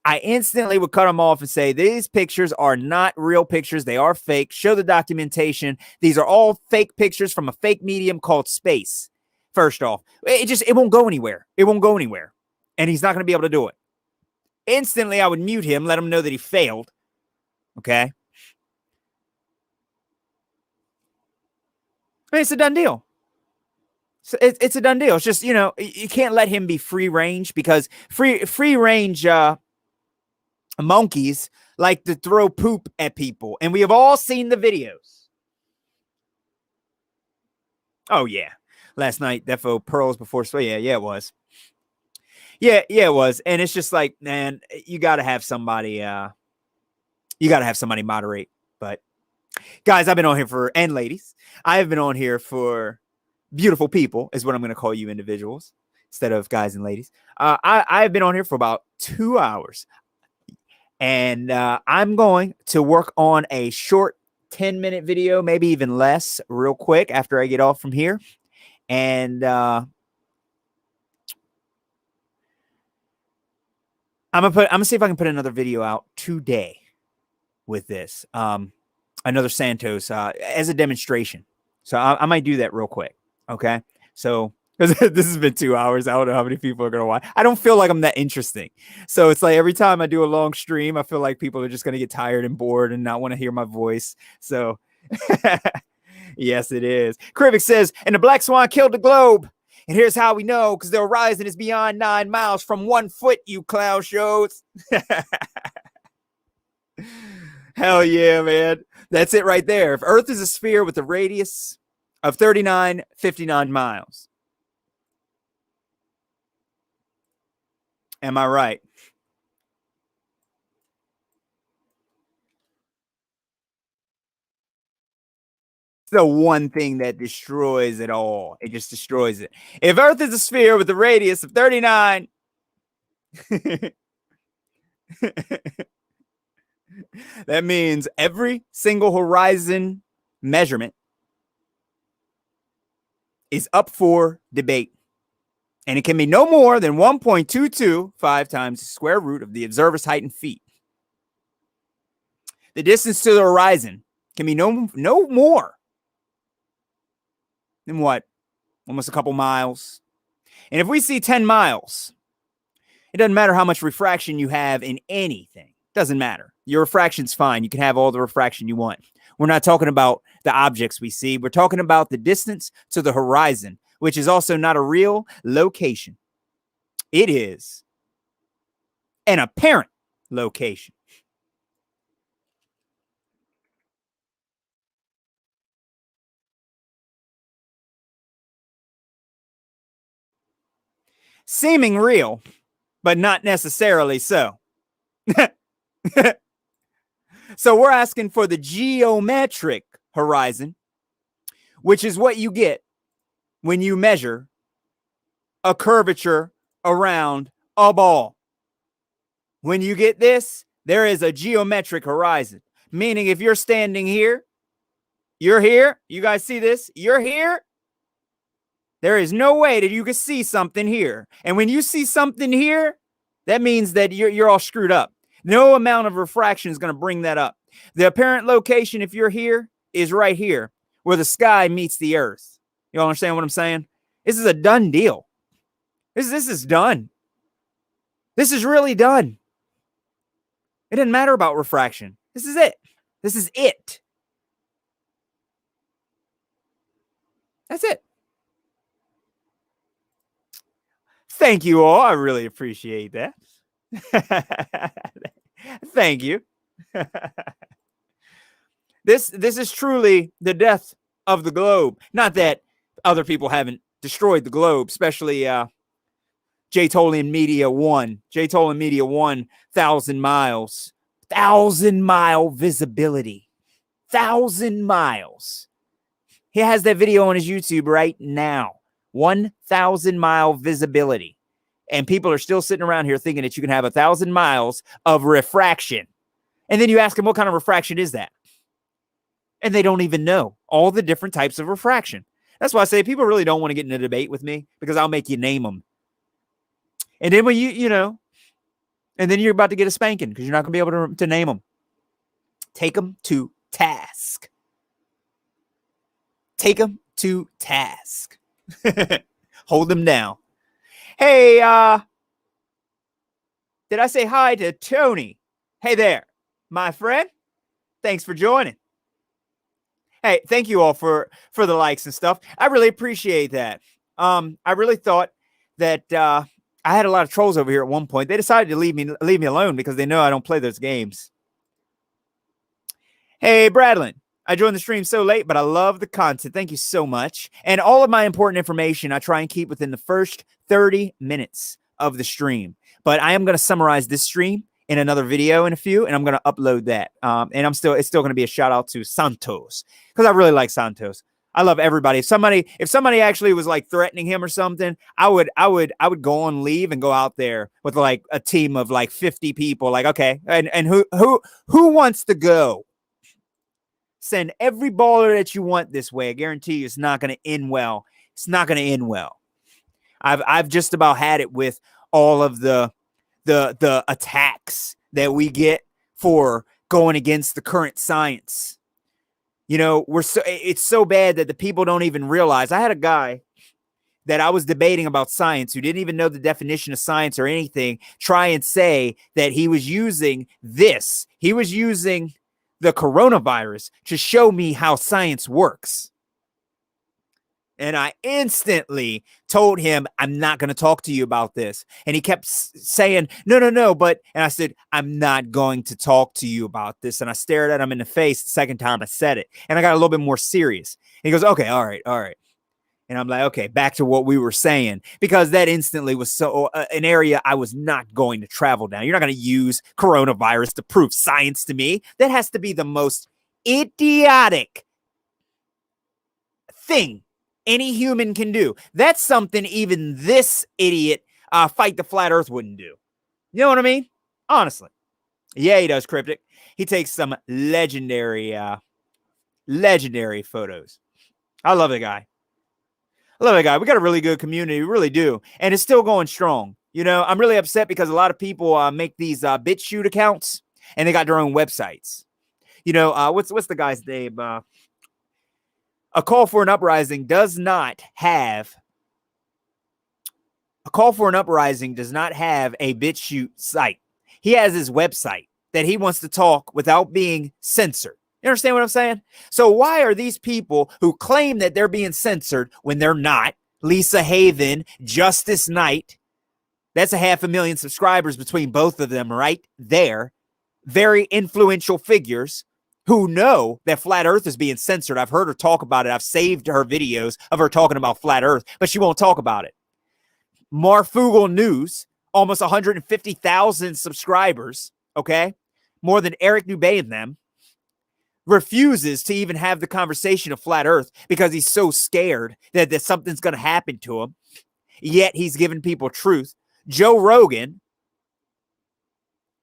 I instantly would cut him off and say, these pictures are not real pictures. They are fake. Show the documentation. These are all fake pictures from a fake medium called space. First off, it won't go anywhere. It won't go anywhere. And he's not going to be able to do it. Instantly, I would mute him, let him know that he failed. Okay? I mean, it's a done deal. It's a done deal. It's just, you can't let him be free range, because free range monkeys like to throw poop at people. And we have all seen the videos. Oh, yeah. Last night, Defo Pearls before. So, yeah, it was. Yeah, it was. And it's just like, man, you got to have somebody, moderate. But guys, I've been on here and ladies, I have been on here for beautiful people is what I'm going to call you individuals instead of guys and ladies. I've been on here for about 2 hours, and I'm going to work on a short 10-minute video, maybe even less, real quick after I get off from here. And, I'm gonna see if I can put another video out today with this. Another Santos as a demonstration. So I might do that real quick. Okay. So this has been 2 hours. I don't know how many people are gonna watch. I don't feel like I'm that interesting. So it's like every time I do a long stream, I feel like people are just gonna get tired and bored and not want to hear my voice. So Yes, it is. Krivik says, and the black swan killed the globe. And here's how we know, because the horizon is beyond 9 miles from 1 foot, you clown shows. Hell yeah, man. That's it right there. If Earth is a sphere with a radius of 3959 miles. Am I right? It's the one thing that destroys it all. It just destroys it. If Earth is a sphere with a radius of 39, that means every single horizon measurement is up for debate. And it can be no more than 1.225 times the square root of the observer's height in feet. The distance to the horizon can be no more than what? Almost a couple miles. And if we see 10 miles, it doesn't matter how much refraction you have in anything. Doesn't matter. Your refraction's fine. You can have all the refraction you want. We're not talking about the objects we see. We're talking about the distance to the horizon, which is also not a real location. It is an apparent location. Seeming real, but not necessarily so. So we're asking for the geometric horizon, which is what you get when you measure a curvature around a ball. When you get this, there is a geometric horizon, meaning if you're standing here, you're here. You guys see this? You're here. There is no way that you can see something here. And when you see something here, that means that you're all screwed up. No amount of refraction is going to bring that up. The apparent location, if you're here, is right here, where the sky meets the earth. You all understand what I'm saying? This is a done deal. This is done. This is really done. It doesn't matter about refraction. This is it. This is it. That's it. Thank you all. I really appreciate that. Thank you. This is truly the death of the globe. Not that other people haven't destroyed the globe, especially J-Tolian Media 1. J-Tolian Media 1,000 miles. 1,000-mile visibility. 1,000 miles. He has that video on his YouTube right now. 1,000-mile visibility. And people are still sitting around here thinking that you can have 1,000 miles of refraction. And then you ask them, what kind of refraction is that? And they don't even know all the different types of refraction. That's why I say people really don't want to get in a debate with me, because I'll make you name them. And then when you know, and then you're about to get a spanking because you're not going to be able to name them. Take them to task. Take them to task. Hold them down. Hey, did I say hi to Tony? Hey there, my friend. Thanks for joining. Hey, thank you all for the likes and stuff. I really appreciate that. I really thought that I had a lot of trolls over here at one point. They decided to leave me alone because they know I don't play those games. Hey, Bradlin. I joined the stream so late, but I love the content. Thank you so much. And all of my important information, I try and keep within the first 30 minutes of the stream. But I am going to summarize this stream in another video in a few, and I'm going to upload that. And it's still going to be a shout out to Santos, because I really like Santos. I love everybody. If somebody actually was like threatening him or something, I would go on leave and go out there with like a team of like 50 people. Like, okay, and who wants to go? Send every baller that you want this way. I guarantee you it's not going to end well. It's not going to end well. I've just about had it with all of the attacks that we get for going against the current science. You know, it's so bad that the people don't even realize. I had a guy that I was debating about science who didn't even know the definition of science or anything try and say that he was using this. He was using the coronavirus to show me how science works. And I instantly told him, I'm not going to talk to you about this. And he kept saying, no. But, and I said, I'm not going to talk to you about this. And I stared at him in the face the second time I said it. And I got a little bit more serious. And he goes, okay, all right. And I'm like, okay, back to what we were saying, because that instantly was so an area I was not going to travel down. You're not going to use coronavirus to prove science to me. That has to be the most idiotic thing any human can do. That's something even this idiot Fight the Flat Earth wouldn't do. You know what I mean? Honestly. Yeah, he does, Cryptic. He takes some legendary photos. I love the guy. We got a really good community. We really do. And it's still going strong. You know, I'm really upset because a lot of people make these BitChute accounts and they got their own websites. You know, what's the guy's name? A Call for an Uprising does not have a BitChute site. He has his website that he wants to talk without being censored. You understand what I'm saying? So why are these people who claim that they're being censored when they're not? Lisa Haven, Justice Knight. That's 500,000 subscribers between both of them right there. Very influential figures who know that Flat Earth is being censored. I've heard her talk about it. I've saved her videos of her talking about Flat Earth, but she won't talk about it. Marfugal News, almost 150,000 subscribers, okay? More than Eric Dubé and them, refuses to even have the conversation of Flat Earth because he's so scared that something's going to happen to him. Yet he's giving people truth. Joe Rogan,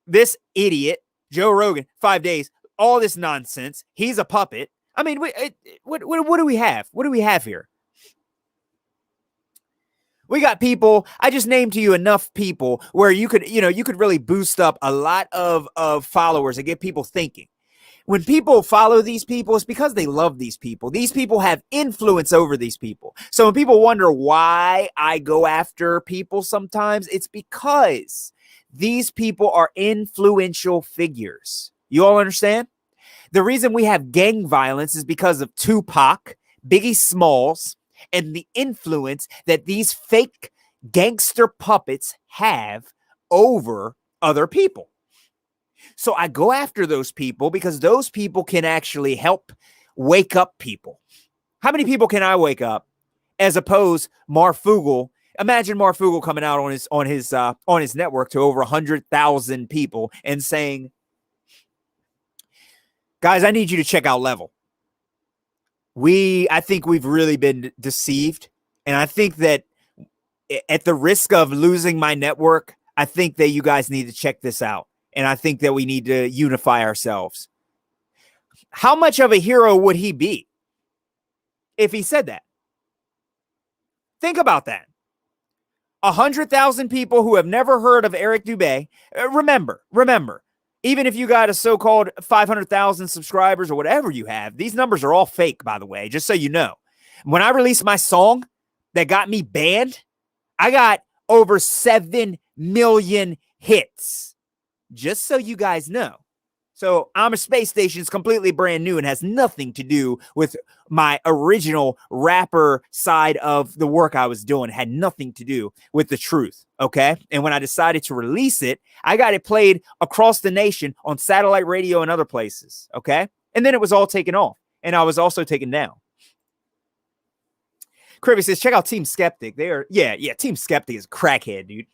this idiot, Joe Rogan, 5 days, all this nonsense. He's a puppet. I mean, what do we have? What do we have here? We got people. I just named to you enough people where you could really boost up a lot of followers and get people thinking. When people follow these people, it's because they love these people. These people have influence over these people. So when people wonder why I go after people sometimes, it's because these people are influential figures. You all understand? The reason we have gang violence is because of Tupac, Biggie Smalls, and the influence that these fake gangster puppets have over other people. So I go after those people because those people can actually help wake up people. How many people can I wake up as opposed Marfugal? Imagine Marfugal coming out on his network to over 100,000 people and saying, guys, I need you to check out Level. I think we've really been deceived. And I think that at the risk of losing my network, I think that you guys need to check this out. And I think that we need to unify ourselves. How much of a hero would he be if he said that? Think about that. 100,000 people who have never heard of Eric Dubé. Remember, even if you got a so-called 500,000 subscribers or whatever you have, these numbers are all fake, by the way, just so you know. When I released my song that got me banned, I got over 7 million hits. Just so you guys know. So I'm a Space Station is completely brand new and has nothing to do with my original rapper side of the work I was doing. It had nothing to do with the truth. Okay. And when I decided to release it, I got it played across the nation on satellite radio and other places. Okay. And then it was all taken off. And I was also taken down. Kribby says, check out Team Skeptic. Team Skeptic is a crackhead, dude.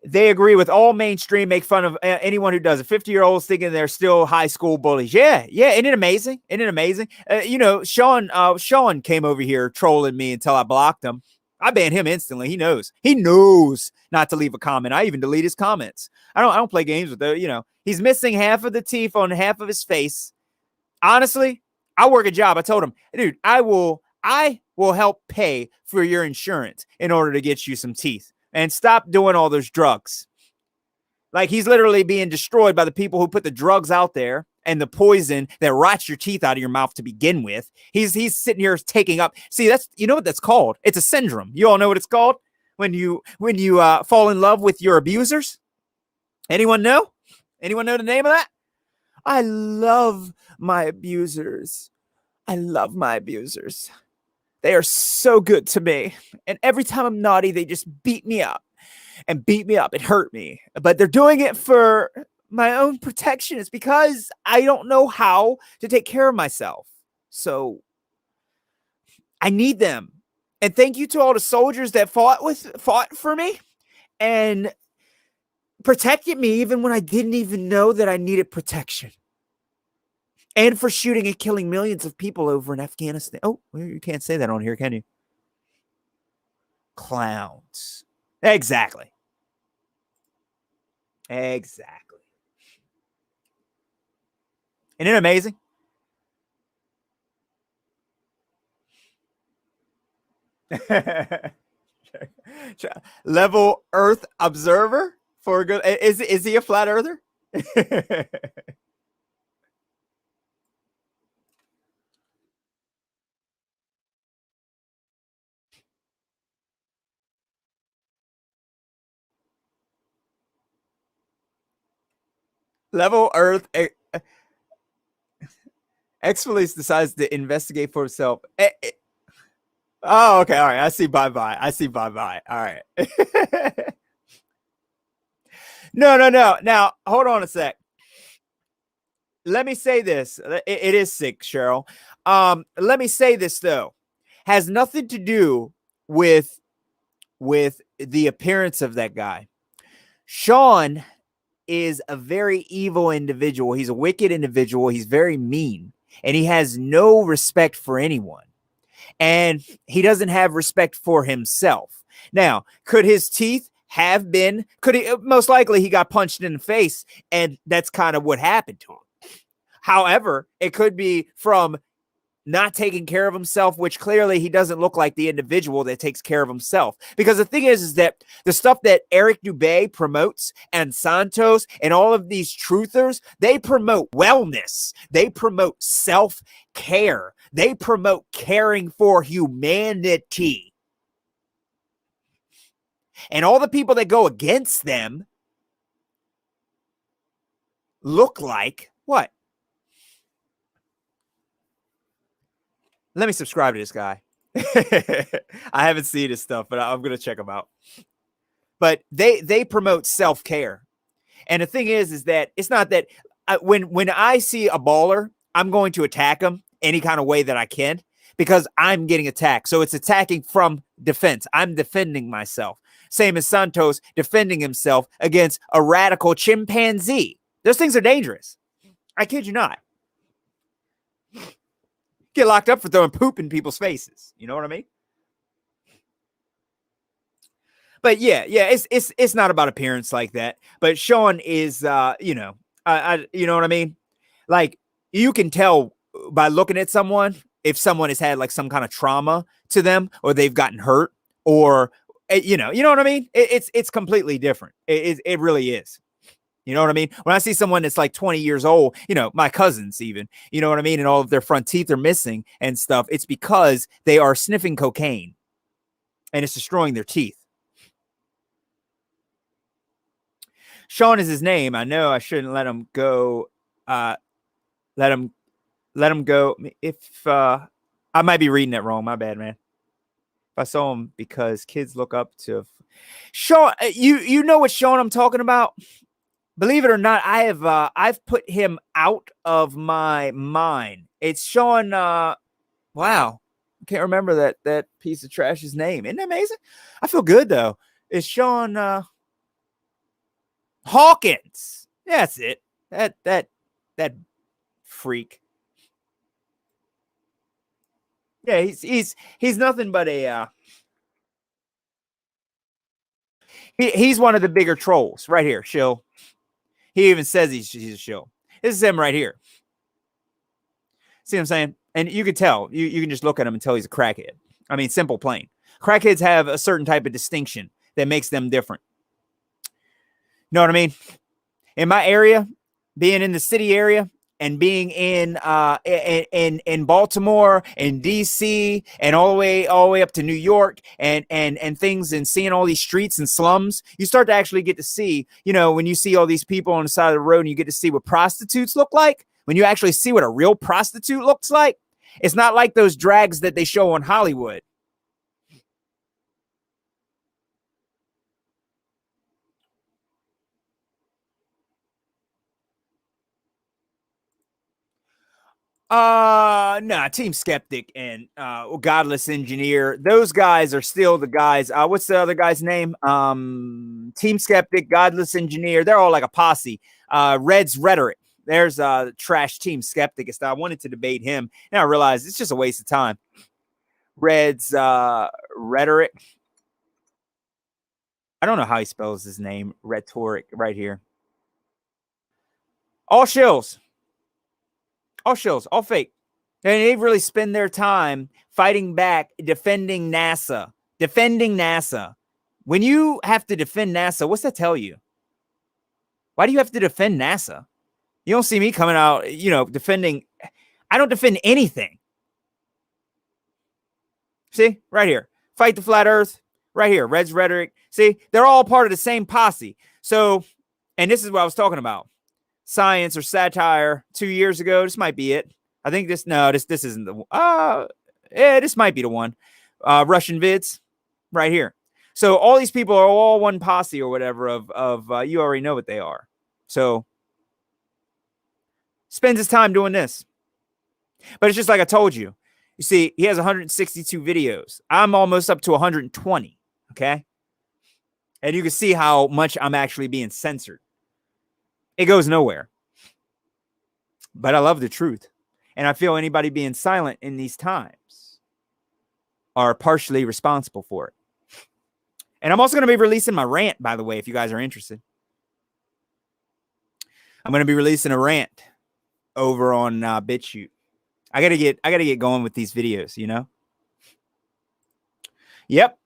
They agree with all mainstream, make fun of anyone who does it. 50-year-olds thinking they're still high school bullies. Yeah. Isn't it amazing? Sean came over here trolling me until I blocked him. I banned him instantly. He knows not to leave a comment. I even delete his comments. I don't play games with the, he's missing half of the teeth on half of his face. Honestly, I work a job. I told him, dude, I will help pay for your insurance in order to get you some teeth. And stop doing all those drugs. Like, he's literally being destroyed by the people who put the drugs out there and the poison that rots your teeth out of your mouth to begin with. He's sitting here taking up. See, that's, you know what that's called? It's a syndrome. You all know what it's called when you fall in love with your abusers. Anyone know? Anyone know the name of that? I love my abusers. They are so good to me. And every time I'm naughty, they just beat me up and beat me up and hurt me. But they're doing it for my own protection. It's because I don't know how to take care of myself. So I need them. And thank you to all the soldiers that fought for me and protected me even when I didn't even know that I needed protection. And for shooting and killing millions of people over in Afghanistan. Oh, you can't say that on here, can you? Clowns. Exactly. Exactly. Isn't it amazing? Level Earth observer for a good. Is he a flat earther? Level Earth. Ex-police decides to investigate for himself. Oh, okay. All right. I see. Bye-bye. I see. Bye-bye. All right. No. Now, hold on a sec. Let me say this. It is sick, Cheryl. Let me say this, though. Has nothing to do with the appearance of that guy. Sean is a very evil individual. He's a wicked individual. He's very mean, and he has no respect for anyone. And he doesn't have respect for himself. Now, could his teeth have been, most likely he got punched in the face, and that's kind of what happened to him. However, it could be from not taking care of himself, which clearly he doesn't look like the individual that takes care of himself. Because the thing is that the stuff that Eric Dubé promotes and Santos and all of these truthers, they promote wellness. They promote self-care. They promote caring for humanity. And all the people that go against them look like what? Let me subscribe to this guy. I haven't seen his stuff, but I'm going to check him out. But they promote self-care. And the thing is that it's not that when I see a baller, I'm going to attack him any kind of way that I can because I'm getting attacked. So it's attacking from defense. I'm defending myself. Same as Santos defending himself against a radical chimpanzee. Those things are dangerous. I kid you not. Get locked up for throwing poop in people's faces. You know what I mean? But yeah, it's not about appearance like that. But Sean is, you know what I mean? Like you can tell by looking at someone if someone has had like some kind of trauma to them or they've gotten hurt or you know what I mean? It's completely different. It really is. You know what I mean? When I see someone that's like 20 years old, you know, my cousins even, you know what I mean? And all of their front teeth are missing and stuff. It's because they are sniffing cocaine and it's destroying their teeth. Sean is his name. I know I shouldn't let him go. Let him go. If I might be reading it wrong. My bad, man. If I saw him because kids look up to Sean. You know what Sean I'm talking about? Believe it or not, I've put him out of my mind. It's Sean. Wow, I can't remember that piece of trash's name. Isn't that amazing? I feel good though. It's Sean Hawkins. That's it. That freak. Yeah, he's nothing but a. He's one of the bigger trolls right here, shill. He even says he's a shill. This is him right here. See what I'm saying? And you can tell. You can just look at him and tell he's a crackhead. I mean, simple, plain. Crackheads have a certain type of distinction that makes them different. Know what I mean? In my area, being in the city area and being in Baltimore and DC and all the way up to New York and things and seeing all these streets and slums, you start to actually get to see, you know, when you see all these people on the side of the road and you get to see what prostitutes look like, when you actually see what a real prostitute looks like, It's not like those drags that they show on Hollywood. Nah, Team Skeptic and Godless Engineer, those guys are still the guys. What's the other guy's name? Team Skeptic, Godless Engineer, they're all like a posse. Red's Rhetoric, there's trash Team Skeptic. I wanted to debate him, and I realized it's just a waste of time. Red's Rhetoric, I don't know how he spells his name. Rhetoric right here. All shills. All shills, all fake. And they really spend their time fighting back, defending NASA. Defending NASA. When you have to defend NASA, what's that tell you? Why do you have to defend NASA? You don't see me coming out, defending. I don't defend anything. See, right here. Fight the flat earth. Right here. Red's Rhetoric. See, they're all part of the same posse. So, and this is what I was talking about. Science or satire 2 years ago. This might be it. I think this isn't the this might be the one. Russian vids right here. So all these people are all one posse or whatever of you already know what they are. So spends his time doing this. But it's just like I told you. You see, he has 162 videos. I'm almost up to 120. Okay. And you can see how much I'm actually being censored. It goes nowhere. But I love the truth. And I feel anybody being silent in these times are partially responsible for it. And I'm also going to be releasing my rant, by the way, if you guys are interested. I'm going to be releasing a rant over on BitChute. I gotta get going with these videos, Yep.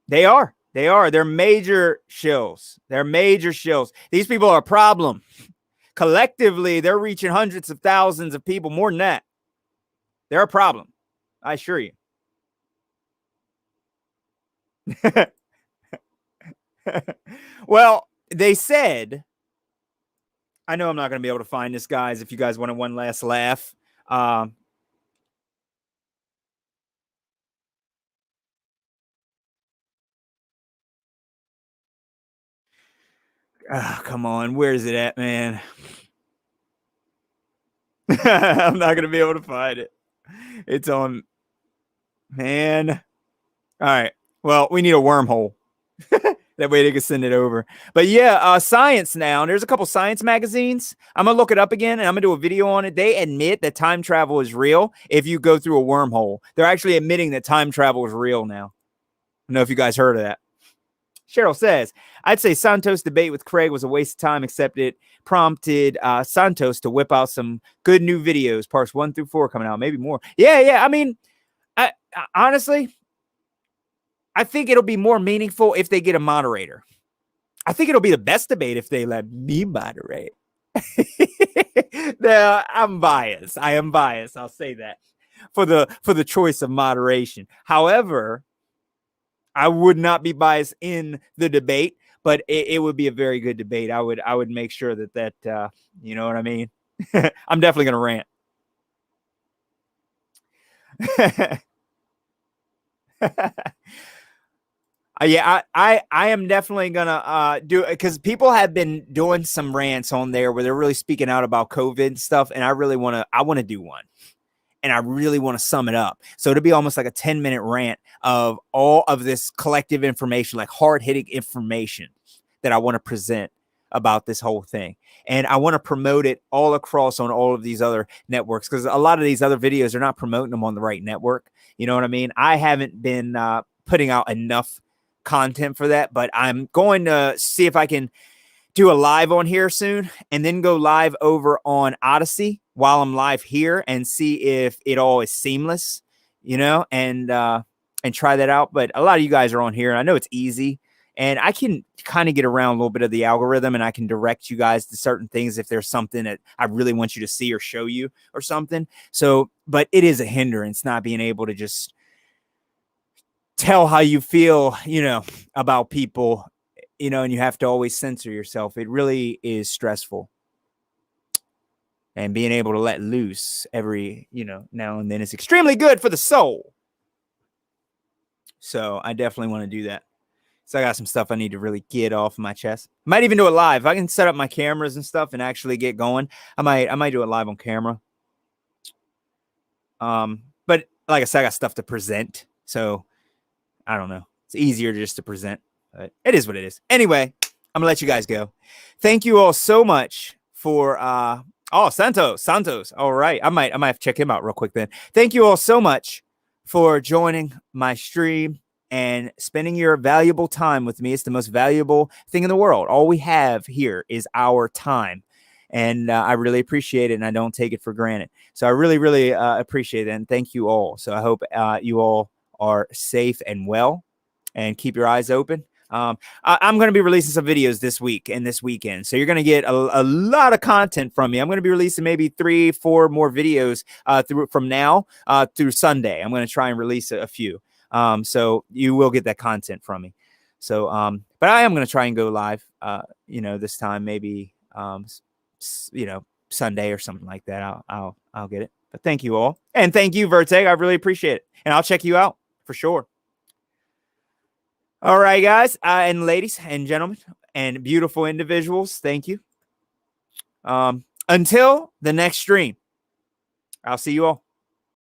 They are. They're major shills. They're major shills. These people are a problem. Collectively, they're reaching hundreds of thousands of people, more than that. They're a problem. I assure you. Well, they said, I know I'm not going to be able to find this, guys, if you guys want one last laugh. Come on. Where is it at, man? I'm not going to be able to find it. It's on, man. All right. Well, we need a wormhole. That way they can send it over. But yeah, science now. There's a couple science magazines. I'm going to look it up again, and I'm going to do a video on it. They admit that time travel is real if you go through a wormhole. They're actually admitting that time travel is real now. I don't know if you guys heard of that. Cheryl says, I'd say Santos' debate with Craig was a waste of time, except it prompted Santos to whip out some good new videos, parts 1 through 4 coming out, maybe more. Yeah. I mean, honestly, I think it'll be more meaningful if they get a moderator. I think it'll be the best debate if they let me moderate. Now, I'm biased. I am biased. I'll say that for the choice of moderation. However, I would not be biased in the debate, but it would be a very good debate. I would make sure that you know what I mean? I'm definitely going to rant. Yeah, I am definitely gonna do it because people have been doing some rants on there where they're really speaking out about COVID stuff, and I want to do one, and I really want to sum it up. So it'll be almost like a 10-minute rant of all of this collective information, like hard-hitting information that I want to present about this whole thing. And I want to promote it all across on all of these other networks because a lot of these other videos are not promoting them on the right network. You know what I mean? I haven't been putting out enough content for that, but I'm going to see if I can do a live on here soon and then go live over on Odyssey while I'm live here and see if it all is seamless, and try that out. But a lot of you guys are on here and I know it's easy and I can kind of get around a little bit of the algorithm and I can direct you guys to certain things if there's something that I really want you to see or show you or something. So, but it is a hindrance not being able to just tell how you feel, about people, and you have to always censor yourself. It really is stressful. And being able to let loose every, now and then is extremely good for the soul. So I definitely want to do that. So I got some stuff I need to really get off my chest. Might even do it live. If I can set up my cameras and stuff and actually get going, I might do it live on camera. But like I said, I got stuff to present. So I don't know. It's easier just to present. But it is what it is. Anyway, I'm gonna let you guys go. Thank you all so much for Santos. All right. I might have to check him out real quick then. Thank you all so much for joining my stream and spending your valuable time with me. It's the most valuable thing in the world. All we have here is our time. And I really appreciate it, and I don't take it for granted. So I really, really appreciate it, and thank you all. So I hope you all are safe and well, and keep your eyes open. I'm going to be releasing some videos this week and this weekend. So you're going to get a lot of content from me. I'm going to be releasing maybe 3-4 more videos from now through Sunday. I'm going to try and release a few. So you will get that content from me. So, but I am going to try and go live, this time, maybe, Sunday or something like that. I'll get it. But thank you all. And thank you, Verteg. I really appreciate it. And I'll check you out for sure. All right, guys, and ladies and gentlemen and beautiful individuals, thank you. Until the next stream, I'll see you all.